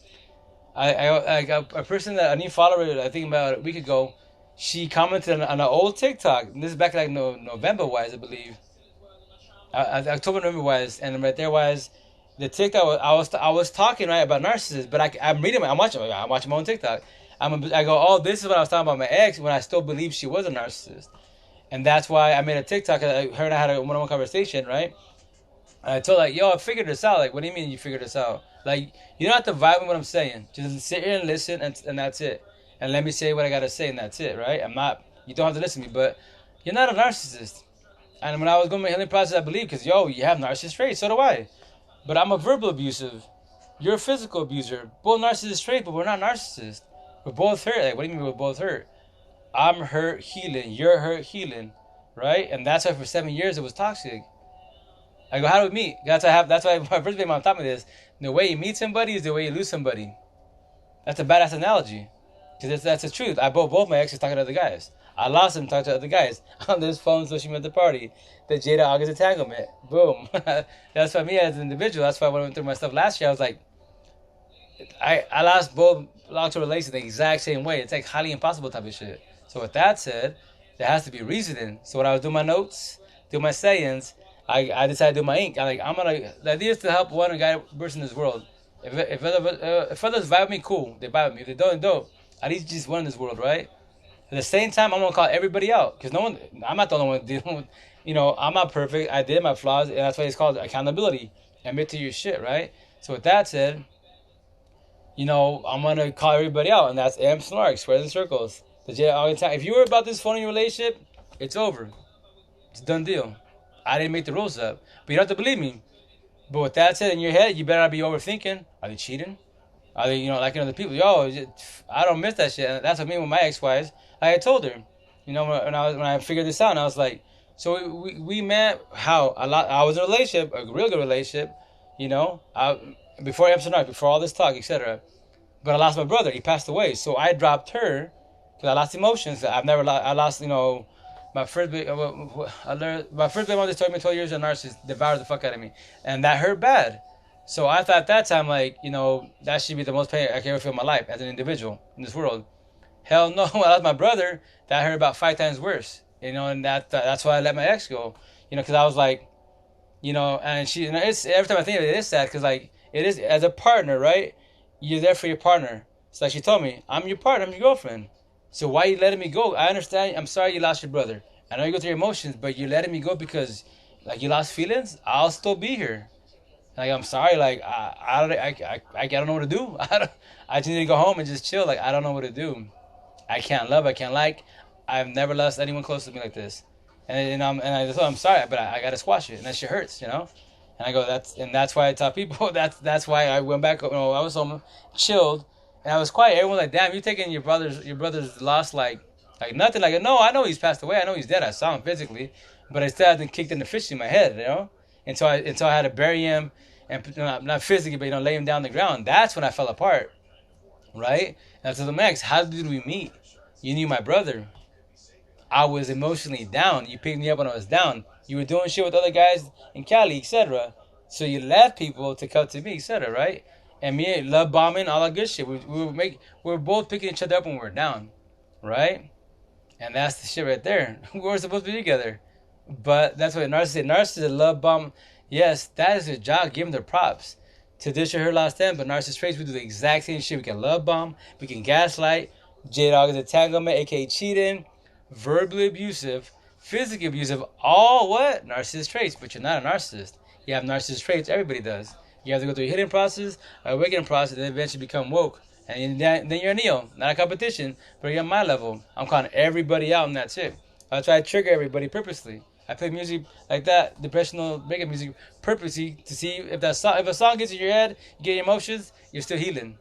I got a person that a new follower. I think about a week ago. She commented on an old TikTok. This is back like November wise, I believe. October, November wise, and right there was the TikTok. I was talking right about narcissists, but I'm reading. I'm watching my own TikTok. I go, oh, this is what I was talking about my ex when I still believed she was a narcissist, and that's why I made a TikTok. Her and I had a one-on-one conversation, right? And I told her, like, yo, I figured this out. Like, what do you mean you figured this out? Like, you don't have to vibe with what I'm saying. Just sit here and listen, and that's it. And let me say what I gotta say, and that's it, right? You don't have to listen to me, but you're not a narcissist. And when I was going through my healing process, I believe, because, you have narcissist traits, so do I. But I'm a verbal abusive. You're a physical abuser. Both narcissist traits, but we're not narcissists. We're both hurt. Like, what do you mean we're both hurt? I'm hurt healing. You're hurt healing, right? And that's why for 7 years it was toxic. I go, how do we meet? That's why my first baby mom taught me this. The way you meet somebody is the way you lose somebody. That's a badass analogy. Because that's the truth. Both my exes talking to other guys. I lost them talking to other guys on this phone, so she met the party. The Jada August entanglement. Boom. That's why me as an individual, that's why when I went through my stuff last year, I was like, I lost both long-term relations the exact same way. It's like highly impossible type of shit. So with that said, there has to be reasoning. So when I was doing my notes, doing my sayings, I decided to do my ink. The idea is to help one guy person in this world. If others vibe with me, cool. They vibe with me. If they don't. At least just one in this world, right? At the same time, I'm gonna call everybody out because I'm not the only one dealing with. I'm not perfect. I did my flaws, and that's why it's called accountability. Admit to your shit, right? So with that said, I'm gonna call everybody out, and that's M Snark, squares and circles. If you were about this phone in your relationship, it's over. It's a done deal. I didn't make the rules up, but you don't have to believe me. But with that said, in your head, you better not be overthinking. Are they cheating? Are they, liking other people? I don't miss that shit. That's what I mean with my ex-wives. Like I told her, when I figured this out, and I was like, So we met how a lot. I was in a relationship, a real good relationship, you know. Before Amsterdam, before all this talk, etc. But I lost my brother. He passed away. So I dropped her because I lost emotions. I've never lost. I lost, my first. I learned my first baby mother told me 12 years of narcissist devoured the fuck out of me, and that hurt bad. So I thought at that time, like, that should be the most pain I can ever feel in my life as an individual in this world. Hell no, when I lost my brother, that hurt about 5 times worse. And that's why I let my ex go. Because I was like, and she, it's every time I think of it, it's sad because like it is as a partner, right? You're there for your partner. It's like she told me, I'm your partner, I'm your girlfriend. So why are you letting me go? I understand. I'm sorry you lost your brother. I know you go through your emotions, but you're letting me go because like you lost feelings. I'll still be here. Like I'm sorry. Like I don't know what to do. I just need to go home and just chill. Like I don't know what to do. I can't love. I can't like. I've never lost anyone close to me like this. And I told I'm sorry, but I gotta squash it, and that shit hurts. And I go, that's why I tell people that's why I went back. I was home, chilled, and I was quiet. Everyone's like, "Damn, you taking your brother's loss like nothing." Like, no, I know he's passed away. I know he's dead. I saw him physically, but I still hadn't kicked in the fish in my head. Until I had to bury him, and not physically, but lay him down on the ground. That's when I fell apart, right? And I told the Max, how did we meet? You knew my brother. I was emotionally down. You picked me up when I was down. You were doing shit with other guys in Cali, etc. So you left people to come to me, etc. Right? And me, love bombing, all that good shit. We were both picking each other up when we were down, right? And that's the shit right there. We were supposed to be together, but that's what narcissists love bomb. Yes, that is their job. Give them their props. To dish her last time, but narcissist traits, we do the exact same shit. We can love bomb, we can gaslight. J Dog is entanglement, aka cheating, verbally abusive, physically abusive, all what? Narcissist traits, but you're not a narcissist. You have narcissist traits, everybody does. You have to go through a hidden process, a awakening process, and then eventually become woke. And then you're a Neo, not a competition, but you're on my level. I'm calling everybody out, and that's it. I try to trigger everybody purposely. I play music like that, depressional breakup music, purposely to see if if a song gets in your head, you get your emotions, you're still healing.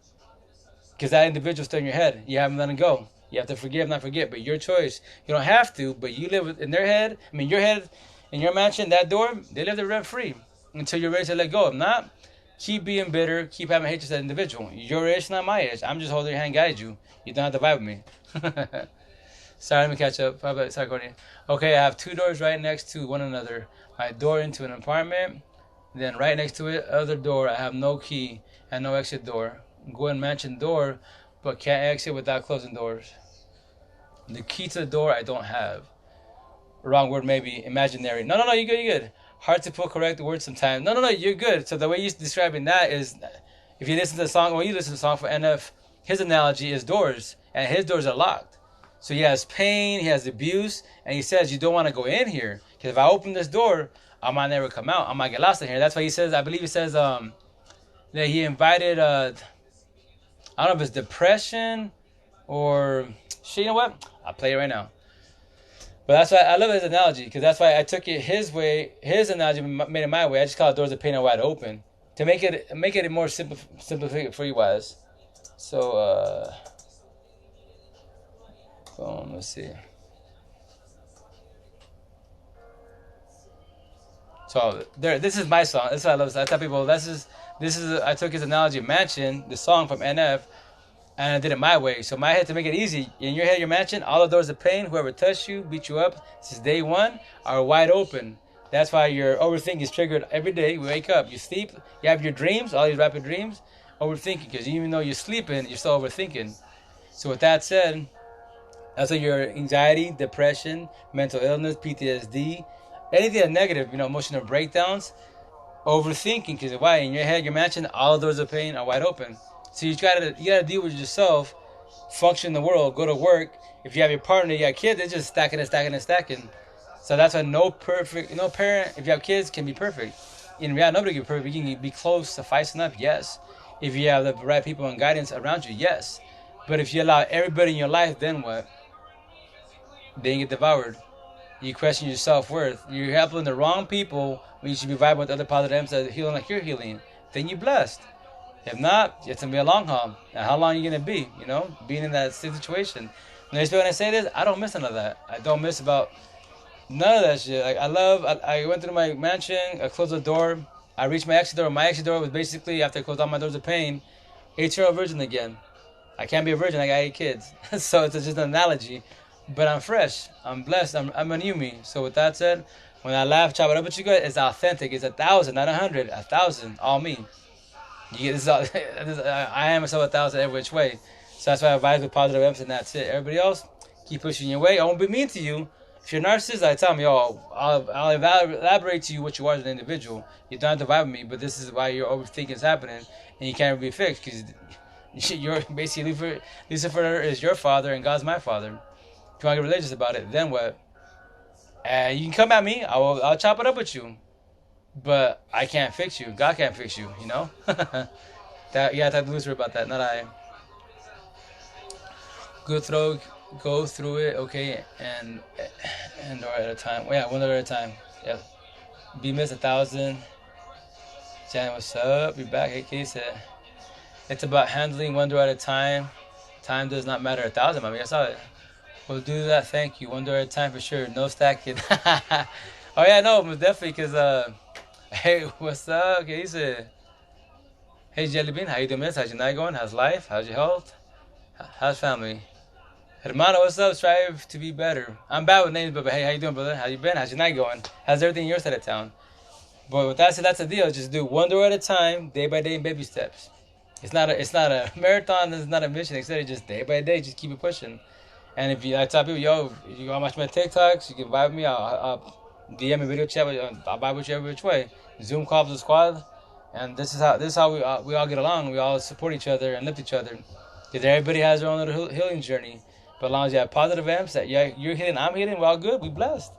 Because that individual's still in your head. You haven't let it go. You have to forgive, not forget, but your choice. You don't have to, but you live in their head. I mean, your head, in your mansion, that door, they live there rent free until you're ready to let go. If not, keep being bitter, keep having hatred to that individual. Your age, not my age. I'm just holding your hand, guide you. You don't have to vibe with me. Sorry, let me catch up. Sorry, Courtney. Okay, I have two doors right next to one another. My door into an apartment, then right next to it, other door. I have no key and no exit door. Go and mansion door, but can't exit without closing doors. The key to the door I don't have. Wrong word maybe. Imaginary. No, you're good, you're good. Hard to put correct words sometimes. No, you're good. So the way you're describing that is, if you listen to the song, when you listen to the song for NF, his analogy is doors, and his doors are locked. So he has pain, he has abuse, and he says you don't want to go in here because if I open this door, I might never come out. I might get lost in here. That's why he says. I believe he says that he invited. I don't know if it's depression or shit. You know what? I'll play it right now. But that's why I love his analogy because that's why I took it his way. His analogy made it my way. I just call it doors of pain are wide open to make it more simple for you guys. So let's see. So there, this is my song. This is what I love. I tell people this is. I took his analogy of Mansion, the song from NF, and I did it my way. So my head to make it easy. In your head, your mansion, all the doors of pain, whoever touched you, beat you up since day one, are wide open. That's why your overthinking is triggered every day. You wake up, you sleep, you have your dreams, all these rapid dreams, overthinking. Because even though you're sleeping, you're still overthinking. So with that said, that's why your anxiety, depression, mental illness, PTSD, anything that's negative, emotional breakdowns, overthinking. Because why? In your head, your mansion, all doors of pain are wide open. So you gotta deal with yourself, function in the world, go to work. If you have your partner, you got kids, they're just stacking and stacking and stacking. So that's why no parent, if you have kids, can be perfect. In reality, nobody can be perfect. You can be close, suffice enough, yes. If you have the right people and guidance around you, yes. But if you allow everybody in your life, then what? Then you get devoured. You question your self-worth. You're helping the wrong people when you should be vibing with other positive M's that are healing like you're healing. Then you're blessed. If not, it's going to be a long haul. Now, how long are you going to be, being in that situation? And when I say this, I don't miss none of that. I don't miss about None of that shit. Like I went through my mansion. I closed the door. I reached my exit door. My exit door was basically after I closed all my doors of pain. 8-year-old virgin again. I can't be a virgin. I got 8 kids, so it's just an analogy. But I'm fresh. I'm blessed. I'm a new me. So with that said, when I laugh, chop it up with you guys, it's authentic. It's 1,000, not 100. 1,000, all me. You get this. I am myself 1,000 every which way. So that's why I advise with positive emphasis, and that's it. Everybody else, keep pushing your way. I won't be mean to you. If you're a narcissist, I tell me, yo, I'll elaborate to you what you are as an individual. You don't have to vibe with me, but this is why your overthinking is happening, and you can't be fixed because you're basically Lucifer is your father and God's my father. If you want to get religious about it, then what? You can come at me. I'll chop it up with you, but I can't fix you. God can't fix you. You know. That you gotta talk to Lucifer about that, not I. Go through it, okay, and or at a time. Well, yeah, one door at a time. Yeah. Be missed 1,000. Jan, what's up? You're back. Hey, Katie said it's about handling one door at a time. Time does not matter 1,000. I mean, I saw it. We'll do that. Thank you. One door at a time for sure. No stacking. Oh yeah, no, most definitely. Cause hey, what's up? Okay, he said, hey Jelly Bean, how you doing, miss? How's your night going? How's life? How's your health? How's family? Hermano, what's up? Strive to be better. I'm bad with names, but hey, how you doing, brother? How you been? How's your night going? How's everything in your side of town? But with that said, that's the deal. Just do one door at a time, day by day, in baby steps. It's not a marathon. It's not a mission. Instead, just day by day, just keep it pushing. And if you, I tell people, yo, you want to watch my TikToks, you can vibe with me. I'll DM me video chat. I'll vibe with you every which way. Zoom calls the squad, and this is how we all get along. We all support each other and lift each other. Because everybody has their own little healing journey. But as long as you have positive amps that yeah, you're hitting, I'm hitting, we're all good. We blessed.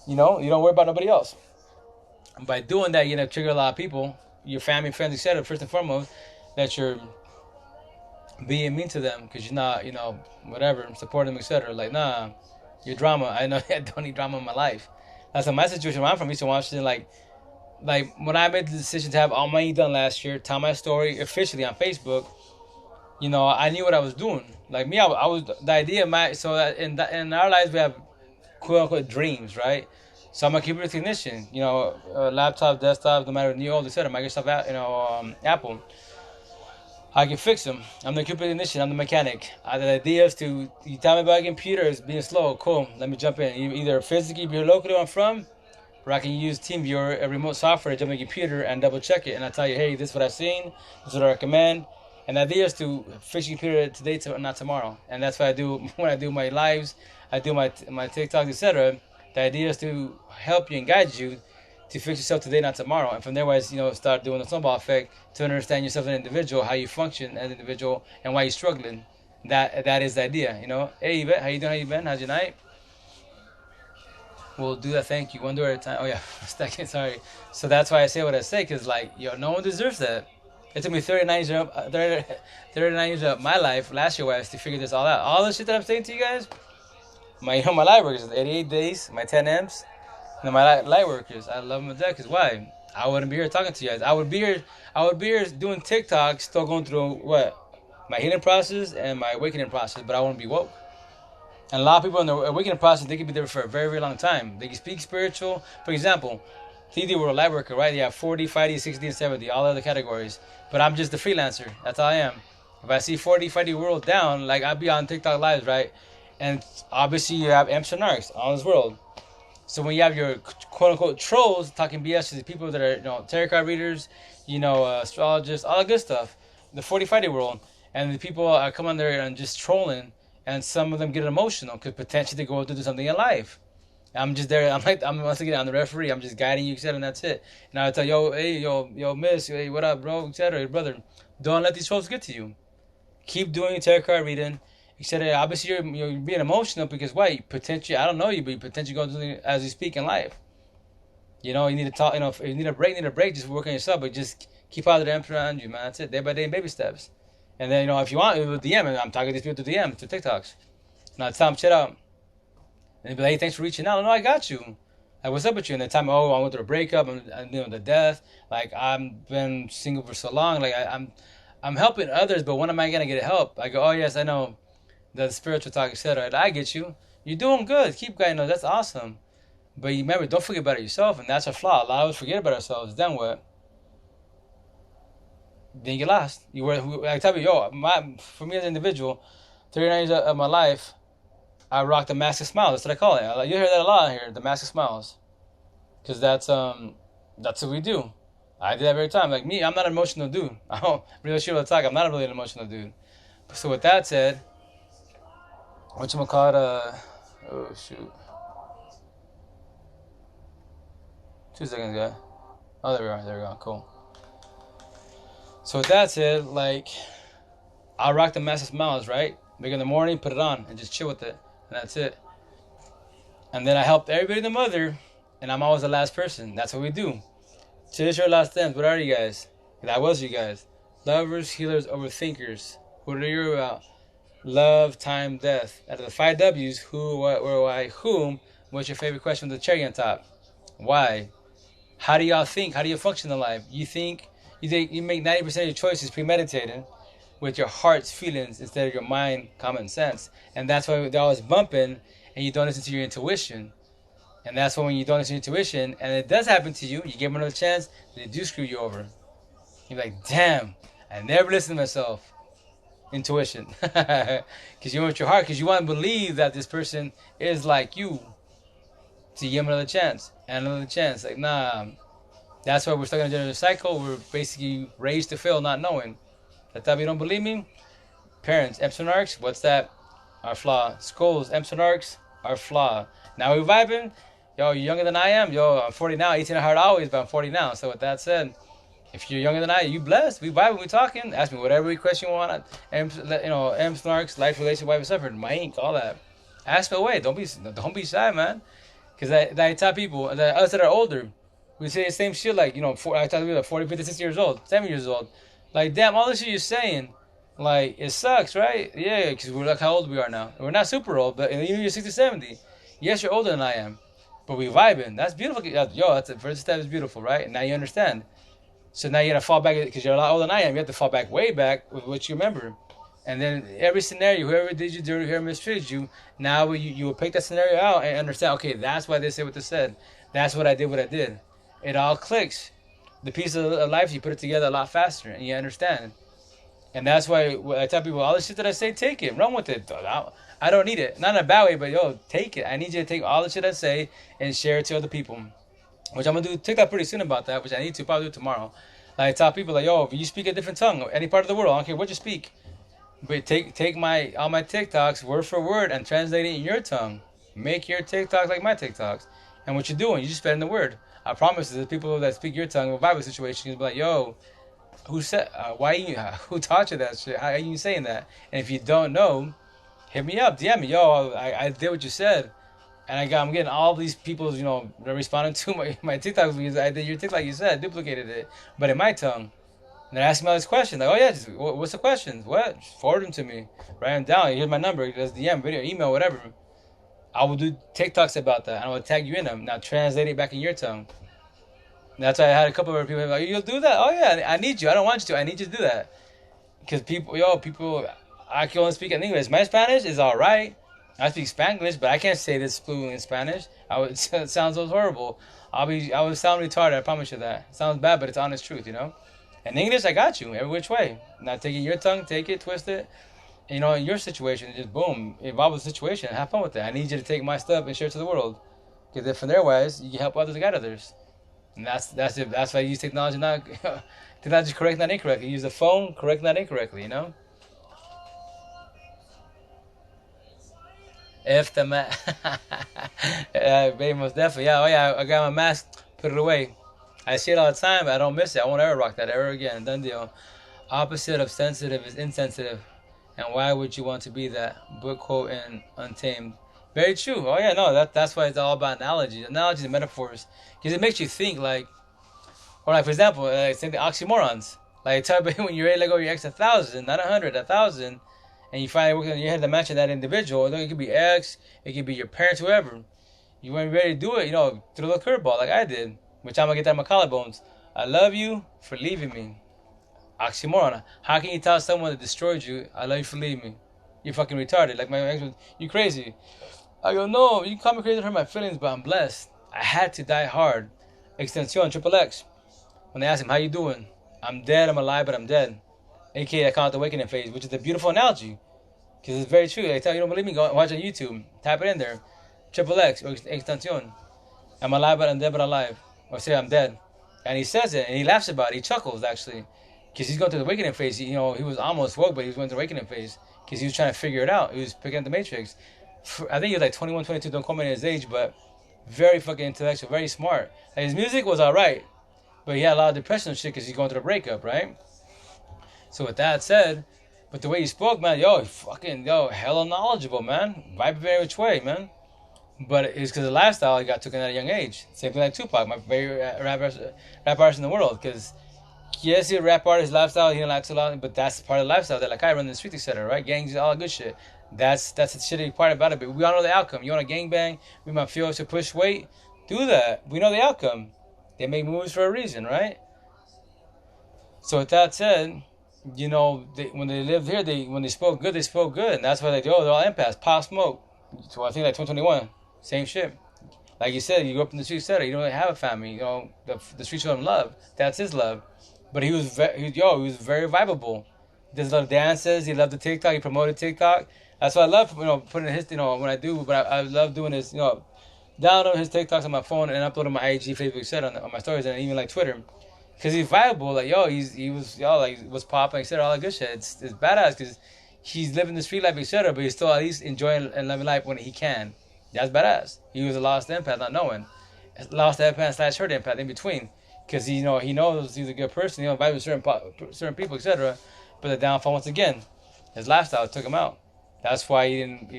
You know, you don't worry about nobody else. And by doing that, you're gonna trigger a lot of people, your family, friends, etc. First and foremost, that you're being mean to them because you're not, whatever, supporting them, etc. Like, nah, your drama. I know I don't need drama in my life. That's like my situation where I'm from, Eastern Washington. Like when I made the decision to have all my done last year, tell my story officially on Facebook. I knew what I was doing. Like me, I was the idea of my so that in our lives we have quote unquote dreams, right? So I'm a computer technician. Laptop, desktop, no matter new old, etc. Microsoft, Apple. I can fix them. I'm the computer technician. I'm the mechanic. The idea is to you tell me about computers being slow. Cool. Let me jump in. Either physically be locally where I'm from, or I can use TeamViewer, a remote software, to jump in the computer and double check it. And I tell you, hey, this is what I've seen. This is what I recommend. And the idea is to fix your computer today, not tomorrow. And that's what I do when I do my lives. I do my TikToks, etc. The idea is to help you and guide you to fix yourself today, not tomorrow. And from there, start doing the snowball effect to understand yourself as an individual, how you function as an individual, and why you're struggling. That is the idea, Hey, Yvette, how you doing? How you been? How's your night? We'll do that. Thank you. One door at a time. Oh yeah, second. Sorry. So that's why I say what I say, cause no one deserves that. It took me 39 years of my life last year was to figure this all out. All the shit that I'm saying to you guys, my light workers, 88 days, my 10 amps, and my light workers. I love them to death. Cause why? I wouldn't be here talking to you guys. I would be here doing TikTok, still going through what my healing process and my awakening process, but I wouldn't be woke. And a lot of people in the awakening process, they can be there for a very, very long time. They can speak spiritual. For example, 3D World light worker, right? They have 40, 50, 60, and 70, all other categories. But I'm just the freelancer. That's all I am. If I see 40, 50 World down, like I'll be on TikTok lives, right? And obviously you have amps and narcs on this world. So when you have your quote unquote trolls talking BS to the people that are, tarot card readers, astrologists, all the good stuff, the 40, 50 world, and the people come on there and just trolling, and some of them get emotional because potentially they go to do something in life. I'm just there. I'm once again, I'm the referee. I'm just guiding you, etc. And that's it. And I tell yo, hey, yo, miss, hey, what up, bro, etc. Brother, don't let these trolls get to you. Keep doing your tarot card reading, etc. Obviously, you're being emotional because why? Potentially, I don't know you, but you potentially go through as you speak in life. You need to talk. If you need a break, Just work on yourself, but just keep out of the empty around you, man. That's it. Day by day, baby steps. And then if you want, with DM, I'm talking to these people through DM, through TikToks. And I tell them, shit out. And they'd be like, hey, thanks for reaching out. No, I got you. Like, what's up with you? And they tell me, I went through a breakup, and the death. Like, I've been single for so long. Like, I'm helping others, but when am I gonna get help? I go, oh yes, I know the spiritual talk, etc. I get you. You're doing good. Keep going. No, that's awesome. But you remember, don't forget about yourself, and that's a flaw. A lot of us forget about ourselves. Then what? Then you get lost. You were, I tell you, for me as an individual, 39 years of my life, I rock the mask of smiles. That's what I call it. You hear that a lot here, the mask of smiles, because that's what we do. I do that every time. Like me, I'm not an emotional dude. I don't really sure to talk. I'm not really an emotional dude. So with that said, what you call it? Oh shoot, 2 seconds, guy. Oh, there we are. There we go. Cool. So with that said, like, I'll rock the massive smiles, right? Make it in the morning, put it on, and just chill with it, and that's it. And then I helped everybody and the mother, and I'm always the last person. That's what we do. Today's your last stems. What are you guys? That was you guys. Lovers, healers, overthinkers. What are you about? Love, time, death. Out of the 5 W's, who, what, where, why, whom, what's your favorite question with the cherry on top? Why? How do y'all think? How do you function in life? You make 90% of your choices premeditated with your heart's feelings instead of your mind, common sense. And that's why they're always bumping and you don't listen to your intuition. And that's why when you don't listen to your intuition and it does happen to you, you give them another chance, they do screw you over. You're like, damn, I never listened to myself. Intuition. Because you want your heart, because you want to believe that this person is like you. So you give them another chance and another chance. Like, nah. That's why we're stuck in a general cycle. We're basically raised to fail, not knowing. That's why you don't believe me? Parents, Epson arcs, what's that? Our flaw. Schools, Epson arcs, our flaw. Now we're vibing. Yo, you're younger than I am. Yo, I'm 40 now. 18 hard always, but I'm 40 now. So with that said, if you're younger than I, you blessed. We vibing, we talking. Ask me whatever question you want. Epson arcs, life, relationship, wife, suffered, my ink, all that. Ask me away. Don't be shy, man. Because I tell people, us that are older, we say the same shit like, I tell people 40, 50, 60 years old, 7 years old. Like, damn, all this shit you're saying, like, it sucks, right? Yeah, because we're like how old we are now. We're not super old, but even you're 60, 70. Yes, you're older than I am, but we vibing. That's beautiful. Yo, that's the first step is beautiful, right? And now you understand. So now you got to fall back, because you're a lot older than I am. You have to fall back way back with what you remember. And then every scenario, whoever did you dirty, whoever mistreated you, now you will pick that scenario out and understand, okay, that's why they said what they said. That's what I did. It all clicks. The piece of life, you put it together a lot faster and you understand. And that's why I tell people, all the shit that I say, take it, run with it. I don't need it. Not in a bad way, but yo, take it. I need you to take all the shit I say and share it to other people. Which I'm going to do TikTok pretty soon about that, which I need to probably do tomorrow. Like, I tell people, like, yo, if you speak a different tongue, any part of the world, I don't care what you speak, but take all my TikToks word for word and translate it in your tongue. Make your TikToks like my TikToks. And what you're doing, you just spreading the word. I promise the people that speak your tongue will vibe a situation. You'll be like, yo, who said, who taught you that shit? How are you saying that? And if you don't know, hit me up, DM me, yo, I did what you said. And I'm getting all these people, they're responding to my TikToks because I did your TikTok, you said, duplicated it, but in my tongue. And they're asking me all these questions. Like, oh yeah, what's the questions? What? Just forward them to me. Write them down. Here's my number. Just DM, video, email, whatever. I will do TikToks about that. And I will tag you in them. Now translate it back in your tongue. And that's why I had a couple of people like, you'll do that? Oh yeah, I need you. I don't want you to. I need you to do that. Because people, I can only speak in English. My Spanish is all right. I speak Spanglish, but I can't say this fluent in Spanish. It sounds so horrible. I would sound retarded. I promise you that. It sounds bad, but it's honest truth, In English, I got you every which way. Now take it in your tongue, take it, twist it. In your situation, just boom, evolve the situation. Have fun with it. I need you to take my stuff and share it to the world. Because if from their wise, you can help others guide others. And that's it. That's why I use technology, not technology correct, not incorrect. You use the phone correct, not incorrectly. If the baby, most definitely. Yeah, oh yeah, I got my mask, put it away. I see it all the time, but I don't miss it. I won't ever rock that ever again. Done deal. Opposite of sensitive is insensitive. And why would you want to be that? Book quote in Untamed. Very true. Oh yeah, no, that's why it's all about analogies. Analogies and metaphors. Because it makes you think or like for example, same thing, oxymorons. Like tell me when you're ready to let go of your ex 1,000, not 100, 1,000, and you finally work on your head to match that individual. It could be ex, it could be your parents, whoever. You weren't ready to do it, through the curveball like I did. Which I'm gonna get that in my collarbones. I love you for leaving me. Oxymoron. How can you tell someone that destroyed you, I love you for leaving me? You're fucking retarded. Like my ex, you crazy. I go, no, you call me crazy to hurt my feelings, but I'm blessed. I had to die hard. Extension, triple X. When they ask him, how you doing? I'm dead, I'm alive, but I'm dead. AKA, I call it the awakening phase, which is a beautiful analogy. Because it's very true. I tell you, you don't believe me, go watch on YouTube. Type it in there. Triple X, or Extension. I'm alive, but I'm dead, but alive. Or say I'm dead. And he says it, and he laughs about it. He chuckles, actually. Because he's going through the awakening phase. He was almost woke, but he was going through the awakening phase. Because he was trying to figure it out. He was picking up the Matrix. I think he was like 21, 22. Don't call me his age, but very fucking intellectual, very smart. And his music was alright, but he had a lot of depression and shit because he's going through a breakup, right? So with that said, but the way he spoke, man, hella knowledgeable, man. Vibe very which way, man. But it's because the lifestyle he got taken at a young age. Same thing like Tupac, my favorite rap artist in the world. Because yes, he's a rap artist lifestyle. He didn't like to a lot, but that's part of the lifestyle that like I run the street, etc. Right? Gangs, all good shit. That's the shitty part about it. But we all know the outcome. You want to gangbang? We might feel to push weight. Do that. We know the outcome. They make moves for a reason, right? So with that said, when they lived here, when they spoke good, and that's why they're all empaths. Pop Smoke. So I think like 2021, same shit. Like you said, you grew up in the streets, etc. You don't really have a family. The streets show him love. That's his love. But he was very viable. He does a lot of dances. He loved the TikTok. He promoted TikTok. That's what I love. Putting his, when I do. But I love doing this. Download his TikToks on my phone and upload my IG, Facebook, etc. On my stories and even like Twitter. Cause he's viable, like he was like was popping, etc. All that good shit. It's badass because he's living the street life, etc. But he's still at least enjoying and living life when he can. That's badass. He was a lost empath, not knowing, lost empath slash hurt empath in between. Cause he knows he's a good person. He don't vibe with certain people, etc. But the downfall once again, his lifestyle took him out. That's why he didn't.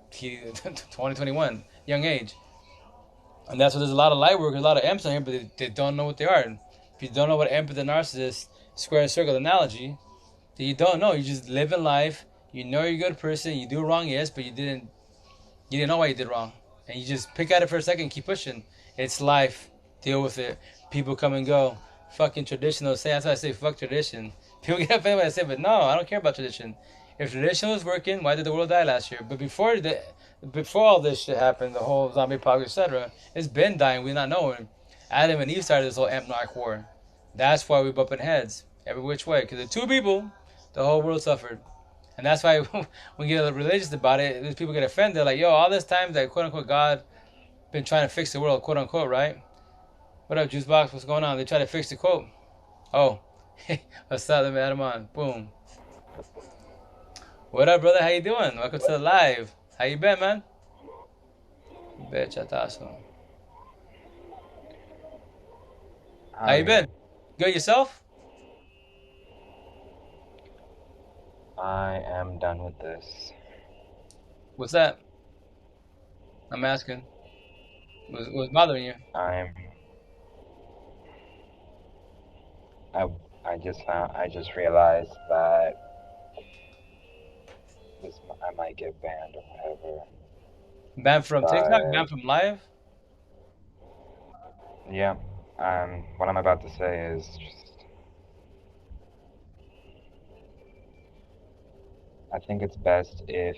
He 2021 young age. And that's why there's a lot of light work, a lot of M's on here, but they don't know what they are. And if you don't know what empath and narcissist, square and circle analogy, then you don't know. You just live in life. You know you're a good person. You do wrong, yes, but you didn't know why you did wrong. And you just pick at it for a second and keep pushing. It's life. Deal with it. People come and go. Fucking traditional. That's why I say fuck tradition. People get offended when I say, but no, I don't care about tradition. If tradition was working, why did the world die last year? But before all this shit happened, the whole zombie apocalypse, etc., it's been dying. We're not knowing. Adam and Eve started this whole amp-narc war. That's why we're bumping heads every which way. Because the two people, the whole world suffered. And that's why when we get religious about it, these people get offended. Like, yo, all this time that quote-unquote God been trying to fix the world, quote-unquote, right? What up, Juicebox? What's going on? They try to fix the quote. Oh, what's up? Let me add him on. Boom. What up, brother? How you doing? Welcome to the live. How you been, man? Bitch, chatazo. How you Hi, been? Good yourself? I am done with this. What's that? I'm asking. What's bothering you? I'm I I just realized that I might get banned or whatever. Banned from TikTok? But Banned from live? yeah, what I'm about to say is just I think it's best if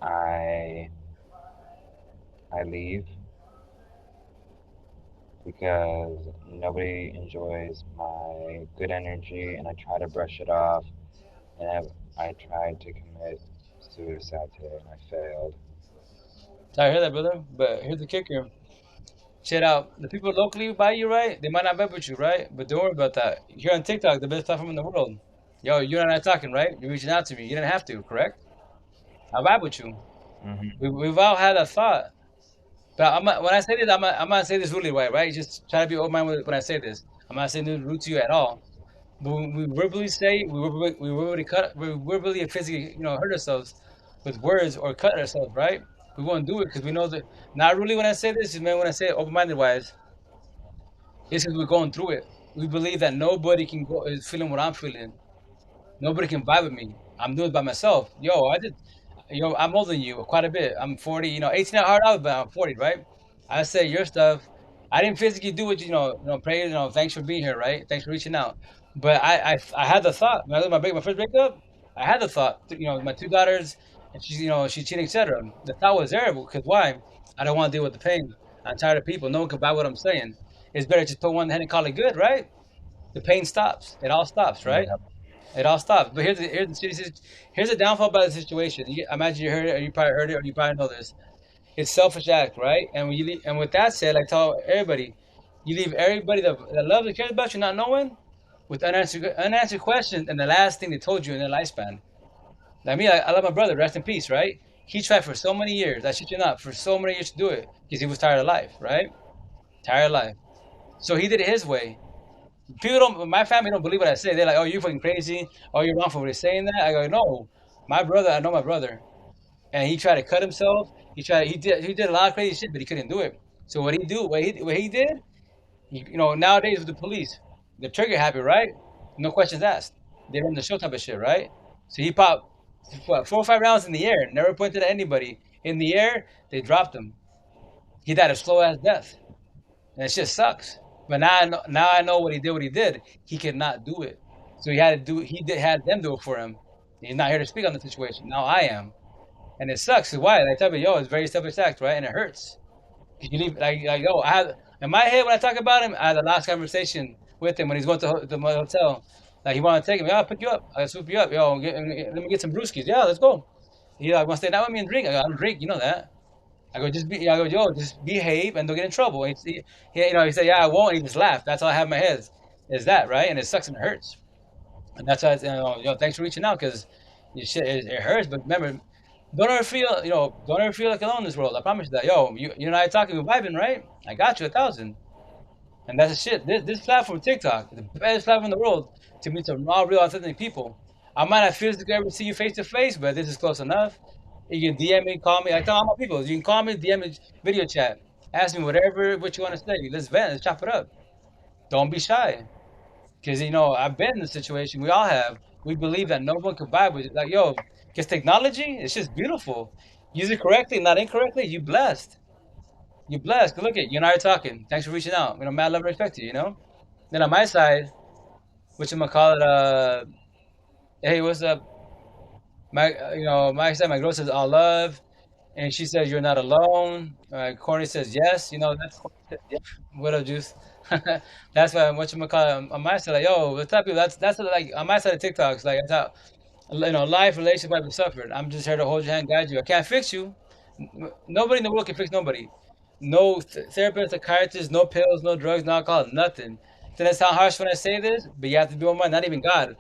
I I leave because nobody enjoys my good energy and I try to brush it off and I tried to commit suicide today and I failed. Sorry to hear that, brother. But here's the kicker. Shit out. The people locally buy you, right? They might not vibe with you, right? But don't worry about that. Here on TikTok, the best platform in the world. Yo, you and I talking, right? You're reaching out to me. You didn't have to, correct? I vibe with you. Hmm. We've all had a thought. But when I say this, I'm not say this rudely, right? Just try to be open minded when I say this. I'm not saying this rude to you at all. But when we verbally say, we verbally and physically, hurt ourselves with words or cut ourselves, right? We won't do it because we know that. Not really when I say this, man. When I say open minded wise, it's because we're going through it. We believe that nobody can go is feeling what I'm feeling. Nobody can vibe with me. I'm doing it by myself. I'm older than you quite a bit. I'm 40, 18 not hard out, but I'm 40, right? I say your stuff. I didn't physically do it, pray, thanks for being here, right? Thanks for reaching out. But I had the thought. When I did my first breakup, I had the thought, my two daughters, and she's cheating, etc. The thought was there because why? I don't want to deal with the pain. I'm tired of people. No one can buy what I'm saying. It's better just put one in the head and call it good, right? The pain stops. It all stops, right? Yeah. It all stops. But here's the downfall about the situation. Imagine you heard it, or you probably heard it, or you probably know this. It's selfish act, right? And when you leave, and with that said, I tell everybody, you leave everybody that loves and cares about you not knowing with unanswered questions, and the last thing they told you in their lifespan. Like me, I love my brother. Rest in peace, right? He tried for so many years. I shit you not, for so many years to do it because he was tired of life, right? Tired of life. So he did it his way. People don't. My family don't believe what I say. They're like, "Oh, you're fucking crazy. Oh, you're wrong for what you're saying that." I go, "No, my brother. I know my brother, and he tried to cut himself. He did a lot of crazy shit, but he couldn't do it. So what he do? What he did? Nowadays with the police, the trigger happy, right? No questions asked. They run the show type of shit, right? So he popped what, 4 or 5 rounds in the air, never pointed at anybody. In the air, they dropped him. He died a slow ass death, and it just sucks. But now I know what he did. What he did, he could not do it. So he had to do. He did had them do it for him. He's not here to speak on the situation. Now I am, and it sucks. Why? Like tell me, yo, it's very selfish act, right? And it hurts. You leave like yo. I had in my head when I talk about him. I had the last conversation with him when he's going to the hotel. Like he wanted to take me. I'll pick you up. I'll swoop you up. Yo, let me get some brewskis. Yeah, let's go. He like want to stay down with me and drink. I go, I don't drink. You know that. I go, yo, just behave and don't get in trouble. He said, yeah, I won't. And he just laughed. That's all I have in my head is that, right? And it sucks and it hurts. And that's why, thanks for reaching out because it hurts. But remember, don't ever feel like alone in this world. I promise you that. Yo, you and I talking, we're vibing, right? I got you 1,000. And that's the shit. This platform, TikTok, the best platform in the world to meet some raw, real, authentic people. I might not physically ever see you face to face, but this is close enough. You can DM me, call me. I tell all my people, you can call me, DM me, video chat. Ask me what you want to say. Let's vent. Let's chop it up. Don't be shy. Because, I've been in the situation. We all have. We believe that no one can buy with like, yo, because technology, it's just beautiful. Use it correctly, not incorrectly. You blessed. You blessed. Look at you and I are talking. Thanks for reaching out. Mad love and respect to you. Then on my side, which I'm gonna call it, hey, what's up? My side, my girl says all love, and she says you're not alone. Corny says yes. That's what up, juice. That's why what you gonna call it on my side. Like, yo, what's up, people? That's like on my side of TikToks. Like, that's how life, relationship might be suffered. I'm just here to hold your hand, guide you. I can't fix you. Nobody in the world can fix nobody. No therapist, psychiatrist, no pills, no drugs, no alcohol, nothing. Does that sound harsh when I say this? But you have to be on mind. Not even God.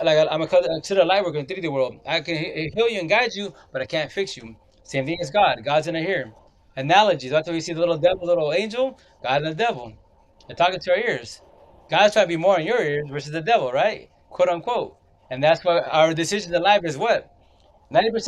Like I'm a consider a light worker in 3D world. I can heal you and guide you, but I can't fix you. Same thing as God. God's in here. Analogies. That's why we see the little devil, little angel. God and the devil. They're talking to our ears. God's trying to be more in your ears versus the devil, right? Quote unquote. And that's why our decisions in life is what 90%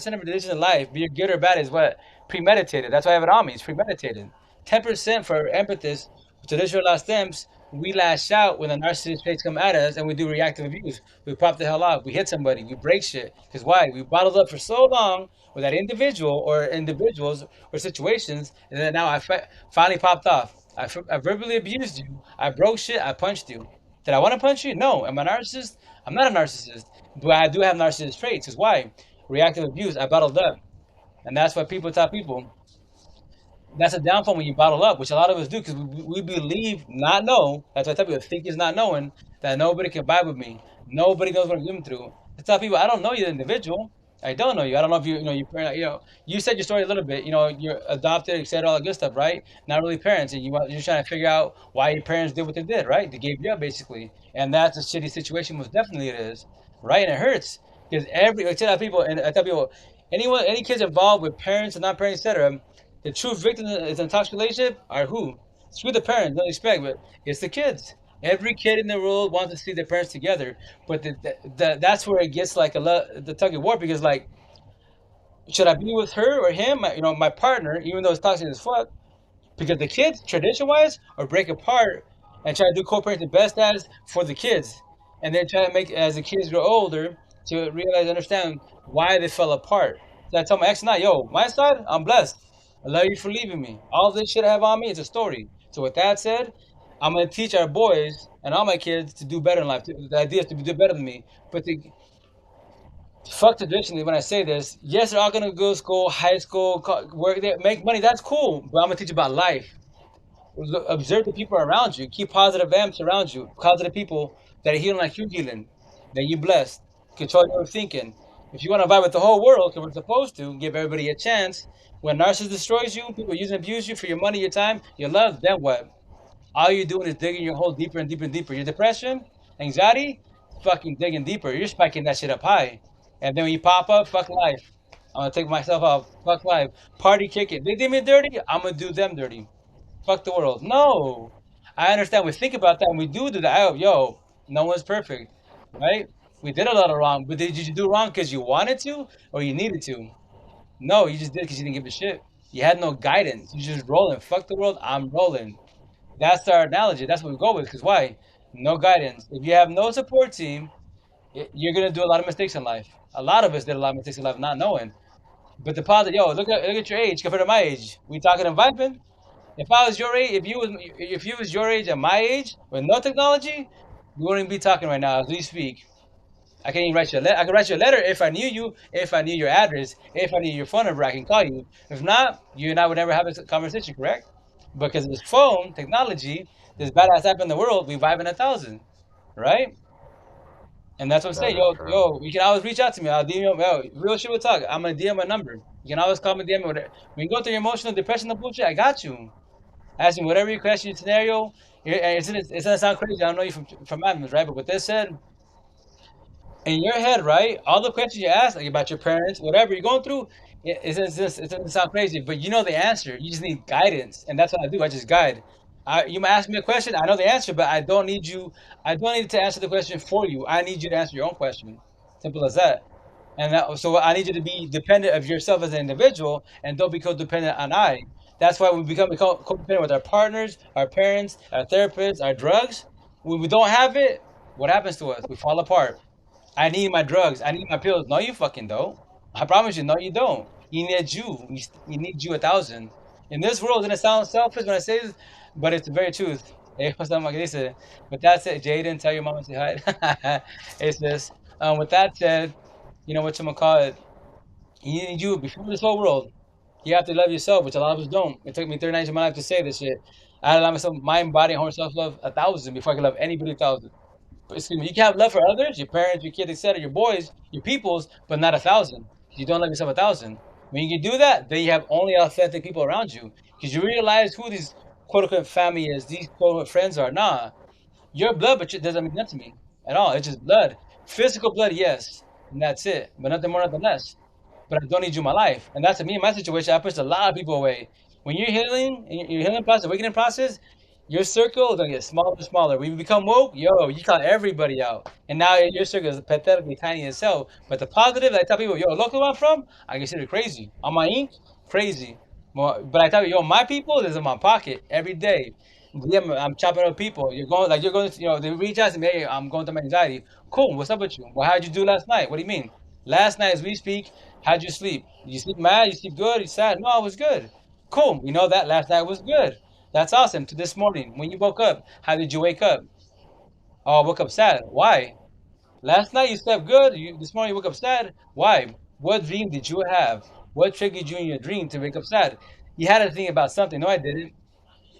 of our decisions in life, be it good or bad, is what premeditated. That's why I have it on me. It's premeditated. 10% for empathists, traditional last stems, we lash out when the narcissist traits come at us and we do reactive abuse. We pop the hell off. We hit somebody. We break shit. Because why? We bottled up for so long with that individual or individuals or situations, and then now finally popped off. I verbally abused you. I broke shit. I punched you. Did I want to punch you? No. Am I a narcissist? I'm not a narcissist. But I do have narcissist traits. Because why? Reactive abuse. I bottled up. And that's why people tell people that's a downfall when you bottle up, which a lot of us do because we believe not know. That's why I tell people think is not knowing that nobody can vibe with me. Nobody knows what I'm going through. I tell people I don't know you, the individual. I don't know you. I don't know if you said your story a little bit. You're adopted, said all that good stuff, right? Not really parents, and you're trying to figure out why your parents did what they did, right? They gave you up basically, and that's a shitty situation. Most definitely it is, right? And it hurts because I tell people, any kids involved with parents and not parents, etc. The true victims is in a toxic relationship are who? Screw the parents, don't expect, but it's the kids. Every kid in the world wants to see their parents together, but that's where it gets like the tug of war because like, should I be with her or him? My partner, even though it's toxic as fuck, because the kids, tradition wise, or break apart and try to do co-parenting best as for the kids, and then try to make as the kids grow older to realize, understand why they fell apart. So I tell my ex and yo, my side, I'm blessed. I love you for leaving me. All this shit I have on me is a story. So with that said, I'm gonna teach our boys and all my kids to do better in life. The idea is to do better than me, but Fuck traditionally when I say this. Yes, they're all gonna go to school, high school, work there, make money. That's cool. But I'm gonna teach you about life. Observe the people around you. Keep positive vibes around you. Positive people that are healing like you're healing. That you blessed. Control your thinking. If you want to vibe with the whole world, because we're supposed to, give everybody a chance. When narcissist destroys you, people use and abuse you for your money, your time, your love, then what? All you're doing is digging your hole deeper and deeper and deeper. Your depression, anxiety, fucking digging deeper. You're spiking that shit up high. And then when you pop up, fuck life. I'm gonna take myself off. Fuck life. Party kick it. They did me dirty, I'm gonna do them dirty. Fuck the world. No. I understand. We think about that and we do that. Yo, no one's perfect, right? We did a lot of wrong, but did you do wrong because you wanted to or you needed to? No, you just did because you didn't give a shit. You had no guidance. You just rolling. Fuck the world. I'm rolling. That's our analogy. That's what we go with. Because why? No guidance. If you have no support team, you're gonna do a lot of mistakes in life. A lot of us did a lot of mistakes in life not knowing. But the positive, yo, look at your age compared to my age. We talking and vibing. If I was your age, if you was your age and my age with no technology, we wouldn't be talking right now as we speak. I can even write you a letter. I could write you a letter if I knew you, if I knew your address, if I knew your phone number. I can call you. If not, you and I would never have a conversation. Correct? Because this phone technology, this badass app in the world, we vibe in 1,000, right? And that's what I'm That saying. is true. You can always reach out to me. I'll DM you. Yo, real shit will talk. I'm gonna DM my number. You can always call me, DM me. Whatever. When you go through your emotional depression and bullshit, I got you. Ask me whatever your question, your scenario. It's gonna sound crazy. I don't know you from Adams, right? But with this said, in your head, right? All the questions you ask, like about your parents, whatever you're going through, it doesn't sound crazy, but you know the answer. You just need guidance, and that's what I do. I just guide. You might ask me a question, I know the answer, but I don't need you. I don't need to answer the question for you. I need you to answer your own question. Simple as that. So I need you to be dependent of yourself as an individual, and don't be codependent on I. That's why we become codependent with our partners, our parents, our therapists, our drugs. When we don't have it, what happens to us? We fall apart. I need my drugs. I need my pills. No, you fucking don't. I promise you, no, you don't. You need you. You need you 1,000. In this world, and it sounds selfish when I say this, but it's the very truth. Hey, what's up, Magrisa? With that said, Jaden, tell your mama to say hi. It's this. With that said, you know what you gonna call it? You need you before this whole world. You have to love yourself, which a lot of us don't. It took me 39 years of my life to say this shit. I had to allow myself mind, body, and self love 1,000 before I could love anybody 1,000. Excuse me, you can have love for others, your parents, your kids, etc., your boys, your peoples, but not 1,000. You don't love yourself 1,000. When you can do that, then you have only authentic people around you because you realize who these quote unquote family is, these quote unquote friends are. Nah, your blood, but it doesn't mean nothing to me at all. It's just blood, physical blood, yes, and that's it, but nothing more, nothing less. But I don't need you in my life, and that's me in my situation. I pushed a lot of people away. When you're healing, in your healing process, awakening process, your circle is gonna get smaller and smaller. When you become woke, yo, you cut everybody out, and now your circle is pathetically tiny itself. But the positive, I tell people, yo, local where I'm from, I consider crazy. On my ink, crazy. But I tell you, yo, my people is in my pocket every day. Yeah, I'm chopping up people. You're going to, they reach out to me, hey, I'm going through my anxiety. Cool, what's up with you? Well, how'd you do last night? What do you mean? Last night, as we speak, how'd you sleep? You sleep mad? You sleep good? You sad? No, I was good. Cool, we know that last night was good. That's awesome. To this morning, when you woke up, how did you wake up? Oh, I woke up sad. Why? Last night you slept good. This morning you woke up sad. Why? What dream did you have? What triggered you in your dream to wake up sad? You had to think about something. No, I didn't.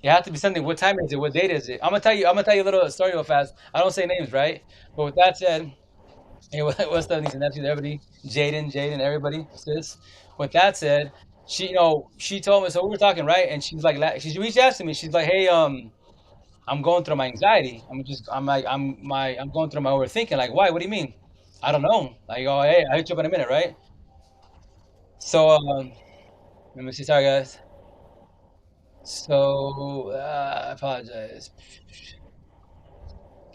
It had to be something. What time is it? What date is it? I'm gonna tell you. I'm gonna tell you a little story real fast. I don't say names, right? But with that said, hey, what's up, niece and nephews, everybody, Jaden, everybody, sis. With that said, she told me. So we were talking, right? And she's like, she reached out to me. She's like, hey, I'm going through my anxiety. I'm going through my overthinking. Like, why? What do you mean? I don't know. Like, oh, hey, I'll hit you up in a minute, right? So, let me see. Sorry, guys. So, I apologize.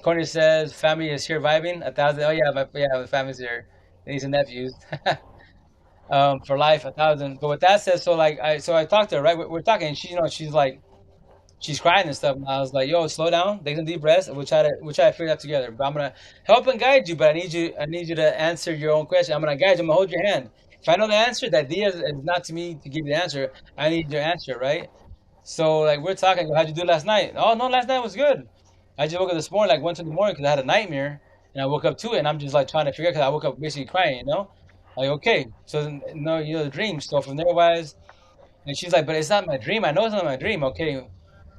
Corny says, family is here vibing. 1,000. Oh, yeah, the family's here. Niece and nephews. For life, 1,000. But with that said, so I talked to her, right? We're talking, and she's like, she's crying and stuff. And I was like, "Yo, slow down, take some deep breaths. And we'll try to figure it out together. But I'm gonna help and guide you. But I need you to answer your own question. I'm gonna guide you. I'm gonna hold your hand. If I know the answer, the idea is not to me to give you the answer. I need your answer, right? So like we're talking. How'd you do last night? Oh no, last night was good. I just woke up this morning, like 1 in the morning, because I had a nightmare, and I woke up to it, and I'm just like trying to figure, because I woke up basically crying. Like, okay, so then, no, you know the dream. So from there, wise, and she's like, but it's not my dream. I know it's not my dream. Okay,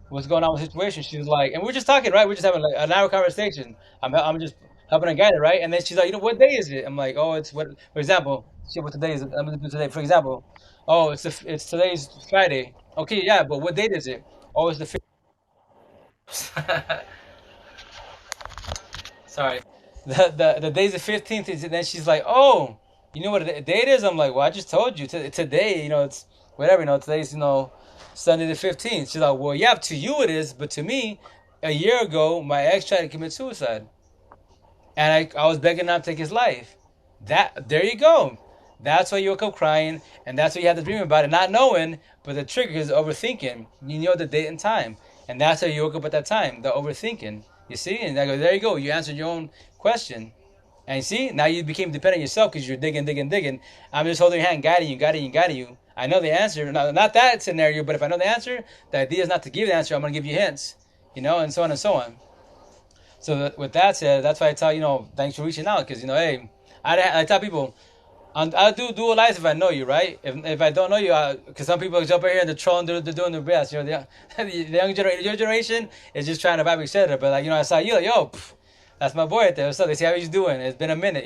what's going on with the situation? She's like, and we're just talking, right? We're just having like an hour conversation. I'm just helping her guide it, right? And then she's like, you know, what day is it? I'm like, oh, it's what, for example, shit, what today is it? I'm gonna do today. For example, oh, it's today's Friday. Okay, yeah, but what date is it? Oh, it's the sorry, the day's the 15th. And then she's like, oh, you know what the date is? I'm like, well, I just told you today. You know, it's whatever. You know, today's Sunday the 15th. She's like, well, yeah, to you it is, but to me, a year ago, my ex tried to commit suicide, and I was begging not to take his life. That there you go. That's why you woke up crying, and that's why you had the dream about it, not knowing. But the trigger is overthinking. You know the date and time, and that's how you woke up at that time. The overthinking. You see, and I go, there you go. You answered your own question, and you see, now you became dependent on yourself because you're digging, digging, digging. I'm just holding your hand, guiding you, guiding you, guiding you. I know the answer. Not that scenario, but if I know the answer, the idea is not to give the answer. I'm going to give you hints, and so on and so on. So with that said, that's why I tell thanks for reaching out because hey, I tell people I do a life if I know you, right? If I don't know you, because some people jump in here and they're trolling, they're doing their best. The young generation, your generation is just trying to vibe, etc. But like I saw you, like yo, that's my boy right there. So they see how he's doing. It's been a minute.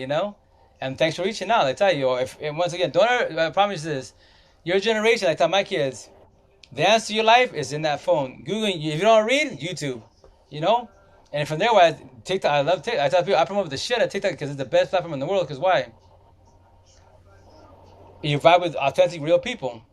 And thanks for reaching out. I tell you, if and once again, don't ever, I promise you this, your generation. I tell my kids, the answer to your life is in that phone. Googling, if you don't read, YouTube, you know? And from there, why TikTok, I love TikTok. I tell people, I promote the shit at TikTok because it's the best platform in the world. Because why? You vibe with authentic, real people.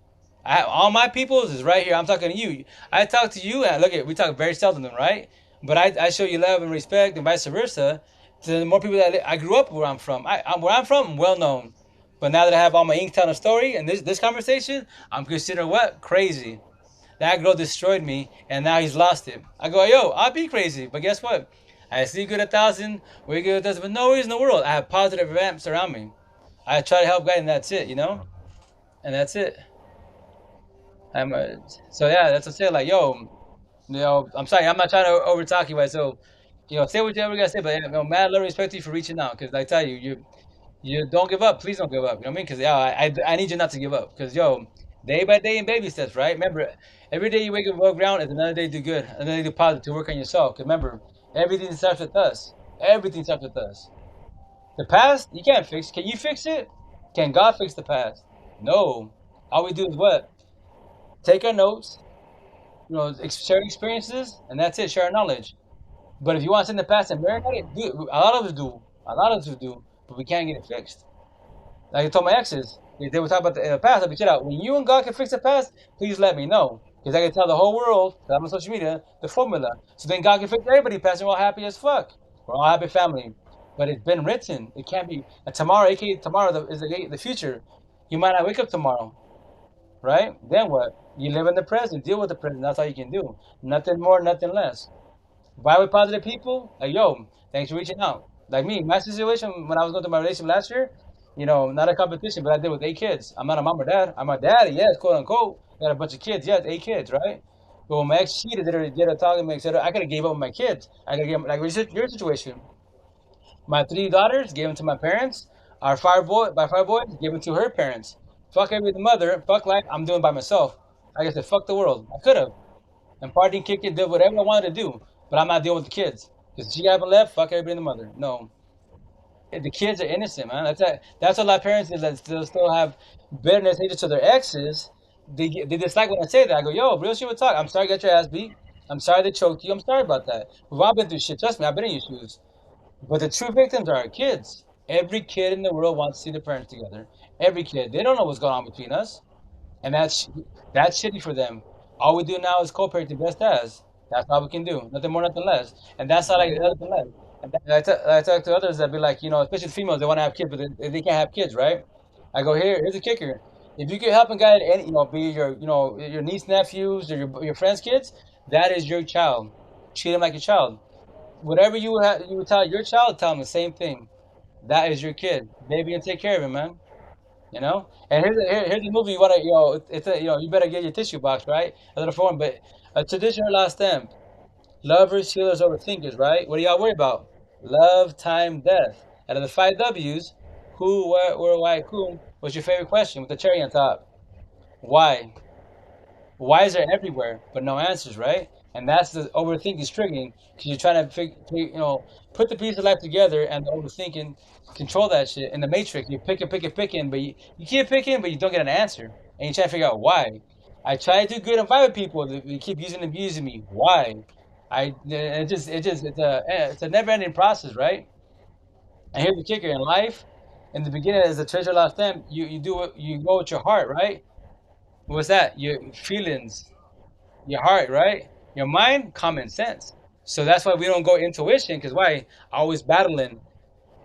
All my peoples is right here. I'm talking to you. I talk to you, and look at we talk very seldom, right? But I show you love and respect, and vice versa. To the more people that I grew up where I'm from. Where I'm from, I'm well known. But now that I have all my ink telling a story and this conversation, I'm considered what crazy. That girl destroyed me, and now he's lost it. I go, yo, I'll be crazy, but guess what? I see good 1,000, we good 1,000, for no reason in the world. I have positive events around me. I try to help guide, and that's it. And that's it. I'm so yeah, that's what I say. Like, yo, I'm sorry, I'm not trying to over talk you, right? So, say what you ever gotta say, but mad love and respect to you for reaching out, because I tell you, you don't give up. Please don't give up. You know what I mean? Because yeah, I need you not to give up. Because day by day in baby steps, right? Remember, every day you wake up above ground is another day to do good, another day to positive, to work on yourself. 'Cause remember, everything starts with us. Everything starts with us. The past you can't fix. Can you fix it? Can God fix the past? No. All we do is what? Take our notes, share experiences, and that's it. Share our knowledge. But if you want to send the past and marinate it, do a lot of us do. A lot of us do, but we can't get it fixed. Like I told my exes, they would talk about the past. I'd be shit out. When you and God can fix the past, please let me know. Because I can tell the whole world, 'cause I'm on social media, the formula. So then God can fix everybody past and we're all happy as fuck. We're all happy family. But it's been written. It can't be. Tomorrow, aka tomorrow, is the future. You might not wake up tomorrow, right? Then what? You live in the present, deal with the present. That's all you can do. Nothing more, nothing less. Why with positive people? Like, yo, thanks for reaching out. Like me, my situation when I was going through my relationship last year, not a competition, but I did with 8 kids. I'm not a mom or dad. I'm a daddy, yes, quote unquote. Got a bunch of kids, yes, 8 kids, right? But when my ex cheated, did her talking to me, etc., I could have gave up my kids. I could have given like your situation. My 3 daughters gave them to my parents. My 5 boys gave them to her parents. Fuck every mother. Fuck life. I'm doing by myself. Like I said, fuck the world. I could have. And partying, kicking, did whatever I wanted to do. But I'm not dealing with the kids. Because she haven't left, fuck everybody and the mother. No. The kids are innocent, man. That's what a lot of parents do that still have bitterness hatred to their exes. They dislike when I say that. I go, yo, real shit would talk. I'm sorry you got your ass beat. I'm sorry they choked you. I'm sorry about that. We've all been through shit. Trust me, I've been in your shoes. But the true victims are our kids. Every kid in the world wants to see their parents together. Every kid. They don't know what's going on between us. And that's shitty for them. All we do now is co-parent the best as. That's all we can do. Nothing more, nothing less. And that's not like nothing less. And I talk to others that be like, especially the females, they want to have kids, but they can't have kids, right? I go, here's a kicker. If you can help and guide any, be your niece, nephews, or your friends' kids, that is your child. Treat them like your child. Whatever you would tell your child, tell them the same thing. That is your kid. Baby, and take care of him, man. And here's a movie you wanna it's a you better get your tissue box right, a little form, but a traditional last stamp. Lovers, healers, overthinkers, right? What do y'all worry about? Love, time, death. Out of the 5 W's, Who, what, where, why, who was your favorite question with the cherry on top? Why? Why is there everywhere but no answers, right? And that's the overthinking is triggering because you're trying to put the pieces of life together, and the overthinking control that shit. In the matrix, you're picking, but you keep picking, but you don't get an answer, and you try to figure out why. I try to do good and fight with people, they keep using and abusing me. Why? It's a never ending process, right? And here's the kicker in life. In the beginning, as a treasure lost them, you do it, you go with your heart, right? What's that? Your feelings, your heart, right? Your mind, common sense. So that's why we don't go intuition, because why? Always battling.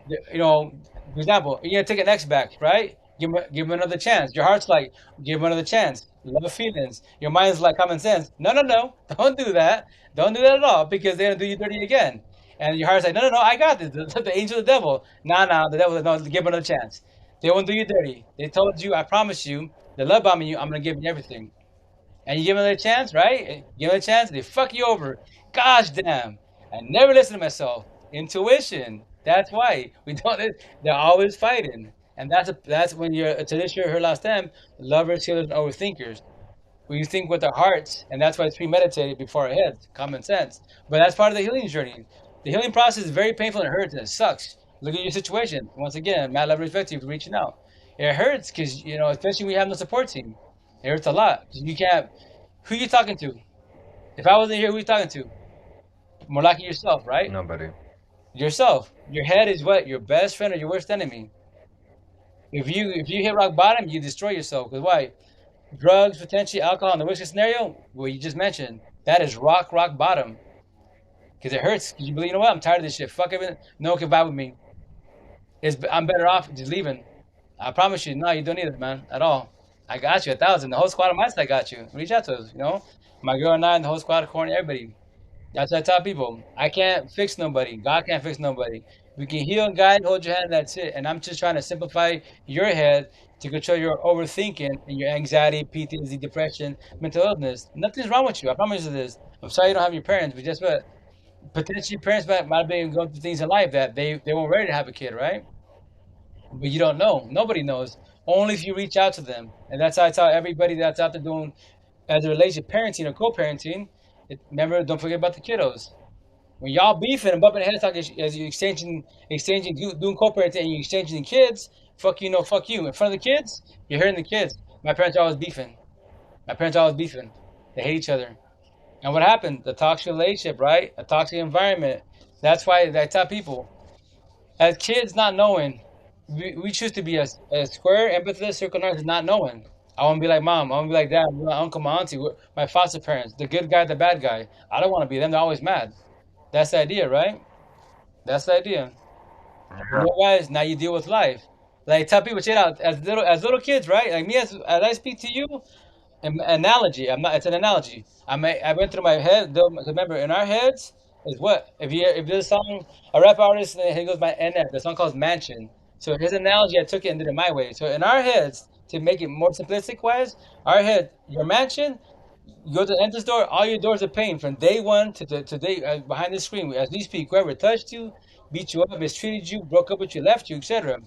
For example, you're gonna take an ex back, right? Give him another chance. Your heart's like, give him another chance. Love feelings. Your mind's like common sense. No, no, no, don't do that. Don't do that at all, because they're gonna do you dirty again. And your heart's like, no, no, no, I got this. The angel, of the devil. Nah, nah, the devil. No, give him another chance. They won't do you dirty. They told you, I promise you, they love bombing you. I'm gonna give you everything, and you give them a chance, right? Give them a chance, they fuck you over. Gosh damn. I never listen to myself. Intuition. That's why we don't. They're always fighting, and that's when you're a traditional her last time. Lovers, healers, and overthinkers. We think with our hearts, and that's why it's premeditated before our heads. Common sense, but that's part of the healing journey. The healing process is very painful and it hurts and it sucks. Look at your situation. Once again, mad love respect you for reaching out. It hurts because especially when you have no support team. It hurts a lot. You can't. Who you talking to? If I wasn't here, who you talking to? More likely yourself, right? Nobody. Yourself. Your head is what? Your best friend or your worst enemy. If you hit rock bottom, you destroy yourself. Because why? Drugs, potentially alcohol, in the worst case scenario, what you just mentioned, that is rock bottom. Because it hurts. Because you believe, you know what? I'm tired of this shit. Fuck everything. No one can vibe with me. I'm better off just leaving. I promise you, no, you don't need it, man, at all. I got you 1,000. The whole squad of mine I got you. Reach out to us. My girl and I, and the whole squad of corny, everybody. That's what I tell people. I can't fix nobody. God can't fix nobody. We can heal and guide, hold your hand, that's it. And I'm just trying to simplify your head to control your overthinking and your anxiety, PTSD, depression, mental illness. Nothing's wrong with you. I promise you this. I'm sorry you don't have your parents, but just what? Potentially parents might have been going through things in life that they weren't ready to have a kid, right? But you don't know. Nobody knows. Only if you reach out to them. And that's how I tell everybody that's out there doing as a relationship parenting or co-parenting. Remember, don't forget about the kiddos. When y'all beefing and bumping heads talking as you exchanging, doing co-parenting and you exchanging kids, fuck you, no, fuck you. In front of the kids, you're hurting the kids. My parents are always beefing. My parents are always beefing. They hate each other. And what happened? The toxic relationship, right? A toxic environment. That's why I tell people, as kids not knowing, we choose to be a square, empathetic, circle nerds, not knowing. I want to be like mom. I want to be like dad, my uncle, my auntie, my foster parents, the good guy, the bad guy. I don't want to be them. They're always mad. That's the idea, right? That's the idea. You Yeah. know, guys, now you deal with life. Like tell people, check it out. As little kids, right? Like me, as I speak to you, analogy. I'm not. It's an analogy. I went through my head. Remember, in our heads is what if there's a song, a rap artist, and he goes by NF. The song calls Mansion. So his analogy, I took it and did it my way. So in our heads, to make it more simplistic wise, our head, your mansion, you go to the entrance door, all your doors are paying from day one to day behind the screen. As we speak, whoever touched you, beat you up, mistreated you, broke up with you, left you, etc.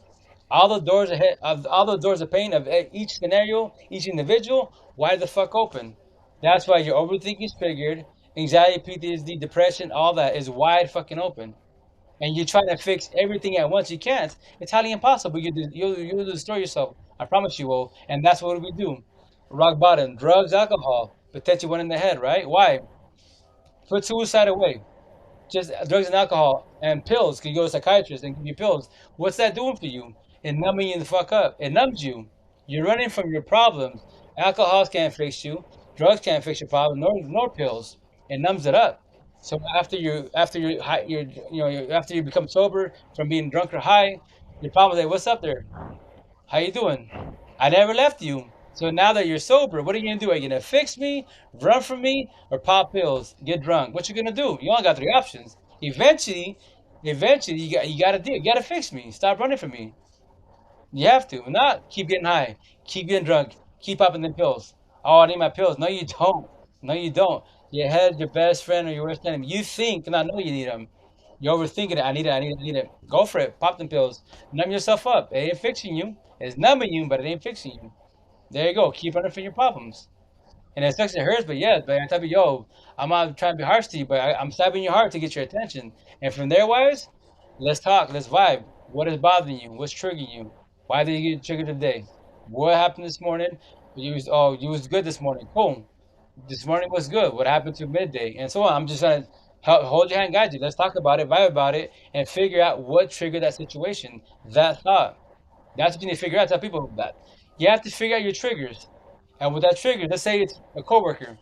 All the doors are paying of each scenario, each individual. Wide the fuck open. That's why your overthinking is triggered. Anxiety, PTSD, depression, all that is wide fucking open. And you're trying to fix everything at once. You can't. It's highly impossible. You'll destroy yourself. I promise you will. And that's what we do. Rock bottom, drugs, alcohol, potentially one in the head, right? Why? Put suicide away. Just drugs and alcohol and pills. Can you go to a psychiatrist and give you pills? What's that doing for you? It numbing you the fuck up. It numbs you. You're running from your problems. Alcohol can't fix you. Drugs can't fix your problem. Nor pills. It numbs it up. So after you become sober from being drunk or high, your problem is, hey, what's up there? How you doing? I never left you. So now that you're sober, what are you gonna do? Are you gonna fix me, run from me, or pop pills, get drunk? What you gonna do? You only got three options. Eventually, you gotta fix me. Stop running from me. You have to. If not, keep getting high, keep getting drunk, keep popping the pills. Oh, I need my pills. No, you don't. No, you don't. Your head's your best friend or your worst enemy. You think, and I know you need them. You're overthinking it. I need it. I need it. I need it. Go for it. Pop them pills. Numb yourself up. It ain't fixing you. It's numbing you, but it ain't fixing you. There you go. Keep running from your problems. And it sucks, it hurts, but yeah, but I tell you, yo, I'm not trying to be harsh to you, but I'm stabbing your heart to get your attention. And from there, wise, let's talk, let's vibe. What is bothering you? What's triggering you? Why did you get triggered today? What happened this morning? You was good this morning. Cool. This morning was good. What happened to midday? And so on. I'm just gonna hold your hand, guide you. Let's talk about it, vibe about it, and figure out what triggered that situation, that thought. That's what you need to figure out. Tell people that you have to figure out your triggers. And with that trigger, let's say it's a coworker.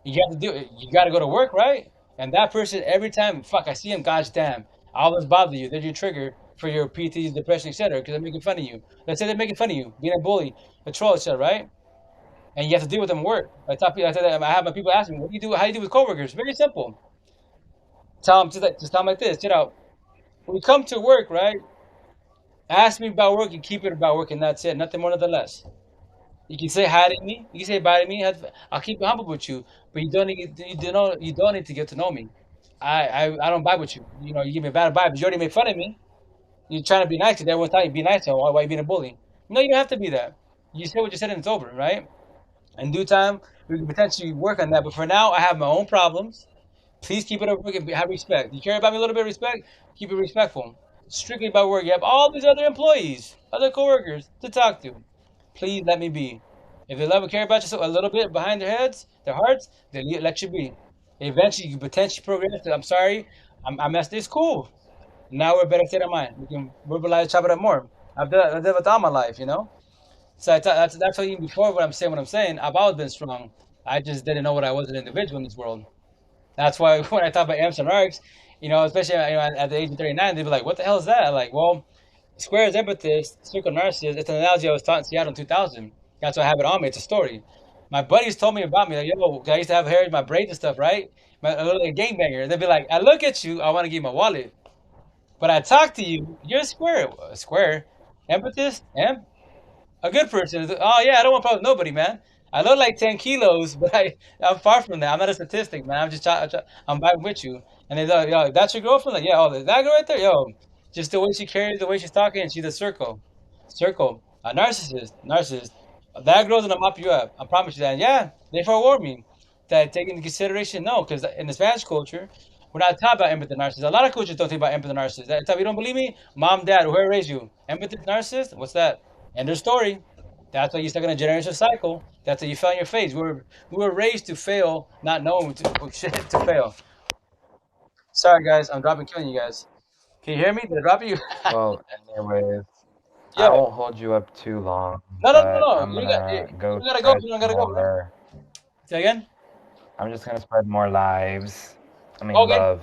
You have to do it. You got to go to work, right? And that person, every time, fuck, I see him, gosh damn, I always bother you. They're your trigger for your PT, depression, etc. Because they're making fun of you. Let's say they're making fun of you, being a bully, a troll, etc. Right? And you have to deal with them at work. I have my people asking me, what do you do? How do you do with coworkers? Very simple. Tell them just tell them like this. When you come to work, right? Ask me about work and keep it about work, and that's it. Nothing more, nothing less. You can say hi to me. You can say bye to me. I'll keep it humble with you, but you don't need to get to know me. I don't vibe with you. You know, you give me a bad vibe. You already made fun of me. You're trying to be nice. Because everyone's telling you be nice. So why you being a bully? No, you don't have to be that. You say what you said and it's over, right? In due time, we can potentially work on that. But for now, I have my own problems. Please keep it over work and have respect. You care about me a little bit of respect? Keep it respectful. Strictly about work. You have all these other employees, other coworkers to talk to. Please let me be. If they love and care about you so a little bit behind their heads, their hearts, they let you be. Eventually, you can potentially progress. I'm sorry, I messed this. Cool. Now we're a better state of mind. We can verbalize, chop it up more. I've done it with all my life, you know. So that's what even before what I'm saying. What I'm saying, I've always been strong. I just didn't know what I was an individual in this world. That's why when I talk about amps and arcs, especially at the age of 39, they'd be like, "What the hell is that?" Like, well, Square is empathist, circle narcissist. It's an analogy I was taught in Seattle in 2000. That's why I have it on me. It's a story. My buddies told me about me. Like, yo, 'cause I used to have hair in my braids and stuff, right? I look like a gangbanger. They'd be like, I look at you, I want to give you my wallet. But I talk to you, you're a square. A square. Empathist? A good person. Oh yeah, I don't want problems with nobody, man. I look like 10 kilos, but I'm far from that. I'm not a statistic, man. I'm vibing with you. And they like, yo, that's your girlfriend? Like, yeah, oh, that girl right there, yo. Just the way she carries, the way she's talking, she's a circle. A narcissist. That girl's gonna mop you up. I promise you that. And yeah, they forewarned me that take into consideration. No, because in the Spanish culture, we're not taught about empathy narcissist. A lot of cultures don't think about empathy narcissist. That time you don't believe me, mom, dad, whoever raised you, empathy narcissist. What's that? End of story. That's why you're stuck in a generational cycle. That's why you fell on your face. We were raised to fail, not knowing to fail. Sorry guys, I'm dropping killing you guys. Can you hear me? Did I drop you? Well, anyways, I Yeah. won't hold you up too long, No, no, no, but no. I'm You gonna go gotta go. spread You don't gotta go, bro. more. Say again. I'm just gonna spread more lives. I mean, Okay. love.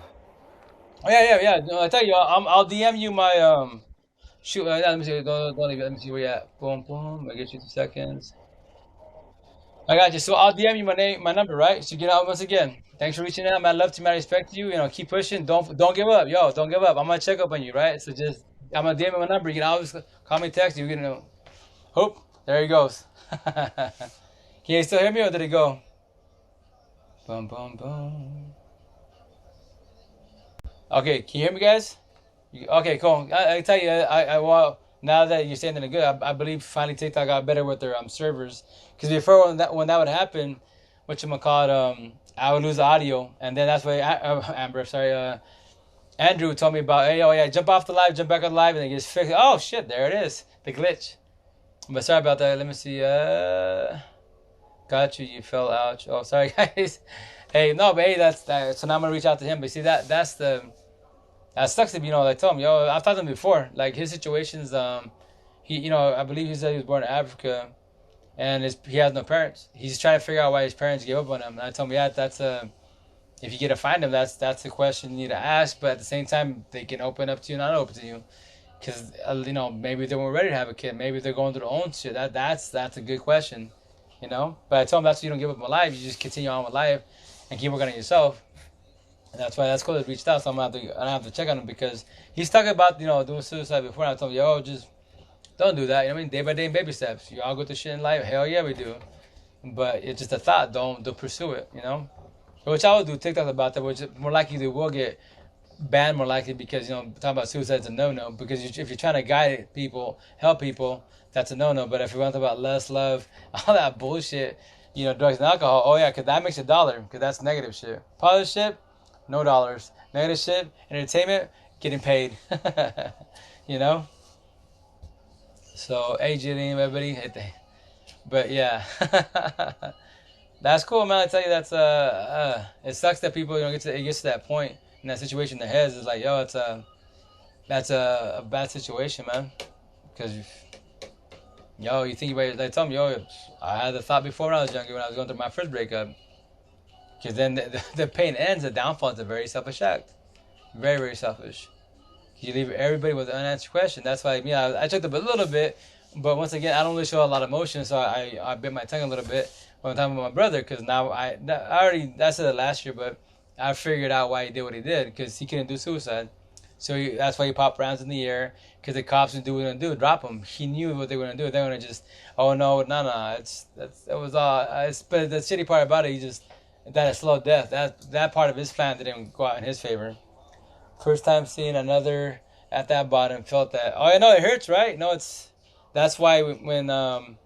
Oh, yeah, yeah, yeah. No, I tell you, I'll DM you my shoot. Let me see. Don't leave it. Let me see where you at. Boom, boom. I get you 2 seconds. I got you. So I'll DM you my name, my number, right? So get out once again. Thanks for reaching out. Man, love to, man. Respect to you. Keep pushing. Don't give up, yo. Don't give up. I'm gonna check up on you, right? So just I'm gonna DM you my number. You can always call me, text you. Hope there he goes. Can you still hear me or did it go? Boom, boom, boom. Okay, can you hear me, guys? Okay, cool. I tell you, well, now that you're saying that good, I believe finally TikTok got better with their servers. Because before when that would happen, what you call it, I would lose the audio, and then that's why Amber, sorry, Andrew told me about, hey, oh yeah, jump off the live, jump back on the live, and it gets fixed. Oh shit, there it is, the glitch. But sorry about that. Let me see. Got you. You fell out. Oh, sorry guys. Hey, no, but hey, that's that. So now I'm gonna reach out to him. But see that sucks to be, like, tell him, yo, I've talked to him before. Like, his situations, he, I believe he said he was born in Africa, and he has no parents. He's trying to figure out why his parents gave up on him. And I told him, yeah, that's if you get to find him, that's a question you need to ask. But at the same time, they can open up to you, not open to you, because maybe they weren't ready to have a kid. Maybe they're going through their own shit. That's a good question, But I told him that's why you don't give up on life. You just continue on with life and keep working on yourself. And that's why that's cool that reached out. So I have to check on him because he's talking about doing suicide before. And I told him, yo, just don't do that. You know what I mean? Day by day, baby steps. You all go through shit in life. Hell yeah, we do. But it's just a thought. Don't pursue it. Which I will do TikToks about that. Which more likely they will get banned more likely because talking about suicide's a no because if you're trying to guide people, help people, that's a no. But if you want to talk about lust, love, all that bullshit, drugs and alcohol, oh yeah, because that makes $1 because that's negative shit. Positive shit, no dollars. Negative shit, entertainment, getting paid. you know. So hey, Julian, everybody, but yeah. That's cool, man. I tell you, it sucks that people it gets to that point in that situation. Their heads is like, yo, that's a bad situation, man. Because you think about it. They tell me, yo, I had the thought before when I was younger, when I was going through my first breakup. Because then the pain ends, the downfall is a very selfish act, very very selfish. You leave everybody with an unanswered question. That's why I took up a little bit, but once again, I don't really show a lot of emotion, so I bit my tongue a little bit when I'm talking about my brother, because now I already, I said it last year, but I figured out why he did what he did, because he couldn't do suicide. So that's why he popped rounds in the air, because the cops didn't do what they were going to do, drop him. He knew what they were going to do. They were going to just, oh no, it was all, but the shitty part about it, he just died a slow death. That part of his plan didn't go out in his favor. First time seeing another at that bottom, felt that, oh, I know it hurts, right? No, that's why when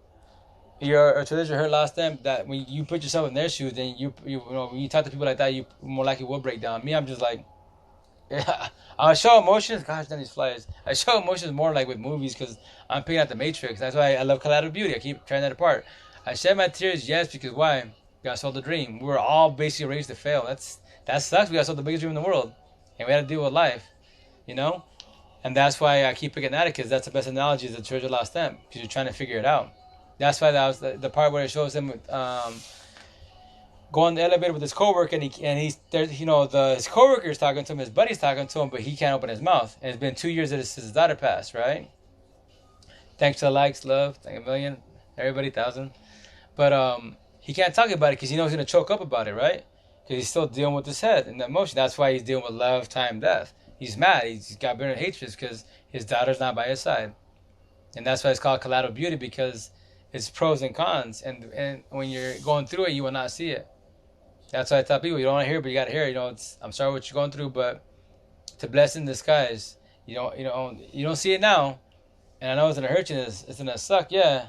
you're a tradition hurt last time, that when you put yourself in their shoes, then when you talk to people like that, you more likely will break down. Me, I'm just like, yeah, I show emotions. Gosh, then these flies. I show emotions more like with movies because I'm picking out the Matrix. That's why I love Collateral Beauty. I keep trying that apart. I shed my tears, yes, because why? Got sold the dream. We were all basically raised to fail. That sucks. We got sold the biggest dream in the world, and we had to deal with life, And that's why I keep picking at it, because that's the best analogy, is the Church of Lost Temp, because you're trying to figure it out. That's why that was the part where it shows him go on the elevator with his coworker, and he's there. His coworker is talking to him, his buddy's talking to him, but he can't open his mouth. And it's been 2 years since his daughter passed, right? Thanks to the likes, love, thank a million, everybody, 1,000. But he can't talk about it because he knows he's gonna choke up about it, right? Because he's still dealing with his head and the emotion. That's why he's dealing with love, time, death. He's mad. He's got bitter hatred because his daughter's not by his side, and that's why it's called Collateral Beauty, because it's pros and cons. And when you're going through it, you will not see it. That's why I tell people, you don't want to hear it, but you got to hear it. I'm sorry what you're going through, but it's a blessing in disguise. You don't see it now, and I know it's gonna hurt you. It's gonna suck, yeah.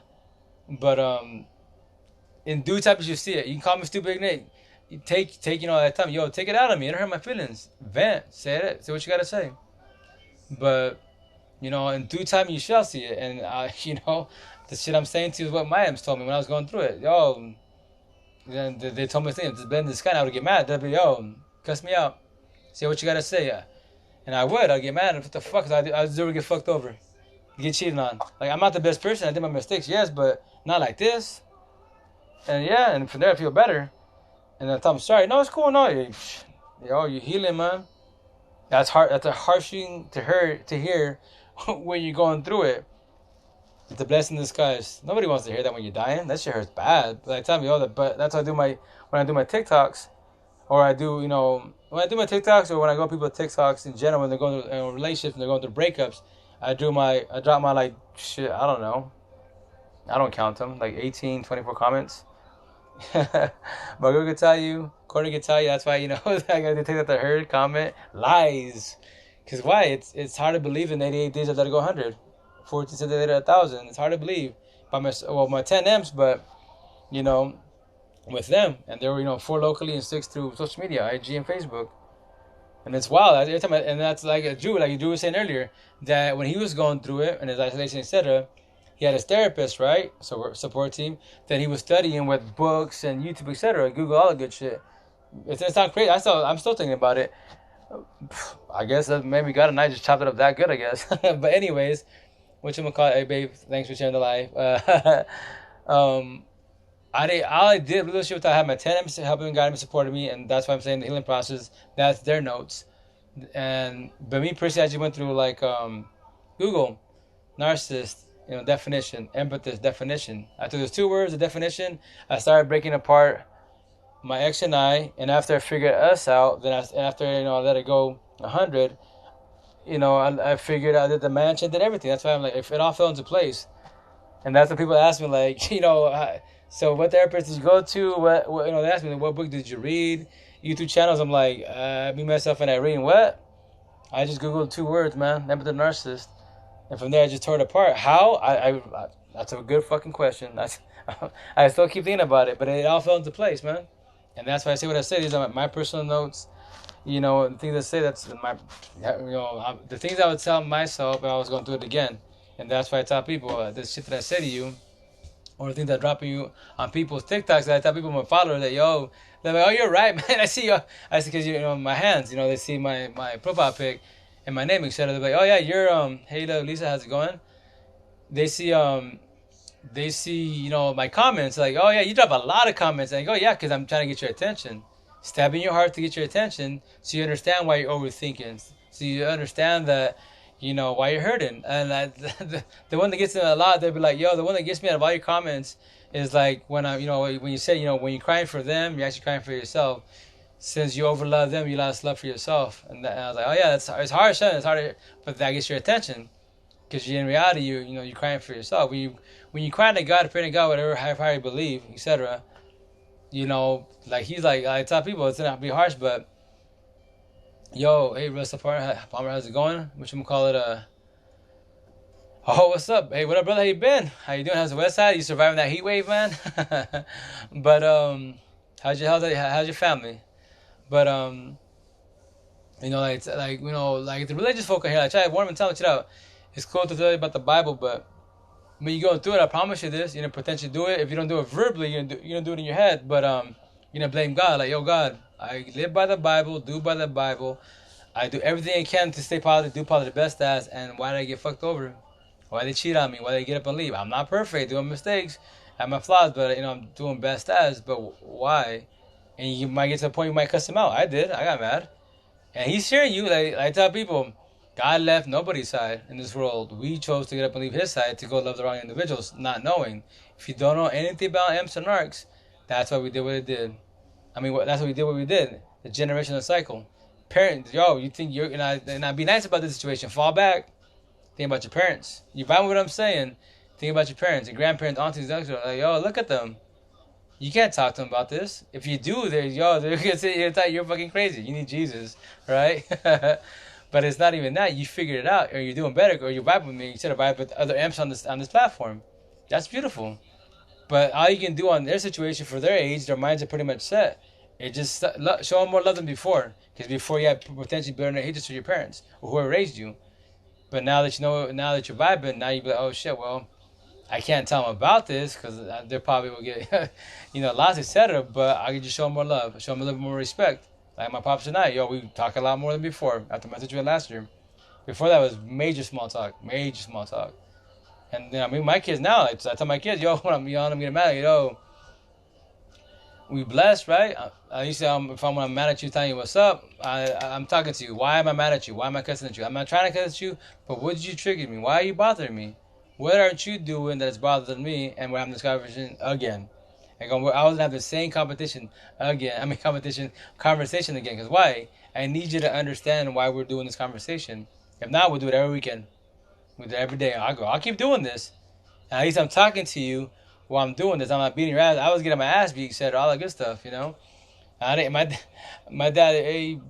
But in due time, you see it. You can call me stupid, Nate. You take that time. Yo, take it out of me. It don't hurt my feelings. Vent. Say it. Say what you gotta say. But in due time, you shall see it. And the shit I'm saying to you is what my M's told me when I was going through it. Yo, then they told me things. It's been this guy. I would get mad. They'd be, yo, cuss me out. Say what you gotta say. And I would. I'd get mad. What the fuck? I deserve to get fucked over. Get cheated on. Like, I'm not the best person. I did my mistakes, yes, but not like this. And yeah, and from there I feel better. And then I tell them, sorry. No, it's cool. No, you're healing, man. That's hard. That's a harsh thing to hear when you're going through it. It's a blessing in disguise. Nobody wants to hear that when you're dying. That shit hurts bad. But I tell me, but that's how when I do my TikToks, or I do, when I do my TikToks, or when I go to people's TikToks in general, when they're going through relationships and they're going through breakups, I drop my like shit. I don't know. I don't count them. Like 18, 24 comments. My girl could tell you, Courtney could tell you. That's why I got to take that to her comment lies. Cause why? It's hard to believe in 88 days I let it go 100. 14 said they did 1,000. It's hard to believe by my 10 M's, but with them, and there were 4 locally and 6 through social media, IG and Facebook. And it's wild. Every time and that's like a Jew, like you were saying earlier, that when he was going through it and his isolation, etc., he had his therapist, right? So support team. That he was studying with books and YouTube, etc., Google, all the good shit. It's not crazy. I'm still thinking about it. I guess that maybe God and I just chopped it up that good, I guess. But anyways, whatchamacallit, hey babe, thanks for sharing the life. I did relationship with I had my 10 M's helping, guiding me, supporting me, and that's why I'm saying the healing process. That's their notes. But me personally, I just went through like Google narcissist, definition, empathist definition. After those 2 words, the definition, I started breaking apart my ex and I, and after I figured us out, then after I let it go 100, I figured out that the mansion did everything. That's why I'm like, if it all fell into place, and that's what people ask me, like, so what therapist did you go to? What they ask me, what book did you read? YouTube channels. I'm like, me myself and I reading what? I just googled 2 words, man. Never the narcissist, and from there I just tore it apart. How? That's a good fucking question. That's I still keep thinking about it, but it all fell into place, man. And that's why I say what I say. These are my personal notes. The things I say. That's my, the things I would tell myself if I was going through it again. And that's why I tell people this shit that I say to you, or the things that drop you on people's TikToks. That I tell people, my followers, that they're like, oh, you're right, man. I see you. I see because my hands. They see my profile pic and my name, etc. They're like, oh yeah, you're hey Lisa, how's it going? They see my comments, like, oh yeah, you drop a lot of comments, and I go, yeah, because I'm trying to get your attention, stabbing your heart to get your attention, so you understand why you're overthinking, so you understand that, why you're hurting. And the one that gets me a lot, they'll be like, yo, the one that gets me out of all your comments is like when when you say, when you're crying for them, you're actually crying for yourself. Since you overlove them, you lost love for yourself. And I was like, oh yeah, it's hard, son. It's hard, but that gets your attention. Because in reality, you're crying for yourself. When you crying to God, praying to God, whatever, however you believe, etc. Like he's like, I tell people it's gonna be harsh, but yo, hey, Russell Palmer, how's it going? What you call it? Oh, what's up? Hey, what up, brother? How you been? How you doing? How's the West Side? You surviving that heat wave, man? But how's your family? But like the religious folk here, I try to warn them and tell them, chill out. It's cool to tell you about the Bible, but when you go through it, I promise you this, potentially do it. If you don't do it verbally, you're gonna do it in your head, but you're gonna blame God. Like, yo, God, I live by the Bible, do by the Bible. I do everything I can to stay positive, do positive best as, and why did I get fucked over? Why they cheat on me? Why they get up and leave? I'm not perfect, doing mistakes, I have my flaws, but I'm doing best as. But why? And you might get to a point you might cuss him out. I did. I got mad. And he's hearing you. Like I tell people, God left nobody's side in this world. We chose to get up and leave his side to go love the wrong individuals, not knowing. If you don't know anything about M's and Narcs, that's why we did what we did. That's why we did what we did. The generational cycle. Parents, you think you're, and I be nice about this situation. Fall back. Think about your parents. You find what I'm saying? Think about your parents, your grandparents, aunties, uncles. Like, yo, look at them. You can't talk to them about this. If you do, they're gonna say you're fucking crazy. You need Jesus, right? But it's not even that. You figured it out, or you're doing better, or you vibe with me. You said I vibe with other amps on this platform. That's beautiful. But all you can do on their situation for their age, their minds are pretty much set. It just show them more love than before. Because before you had potentially bitter hatred for your parents or whoever raised you. But now that now that you're vibing, now you be like, oh shit, well, I can't tell them about this because they probably will get, lost, etc. But I can just show them more love, show them a little bit more respect. Like my pops and I, we talk a lot more than before after my situation last year. Before that was major small talk. And my kids now, like, I tell my kids, when I'm young, I'm getting mad, we blessed, right? I used to, if I'm mad at you, telling you what's up, I'm talking to you. Why am I mad at you? Why am I cussing at you? I'm not trying to cuss at you, but what did you trigger me? Why are you bothering me? What aren't you doing that's bothering me? And we're having this conversation again. I was gonna have the same conversation again. Conversation again. Because why? I need you to understand why we're doing this conversation. If not, we'll do it every weekend. We'll do it every day. I'll keep doing this. And at least I'm talking to you while I'm doing this. I'm not beating your ass. I was getting my ass beat, etc. All that good stuff, I didn't. My dad, hey,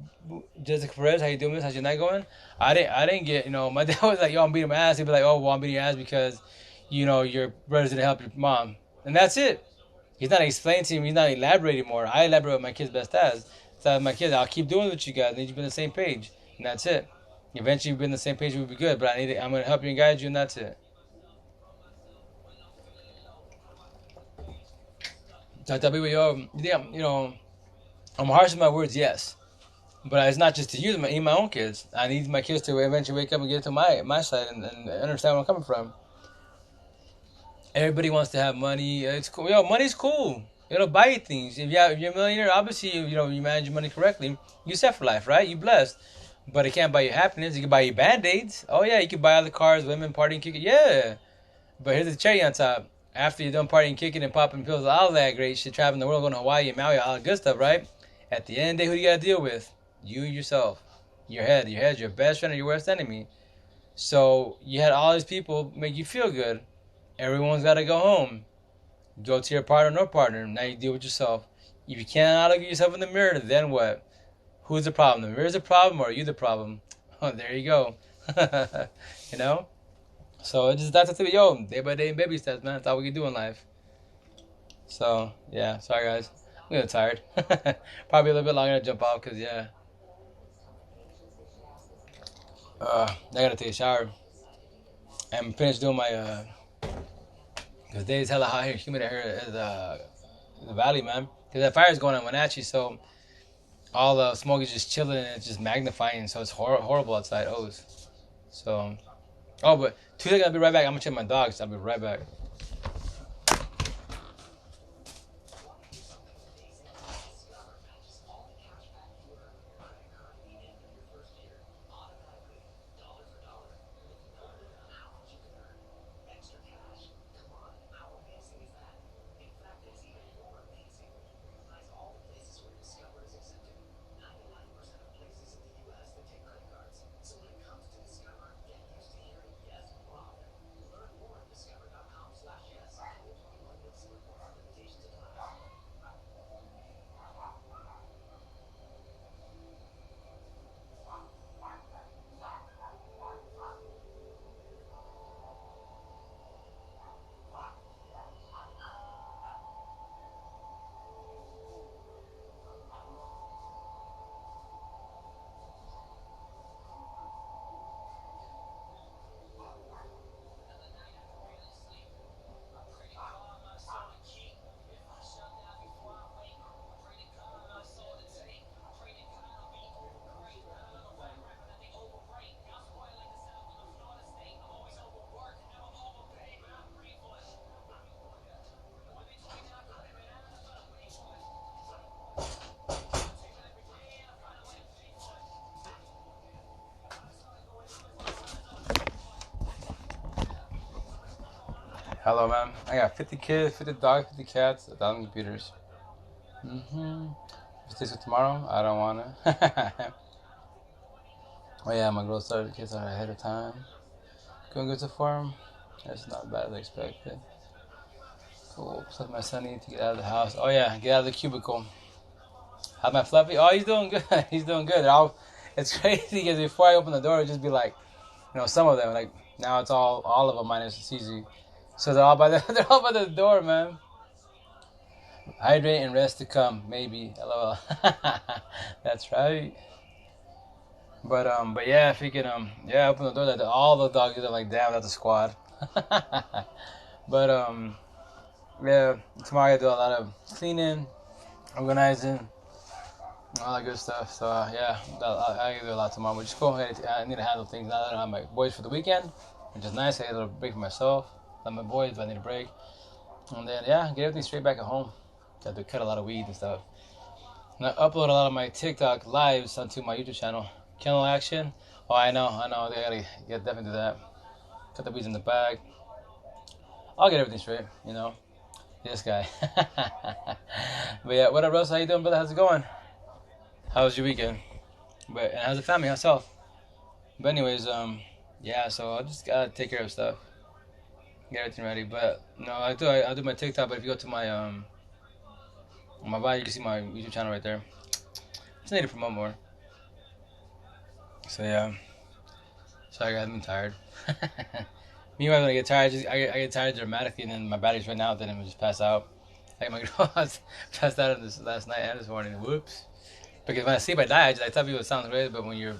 Jessica Perez, how you doing? How's your night going? I didn't get. My dad was like, yo, I'm beating my ass. He'd be like, oh, well, I'm beating your ass because, your brothers didn't help your mom, and that's it. He's not explaining to me. He's not elaborating more. I elaborate with my kids best as. So my kids, I'll keep doing it with you guys. I need you to be on the same page, and that's it. Eventually, be on the same page, we'll be good. But I'm going to help you and guide you, and that's it. So I tell people, I'm harsh with my words, yes. But it's not just to you, even my own kids. I need my kids to eventually wake up and get to my side and understand where I'm coming from. Everybody wants to have money. It's cool. Money's cool. It'll buy you things. If you're a millionaire, obviously, you manage your money correctly. You set for life, right? You blessed. But it can't buy you happiness. It can buy you Band-Aids. Oh, yeah, you can buy other cars, women, partying, kicking. Yeah. But here's the cherry on top. After you're done partying, kicking, and popping pills, all that great shit, traveling the world, going to Hawaii and Maui, all that good stuff, right? At the end of the day, who do you got to deal with? You yourself. Your head's your best friend or your worst enemy. So you had all these people make you feel good. Everyone's got to go home. Go to your partner, no partner. Now you deal with yourself. If you cannot look at yourself in the mirror, then what? Who's the problem? The mirror's the problem or are you the problem? there you go. You know. So it's just that's the yo day by day baby steps, man. That's all we can do in life. So yeah, sorry guys, I'm getting tired. Probably a little bit longer to jump off because yeah, I gotta take a shower and finish doing my because days hella hot here, humid here in the valley, man. Because that fire's going on Wenatchee, so all the smoke is just chilling and it's just magnifying, so it's horrible outside. So but 2 seconds, I'll be right back. I'm gonna check my dogs. I'll be right back. Hello, man. I got 50 kids, 50 dogs, 50 cats, 1,000 computers. If this is tomorrow, I don't wanna. Oh yeah, my girl started the kids out ahead of time. Going good so far. That's not bad as expected. Cool. Plus my son needs to get out of the house. Oh yeah, get out of the cubicle. How's my fluffy? Oh, he's doing good. He's doing good. It's crazy because before I open the door, it'd just be like, some of them. Like now, it's all of them minus CZ. So they're all by the door, man. Hydrate and rest to come, maybe. LOL. That's right. But yeah, if you can open the door, that all the dogs are like, damn, that's a squad. But yeah, tomorrow I do a lot of cleaning, organizing, all that good stuff. So yeah, I can do a lot tomorrow, which is cool. I need to handle things now that I don't have my boys for the weekend, which is nice. I get a little break for myself. Let my boys, but I need a break. And then yeah, get everything straight back at home. Got to cut a lot of weed and stuff. And I upload a lot of my TikTok lives onto my YouTube channel. Kennel Action. Oh, I know. I gotta definitely do that. Cut the weeds in the bag. I'll get everything straight. This guy. But yeah, what up, Russ? How you doing, brother? How's it going? How was your weekend? And how's the family? How's health? But anyways, yeah. So I just gotta take care of stuff. Get everything ready. But no, I do my TikTok. But if you go to my on my bio, you can see my YouTube channel right there. Just need to promote more. So yeah. Sorry guys, I'm tired. Meanwhile, when I get tired, I get tired dramatically, and then my batteries run out. Then I'm just pass out. Like my girl passed out on this last night and this morning. Whoops. Because when I sleep, I die. I tell people it sounds great, but when you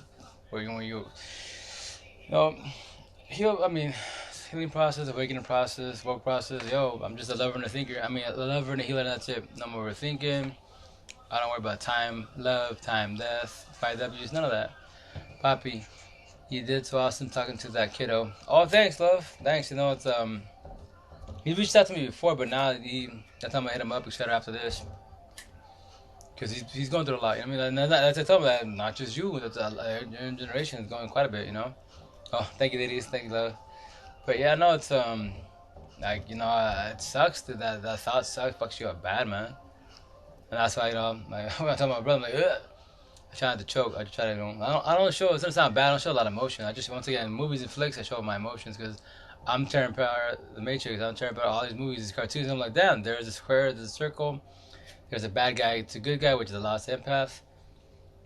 healing process, awakening process, work process. I'm just a lover and a thinker. A lover and a healer. And that's it. No more overthinking. I don't worry about time, love, time, death, 5Ws, none of that. Poppy, you did so awesome talking to that kiddo. Oh, thanks, love. Thanks. It's he reached out to me before, but now that time I hit him up, etc. After this, because he's going through a lot. That's I told him that not just you, that's your generation is going quite a bit. Oh, thank you, ladies. Thank you, love. But yeah, no, it's it sucks that thought sucks, fucks you up bad, man. And that's why when I tell my brother, I'm like, ugh. I try not to choke. I try to, I don't show. It doesn't sound bad. I don't show a lot of emotion. I just once again, in movies and flicks, I show my emotions because I'm tearing apart the Matrix. I'm tearing apart all these movies, these cartoons. And I'm like, damn. There's a square. There's a circle. There's a bad guy. It's a good guy, which is a lost empath.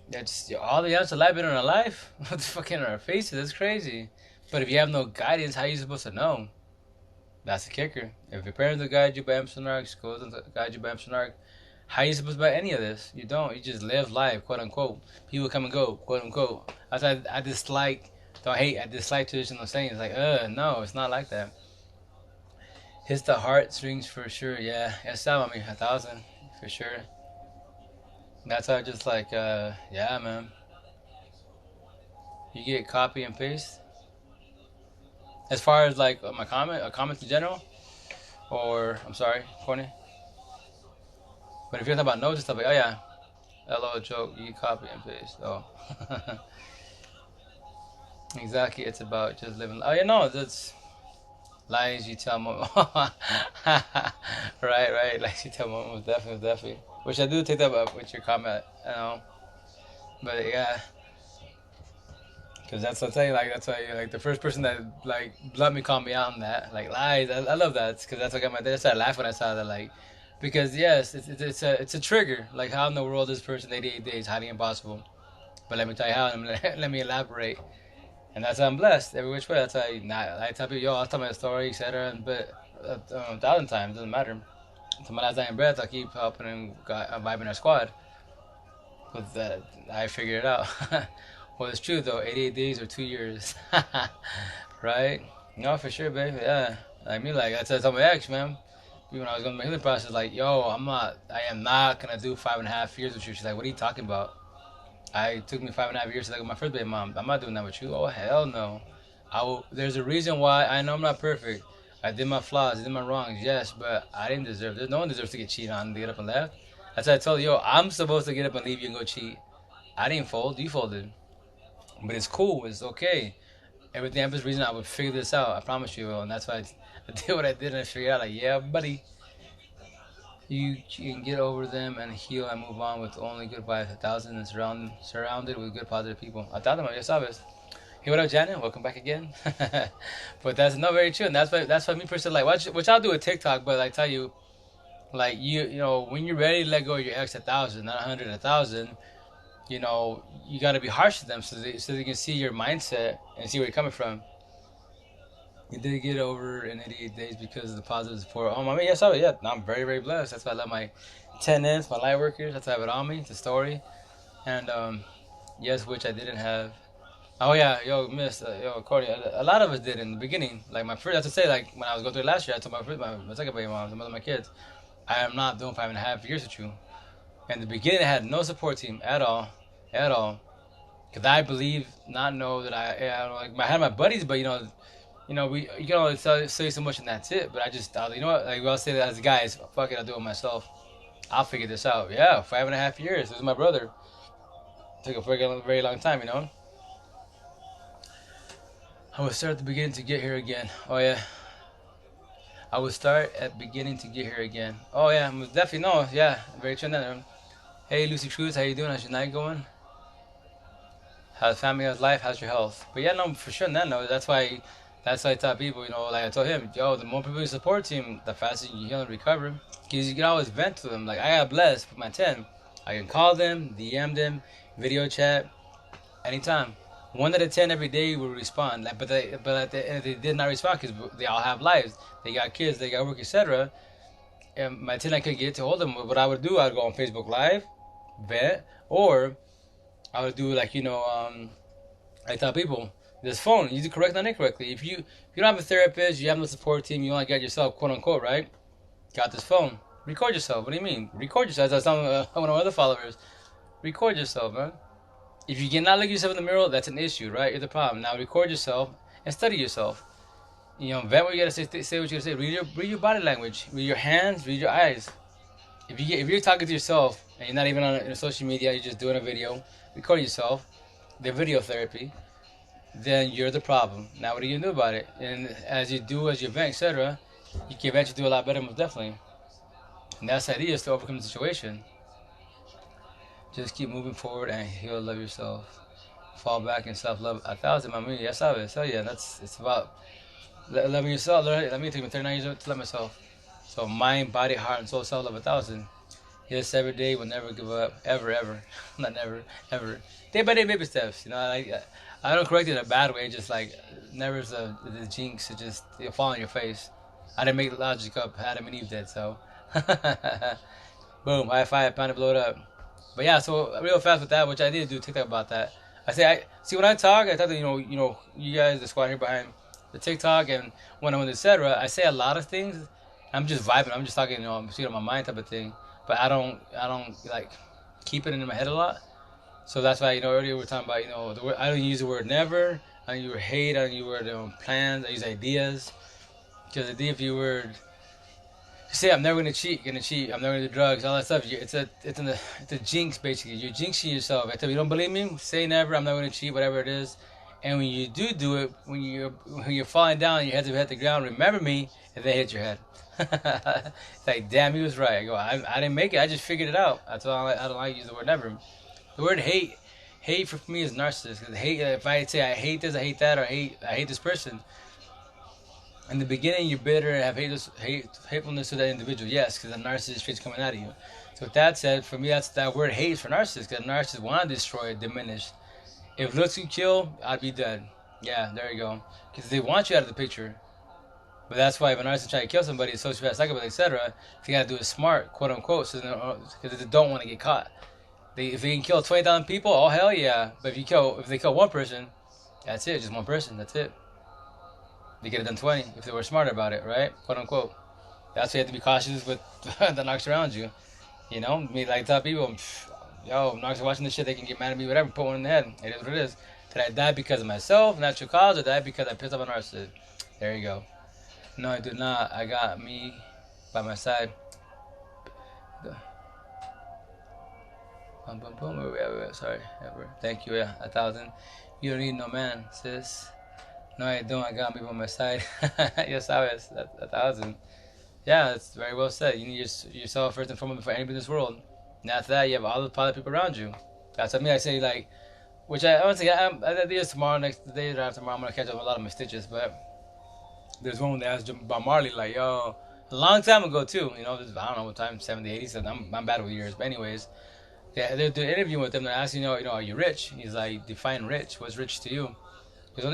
That's all the answers life been in our life. What the fuck in our faces? That's crazy. But if you have no guidance, how are you supposed to know? That's the kicker. If your parents don't guide you by Amsterdam, schools don't guide you by Amsterdam, how are you supposed to buy any of this? You don't. You just live life, quote unquote. People come and go, quote unquote. I dislike, don't hate, I dislike traditional sayings. Like, no, it's not like that. Hits the heartstrings for sure, yeah. Yes, I mean, 1,000, for sure. That's how just like, yeah, man. You get copy and paste. As far as like my comment, a comment in general, or I'm sorry, corny. But if you're talking about notes and stuff, like, oh yeah, LO joke, you copy and paste. Oh, exactly. It's about just living. Oh yeah, no, that's lies you tell. Right. Lies you tell. Definitely. Which I do take that up with your comment, you know. But yeah, because that's what I tell you. Like that's why like the first person that like let me call me out on that like lies. I love that because that's what got my. I started laughing when I saw that like. Because yes, it's a trigger. Like how in the world this person 88 days highly impossible. But let me tell you how. Let me elaborate. And that's how I'm blessed every which way. That's how I tell people, yo, I'll tell my story, etc. But 1,000 times doesn't matter. To my last dying breath, I keep helping and vibing our squad. With that, I figured it out. Well, it's true though. 88 days or 2 years, right? No, for sure, baby. Yeah, like me, like I told my ex, man. When I was going through my healing process, like, yo, I am not gonna do 5.5 years with you. She's like, what are you talking about? It took me 5.5 years to like my first baby mom. I'm not doing that with you. Oh hell no. I will. There's a reason why. I know I'm not perfect. I did my flaws, I did my wrongs, yes, but I didn't deserve. There's no one deserves to get cheated on and get up and left. That's why I told you, yo, I'm supposed to get up and leave you and go cheat. I didn't fold. You folded. But it's cool. It's okay. Everything happens for a reason. I would figure this out. I promise you will. And that's why I did what I did and I figured out, like, yeah, buddy. You can get over them and heal and move on with only good vibes. 1,000 and surrounded with good positive people. 1,000, ya sabes. Hey, what up, Janet? Welcome back again. But that's not very true, and that's why me personally like which I'll do with TikTok. But I tell you, like you know, when you're ready to let go of your ex 1,000, not 100, 1,000, you know, you got to be harsh to them so they can see your mindset and see where you're coming from. You did get over in 88 days because of the positive support. Oh, I mean, yes, yeah, I'm very, very blessed. That's why I love my tenants, my light workers. That's why I have it on me. It's a story. And, yes, which I didn't have. Oh, yeah, yo, miss, yo, Corey, a lot of us did in the beginning. Like, my first, that's to say, like, when I was going through it last year, I told my second baby mom, the mother of my kids, I am not doing 5.5 years with you. In the beginning, I had no support team at all. At all. Because I believe, not know that I had my buddies, but, you can only say so much and that's it. But I just thought, you know what? Like, I'll say that as guys, fuck it, I'll do it myself. I'll figure this out. Yeah, 5.5 years. This is my brother. Took a very long time, you know? I would start at the beginning to get here again. Oh, yeah. I would start at beginning to get here again. Oh, yeah, definitely, no, yeah, very true. Hey, Lucy Cruz, how you doing? How's your night going? How's family? How's life? How's your health? But yeah, no, for sure, no. That's why I tell people, like I told him, yo, the more people you support team, the faster you heal and recover. Because you can always vent to them. Like, I got blessed with my 10. I can call them, DM them, video chat, anytime. 1 out of 10 every day will respond. Like, but at the end, they did not respond because they all have lives. They got kids, they got work, etc. And my 10, I couldn't get to hold them. What I would do, I'd go on Facebook Live, vent, or I would do like, I tell people, this phone, use it correctly and incorrectly. If you don't have a therapist, you have no support team, you only got yourself, quote unquote, right? Got this phone. Record yourself. What do you mean? Record yourself. That's one of my other followers. Record yourself, man. If you cannot look yourself in the mirror, that's an issue, right? You're the problem. Now record yourself and study yourself. Vet what you gotta say what you gotta say. Read your body language. Read your hands. Read your eyes. If you're talking to yourself and you're not even on social media, you're just doing a video, record yourself, the video therapy, then you're the problem. Now what are you gonna do about it? And as you vent, etc., you can eventually do a lot better, most definitely. And that's the idea, is to overcome the situation. Just keep moving forward and heal, love yourself. Fall back in self-love. 1,000, mami, ya sabes. So yeah, it's about loving yourself. Let me take me 39 years old to love myself. So mind, body, heart, and soul, self-love, 1,000. Yes, every day will never give up, ever, ever, not never, ever. Day by day, baby steps. You know, I don't correct it in a bad way. Just like never is the jinx. It just it'll fall on your face. I didn't make the logic up. Adam and Eve did. So, boom, high five, pound to blow it up. But yeah, so real fast with that, which I did do TikTok about that. I say I see when I talk, I thought that you guys, the squad here behind the TikTok, and when I'm with etc. I say a lot of things. I'm just vibing. I'm just talking, I'm speaking on my mind type of thing. But I don't like keep it in my head a lot. So that's why earlier we were talking about the word. I don't use the word never. I don't use the word hate. I don't use the word plans. I use ideas because the if you word say I'm never gonna cheat. I'm never gonna do drugs. All that stuff. It's a jinx basically. You're jinxing yourself. I tell you, don't believe me. Say never. I'm never gonna cheat. Whatever it is. And when you do it, when you're falling down, and your head to hit the ground. Remember me, and then hit your head. It's like, damn, he was right. I didn't make it. I just figured it out. That's why I don't like to use the word never. The word hate for me is narcissist. Because hate, if I say I hate this, I hate that, or I hate this person. In the beginning, you're bitter and have hatefulness to that individual. Yes, because the narcissist trait's coming out of you. So with that said, for me, that's that word hate for narcissists. Because narcissists want to destroy, diminish. If looks could kill, I'd be dead. Yeah, there you go. Because they want you out of the picture. But that's why if an artist try to kill somebody, a sociopath, psychopath, etc., they gotta do it smart, quote unquote, so because they don't want to get caught. If they can kill 20,000 people, oh hell yeah. But if they kill one person, that's it, just one person, that's it. They could have done 20 if they were smart about it, right? Quote unquote. That's why you have to be cautious with the knocks around you. Me like tell people, yo, knocks are watching this shit, they can get mad at me, whatever, put one in the head. It is what it is. Did I die because of myself, natural cause, or did I die because I pissed off a narcissist? There you go. No, I do not. I got me by my side. Boom, boom, boom. Where we at? Sorry. Ever. Thank you. Yeah, 1,000. You don't need no man, sis. No, I don't. I got me by my side. Yes, I was. 1,000. Yeah, that's very well said. You need yourself first and foremost before anybody in this world. And after that, you have all the positive people around you. That's what I say, like, which I honestly, I think it's tomorrow, next day or after tomorrow, I'm going to catch up on a lot of my stitches, but there's one that asked Bob Marley, like, yo, a long time ago, too. I don't know what time, 70s, 80s. I'm bad with years. But, anyways, yeah, they're doing an interview with him. They're asking, are you rich? He's like, define rich. What's rich to you? Because,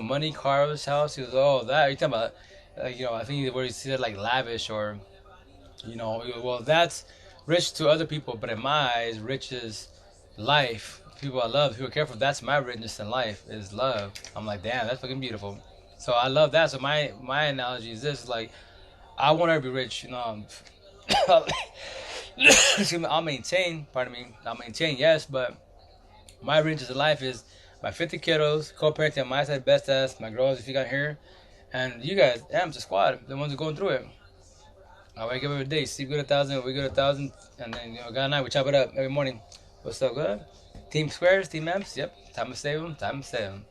money, cars, house. He goes, oh, that. Are you talking about, I think where he said, like, lavish or, well, that's rich to other people. But in my eyes, rich is life. People I love, who are careful. That's my richness in life, is love. I'm like, damn, that's fucking beautiful. So I love that. So my analogy is this: like, I want to be rich. Excuse me. I'll maintain. Pardon me. I'll maintain. Yes, but my riches in life is my 50 kiddos, co-parenting on my side, best ass, my girls if you got here, and you guys. Damn, it's a squad. The ones who are going through it. I wake up every day. Sleep good 1,000. We good 1,000, and then God and I we chop it up every morning. What's up, good? Team squares, team M's. Yep. Time to save them. Time to save them.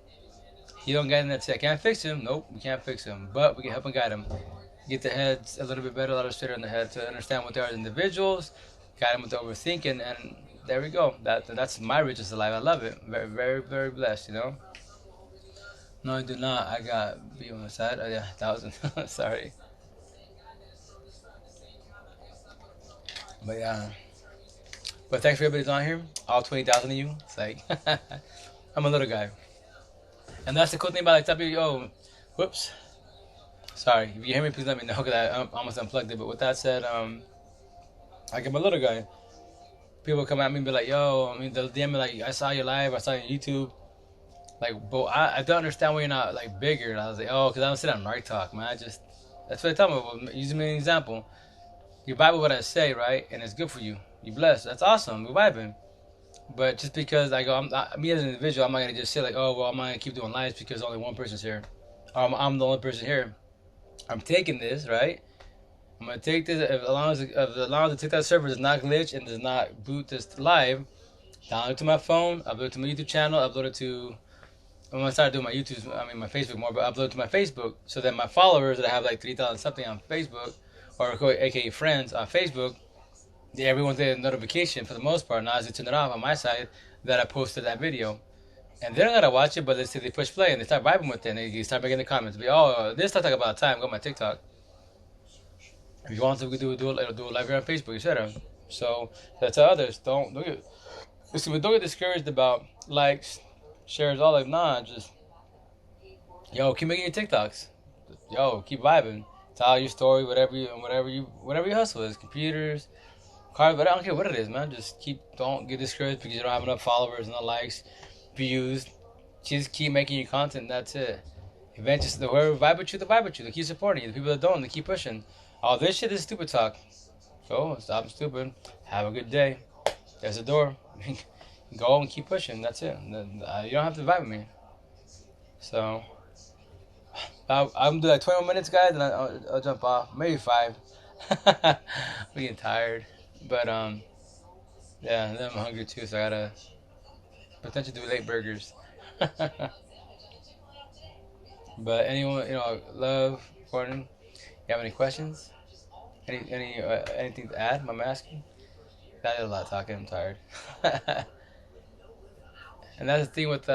He don't get in that I can't fix him. Nope, we can't fix him. But we can help and guide him. Get their heads a little bit better, a lot of straighter in the head to understand what they are as individuals, guide them with the overthinking, and there we go. That's my richest in life. I love it. Very, very, very blessed, No, I do not. I got B on the side. Oh, yeah, 1,000. Sorry. But yeah. But thanks for everybody's on here. All 20,000 of you. It's like, I'm a little guy. And that's the cool thing about like WO. Whoops. Sorry. If you hear me, please let me know because I almost unplugged it. But with that said, I get my little guy. People come at me and be like, yo, they'll DM me like, I saw you live, I saw you on YouTube. Like, but I don't understand why you're not like bigger. And I was like, oh, because I don't sit on Narc Talk, man. That's what I tell me. Well, using me as an example. You vibe with what I say, right? And it's good for you. You blessed. That's awesome. We're vibing. But just because I go, me as an individual, I'm not gonna just say like, oh well, I'm not gonna keep doing lives because only one person's here, or I'm the only person here. I'm taking this, right? I'm gonna take this as long as the TikTok server does not glitch and does not boot this live. Download it to my phone, upload it to my YouTube channel, upload it to. I'm gonna start doing my my Facebook more, but upload it to my Facebook so that my followers that I have like 3,000 something on Facebook, or aka friends on Facebook. Yeah, everyone's getting a notification for the most part. Now as they turn it off on my side that I posted that video. And they don't gotta watch it, but they say they push play and they start vibing with it and they start making the comments. Be this talk about time, go on my TikTok. If you want to, we do it live here on Facebook, etc. So that's to others. Don't get discouraged about likes, shares, all like nah. Just yo, keep making your TikToks. Yo, keep vibing. Tell your story, whatever you hustle is. Computers, cars, but I don't care what it is, man. Just don't get discouraged because you don't have enough followers, enough likes, views. Just keep making your content. That's it. Eventually, whoever vibe with you, they vibe with you. They keep supporting you. The people that don't, they keep pushing. All this shit is stupid talk. Go, stop stupid. Have a good day. There's a door. Go and keep pushing. That's it. You don't have to vibe with me. So, I'm gonna do like 20 more minutes, guys, and I'll jump off. Maybe 5. I'm getting tired. But, yeah, and then I'm hungry too, so I gotta potentially do late burgers. But anyone, love, Gordon, you have any questions? Anything to add? I'm asking. That is a lot of talking. I'm tired. And that's the thing with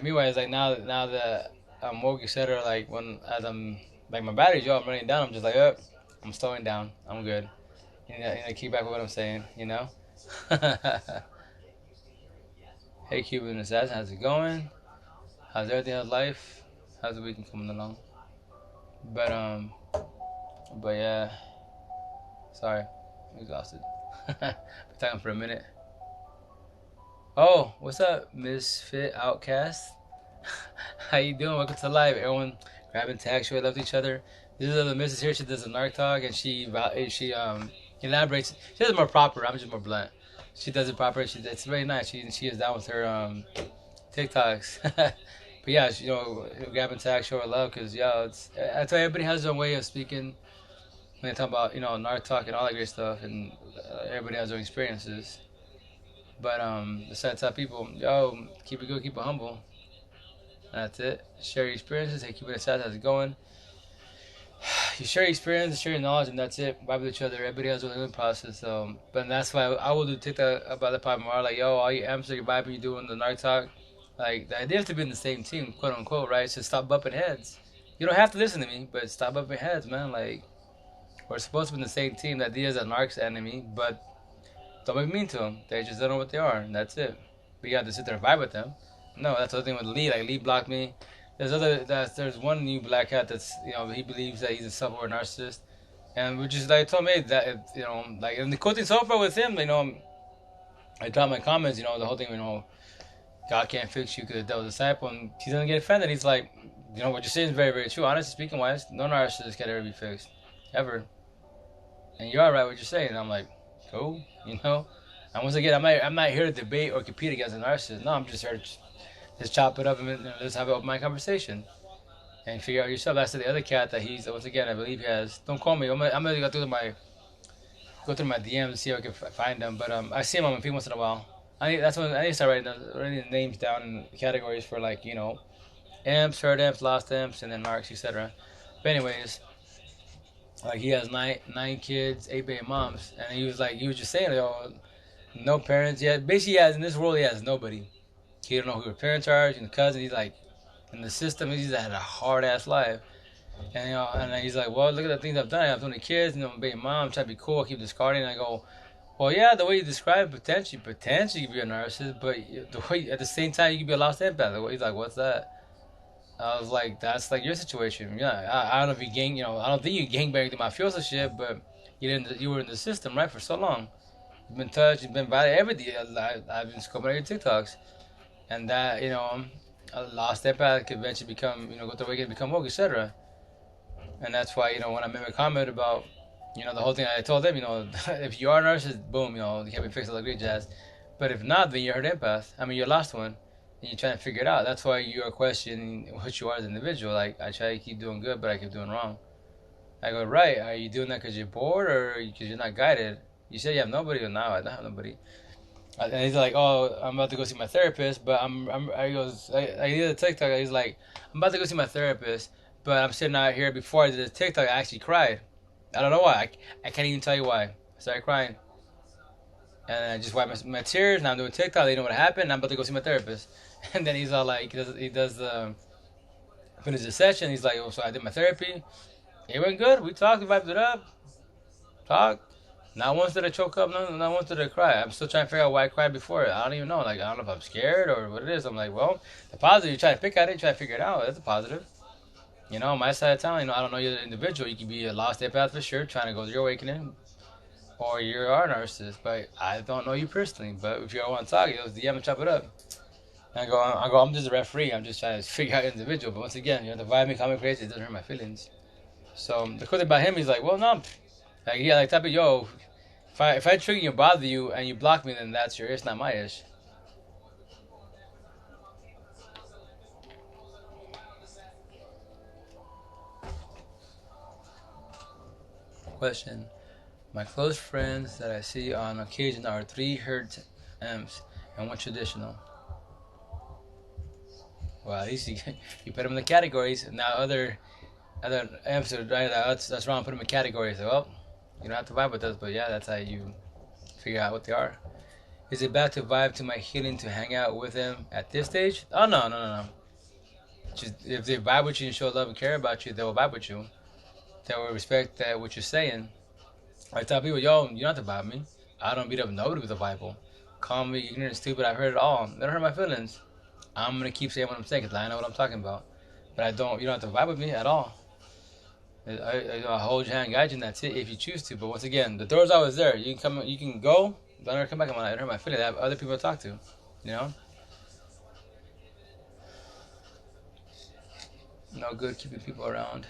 meanwhile, it's like now that I'm woke, etc. Like as I'm like my battery's I'm running down. I'm just like, I'm slowing down. I'm good. Keep back with what I'm saying. Hey, Cuban Assassin, how's it going? How's everything in life? How's the weekend coming along? But yeah, sorry, I'm exhausted. Been talking for a minute. Oh, what's up, Misfit Outcast? How you doing? Welcome to live. Everyone grabbing tags, we love each other. This is the Mrs. here. She does a narc talk, and she elaborates. She does it more proper. I'm just more blunt. She does it proper. It's very nice. She is down with her TikToks. But yeah, grabbing tags, show her love, because I tell you, everybody has their own way of speaking when they talk about narc talk and all that great stuff, and everybody has their own experiences. But the sad tell people, keep it good, keep it humble. That's it. Share your experiences. Hey, keep it sad. How's it going? You share your experiences, share your knowledge, and that's it. Vibe with each other. Everybody has their own process. But that's why I will do TikTok about the part more. Like, all you amps are vibing, you doing the narc talk. Like, the idea is to be in the same team, quote unquote, right? So stop bumping heads. You don't have to listen to me, but stop bumping heads, man. Like, we're supposed to be in the same team. The idea is a narc's enemy, but don't be mean to them. They just don't know what they are, and that's it. But you have to sit there and vibe with them. No, that's the other thing with Lee. Like, Lee blocked me. There's one new black hat that's he believes that he's a self-aware narcissist, and which is like told me that like, and the cool thing so far with him, I dropped my comments, the whole thing, God can't fix you because the devil's disciple, and he doesn't get offended. He's like, what you're saying is very, very true. Honestly speaking, wise, no narcissist can ever be fixed, ever. And you're right what you're saying. And I'm like, cool, And once again, I'm not here to debate or compete against a narcissist. No, I'm just here to just chop it up and let's have an open mind conversation and figure out yourself. That's the other cat that he's once again I believe he has. Don't call me. I'm gonna go through my DMs and see if I can find him. But I see him on my feed once in a while. That's when I need to start writing the names down in categories for amps, heard amps, lost amps, and then marks, etc. But anyways, like he has nine kids, 8 baby moms, and he was just saying, no parents yet. Basically, he has in this world he has nobody. He don't know who her parents are. Cousin. He's like in the system. He's had a hard ass life, and and he's like, well, look at the things I've done. I have 20 kids. Baby mom, trying to be cool, keep discarding. And I go, well, yeah, the way you describe it, potentially you could be a narcissist, but the way at the same time you could be a lost empath. He's like, what's that? I was like, that's like your situation. Yeah, I don't know if you I don't think you gangbanged the mafioso shit, but you were in the system, right, for so long. You've been touched, you've been violated, everything. I've been scoping out your TikToks. And that, a lost empath could eventually become, go through the way become woke, etc. And that's why, when I made a comment about, the whole thing, I told them, if you are a narcissist, boom, you can't be fixed all the great jazz. But if not, then you're an empath. I mean, you're a lost one. And you're trying to figure it out. That's why you're questioning what you are as an individual. Like, I try to keep doing good, but I keep doing wrong. I go, right, are you doing that because you're bored or because you're not guided? You said you have nobody, or no, I don't have nobody. And he's like, oh, I'm about to go see my therapist, but I did a TikTok. He's like, I'm about to go see my therapist, but I'm sitting out here. Before I did the TikTok, I actually cried. I don't know why. I can't even tell you why. I started crying. And I just wiped my tears. Now I'm doing TikTok. They know what happened. I'm about to go see my therapist. And then he's all like, he does finish the session. He's like, oh, so I did my therapy. It went good. We talked, we vibed it up. Talked. Not once did I choke up. No, not once did I cry. I'm still trying to figure out why I cried before. I don't even know. Like, I don't know if I'm scared or what it is. I'm like, well, the positive, you try to pick at it, you try to figure it out. That's a positive. You know, my side of town, you know, I don't know you're an individual. You could be a lost empath for sure, trying to go through your awakening, or you are a narcissist. But I don't know you personally. But if you want to talk, you know, DM and chop it up. And I'm just a referee. I'm just trying to figure out individual. But once again, you know, the vibe me, call me crazy. It doesn't hurt my feelings. So the cool thing about him, he's like, well, no, like yeah, like type of yo. If I trigger you, bother you, and you block me, then that's your ish, not my ish. Question: my close friends that I see on occasion are 3 hertz amps and 1 traditional. Well, at least you put them in the categories. Now other amps are right. That's wrong. Put them in categories. Well, you don't have to vibe with us, but yeah, that's how you figure out what they are. Is it bad to vibe to my healing to hang out with them at this stage? Oh no. Just if they vibe with you and show love and care about you, they will vibe with you. They will respect that what you're saying. I tell people, yo, you don't have to vibe me. I don't beat up nobody with the Bible. Call me ignorant, stupid. I've heard it all. They don't hurt my feelings. I'm gonna keep saying what I'm saying because I know what I'm talking about. But I don't. You don't have to vibe with me at all. I hold your hand, guide you, and that's it. If you choose to. But once again, the door's always there. You can come. You can go. Don't ever come back. I'm like, I don't hurt my feelings. I have other people to talk to. You know. No good keeping people around.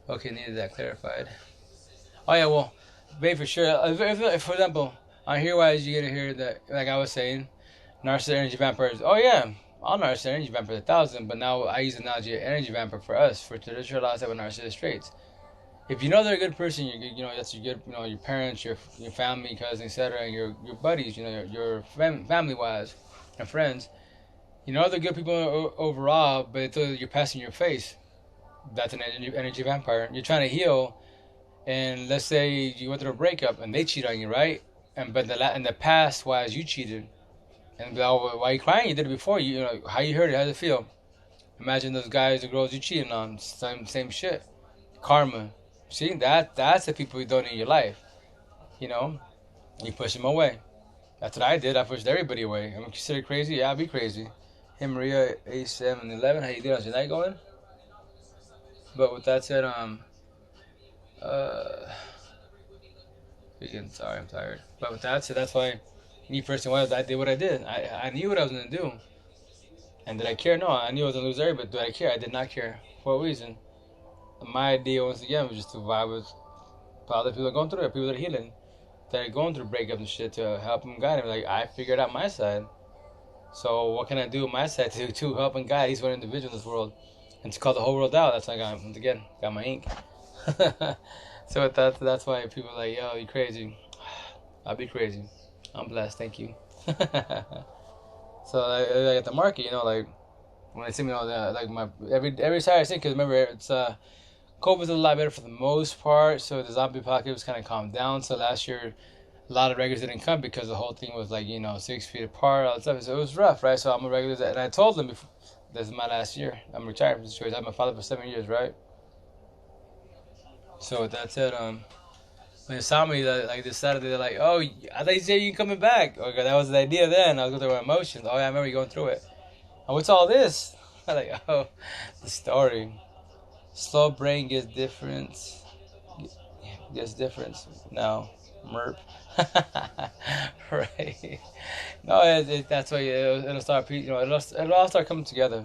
Okay, needed that clarified. Oh yeah, well, maybe for sure. If, for example, on Here-Wise, you get to hear that, like I was saying, narcissistic energy vampires. Oh yeah, all narcissistic energy vampires 1,000. But now I use the analogy of energy vampire for us for traditional type of narcissistic traits. If you know they're a good person, you know that's your good, you know your parents, your family, cousins, etc., and your buddies, you know your family wise and friends. You know they're good people overall, but until you're passing your face, that's an energy vampire. You're trying to heal, and let's say you went through a breakup and they cheat on you, right? And but in the past, wise you cheated, and why are you crying? You did it before. You know how you heard it. How does it feel? Imagine those guys or girls you cheating on. Same shit. Karma. See that's the people you don't need in your life. You know, you push them away. That's what I did. I pushed everybody away. I'm considered crazy. Yeah, I'll be crazy. Hey Maria, 8711. How you doing? How's your night going? But with that said, uh, again, sorry, I'm tired. But with that said, that's why me personally, I did what I did. I knew what I was gonna do, and did I care? No, I knew I was gonna lose everybody. But did I care? I did not care for a reason. My idea once again was just to vibe with other people that are going through it, people that are healing, that are going through breakups and shit, to help them guide them. Like I figured out my side. So what can I do on my side to help and guide each one individual in this world, and to call the whole world out? That's why I got my ink. So that's why people are like, yo, you crazy. I'll be crazy. I'm blessed. Thank you. So like at the market, you know, like when they see me all that, like my every Saturday I think, because remember it's COVID's a lot better for the most part. So the zombie apocalypse kind of calmed down. So last year, a lot of regulars didn't come because the whole thing was like 6 feet apart, all that stuff. So it was rough, right? So I'm a regular, and I told them before, this is my last year. I'm retired from the situation. I'm a father for 7 years, right? So with that said, when they saw me like this Saturday, they're like, "Oh, I thought you said you coming back." Okay, that was the idea then. I was going through my emotions. Oh yeah, I remember you going through it. And what's all this? I'm like, oh, the story. Slow brain gets difference. Gets difference. No, merp. Right. No, that's why it'll start. It'll all start coming together.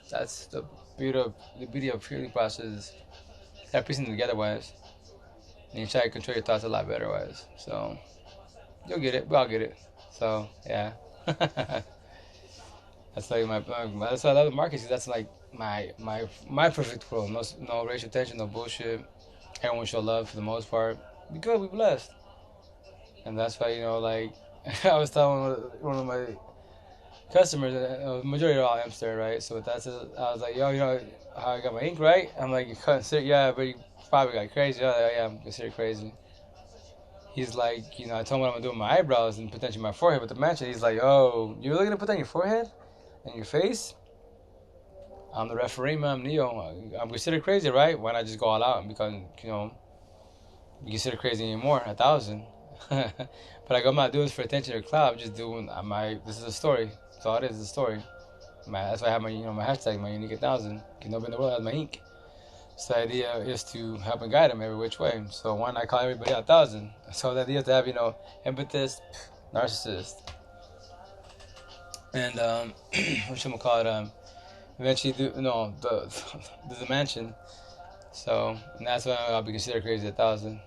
That's the beauty of healing process. That piecing together wise, and you try to control your thoughts a lot better wise. So you'll get it. We all get it. So yeah. That's like that's why I love the market. That's like my perfect world. No racial tension, no bullshit. Everyone show love for the most part. Be good, be blessed. And that's why like I was telling one of my customers, majority of all Amster, right? So that's I was like, yo, how I got my ink, right? I'm like, you consider, yeah, but you probably got crazy. I was like, yeah, I'm considered crazy. He's like, I told him what I'm gonna do with my eyebrows and potentially my forehead with the mansion. He's like, oh, you really gonna put that on your forehead and your face? I'm the referee, man. I'm Neo. I'm considered crazy, right? Why not just go all out and become, you consider crazy anymore? 1,000. But like, I'm not doing this for attention or clout. I'm just doing my. This is a story. That's all it is. It's a story. That's why I have my, my hashtag, my unique 1,000. Nobody in the world has my ink. So the idea is to help and guide them every which way. So why not call everybody 1,000? So the idea is to have, emphasis, narcissist, and what should we call it? Eventually, the mansion. So and that's why I'll be considered crazy 1,000.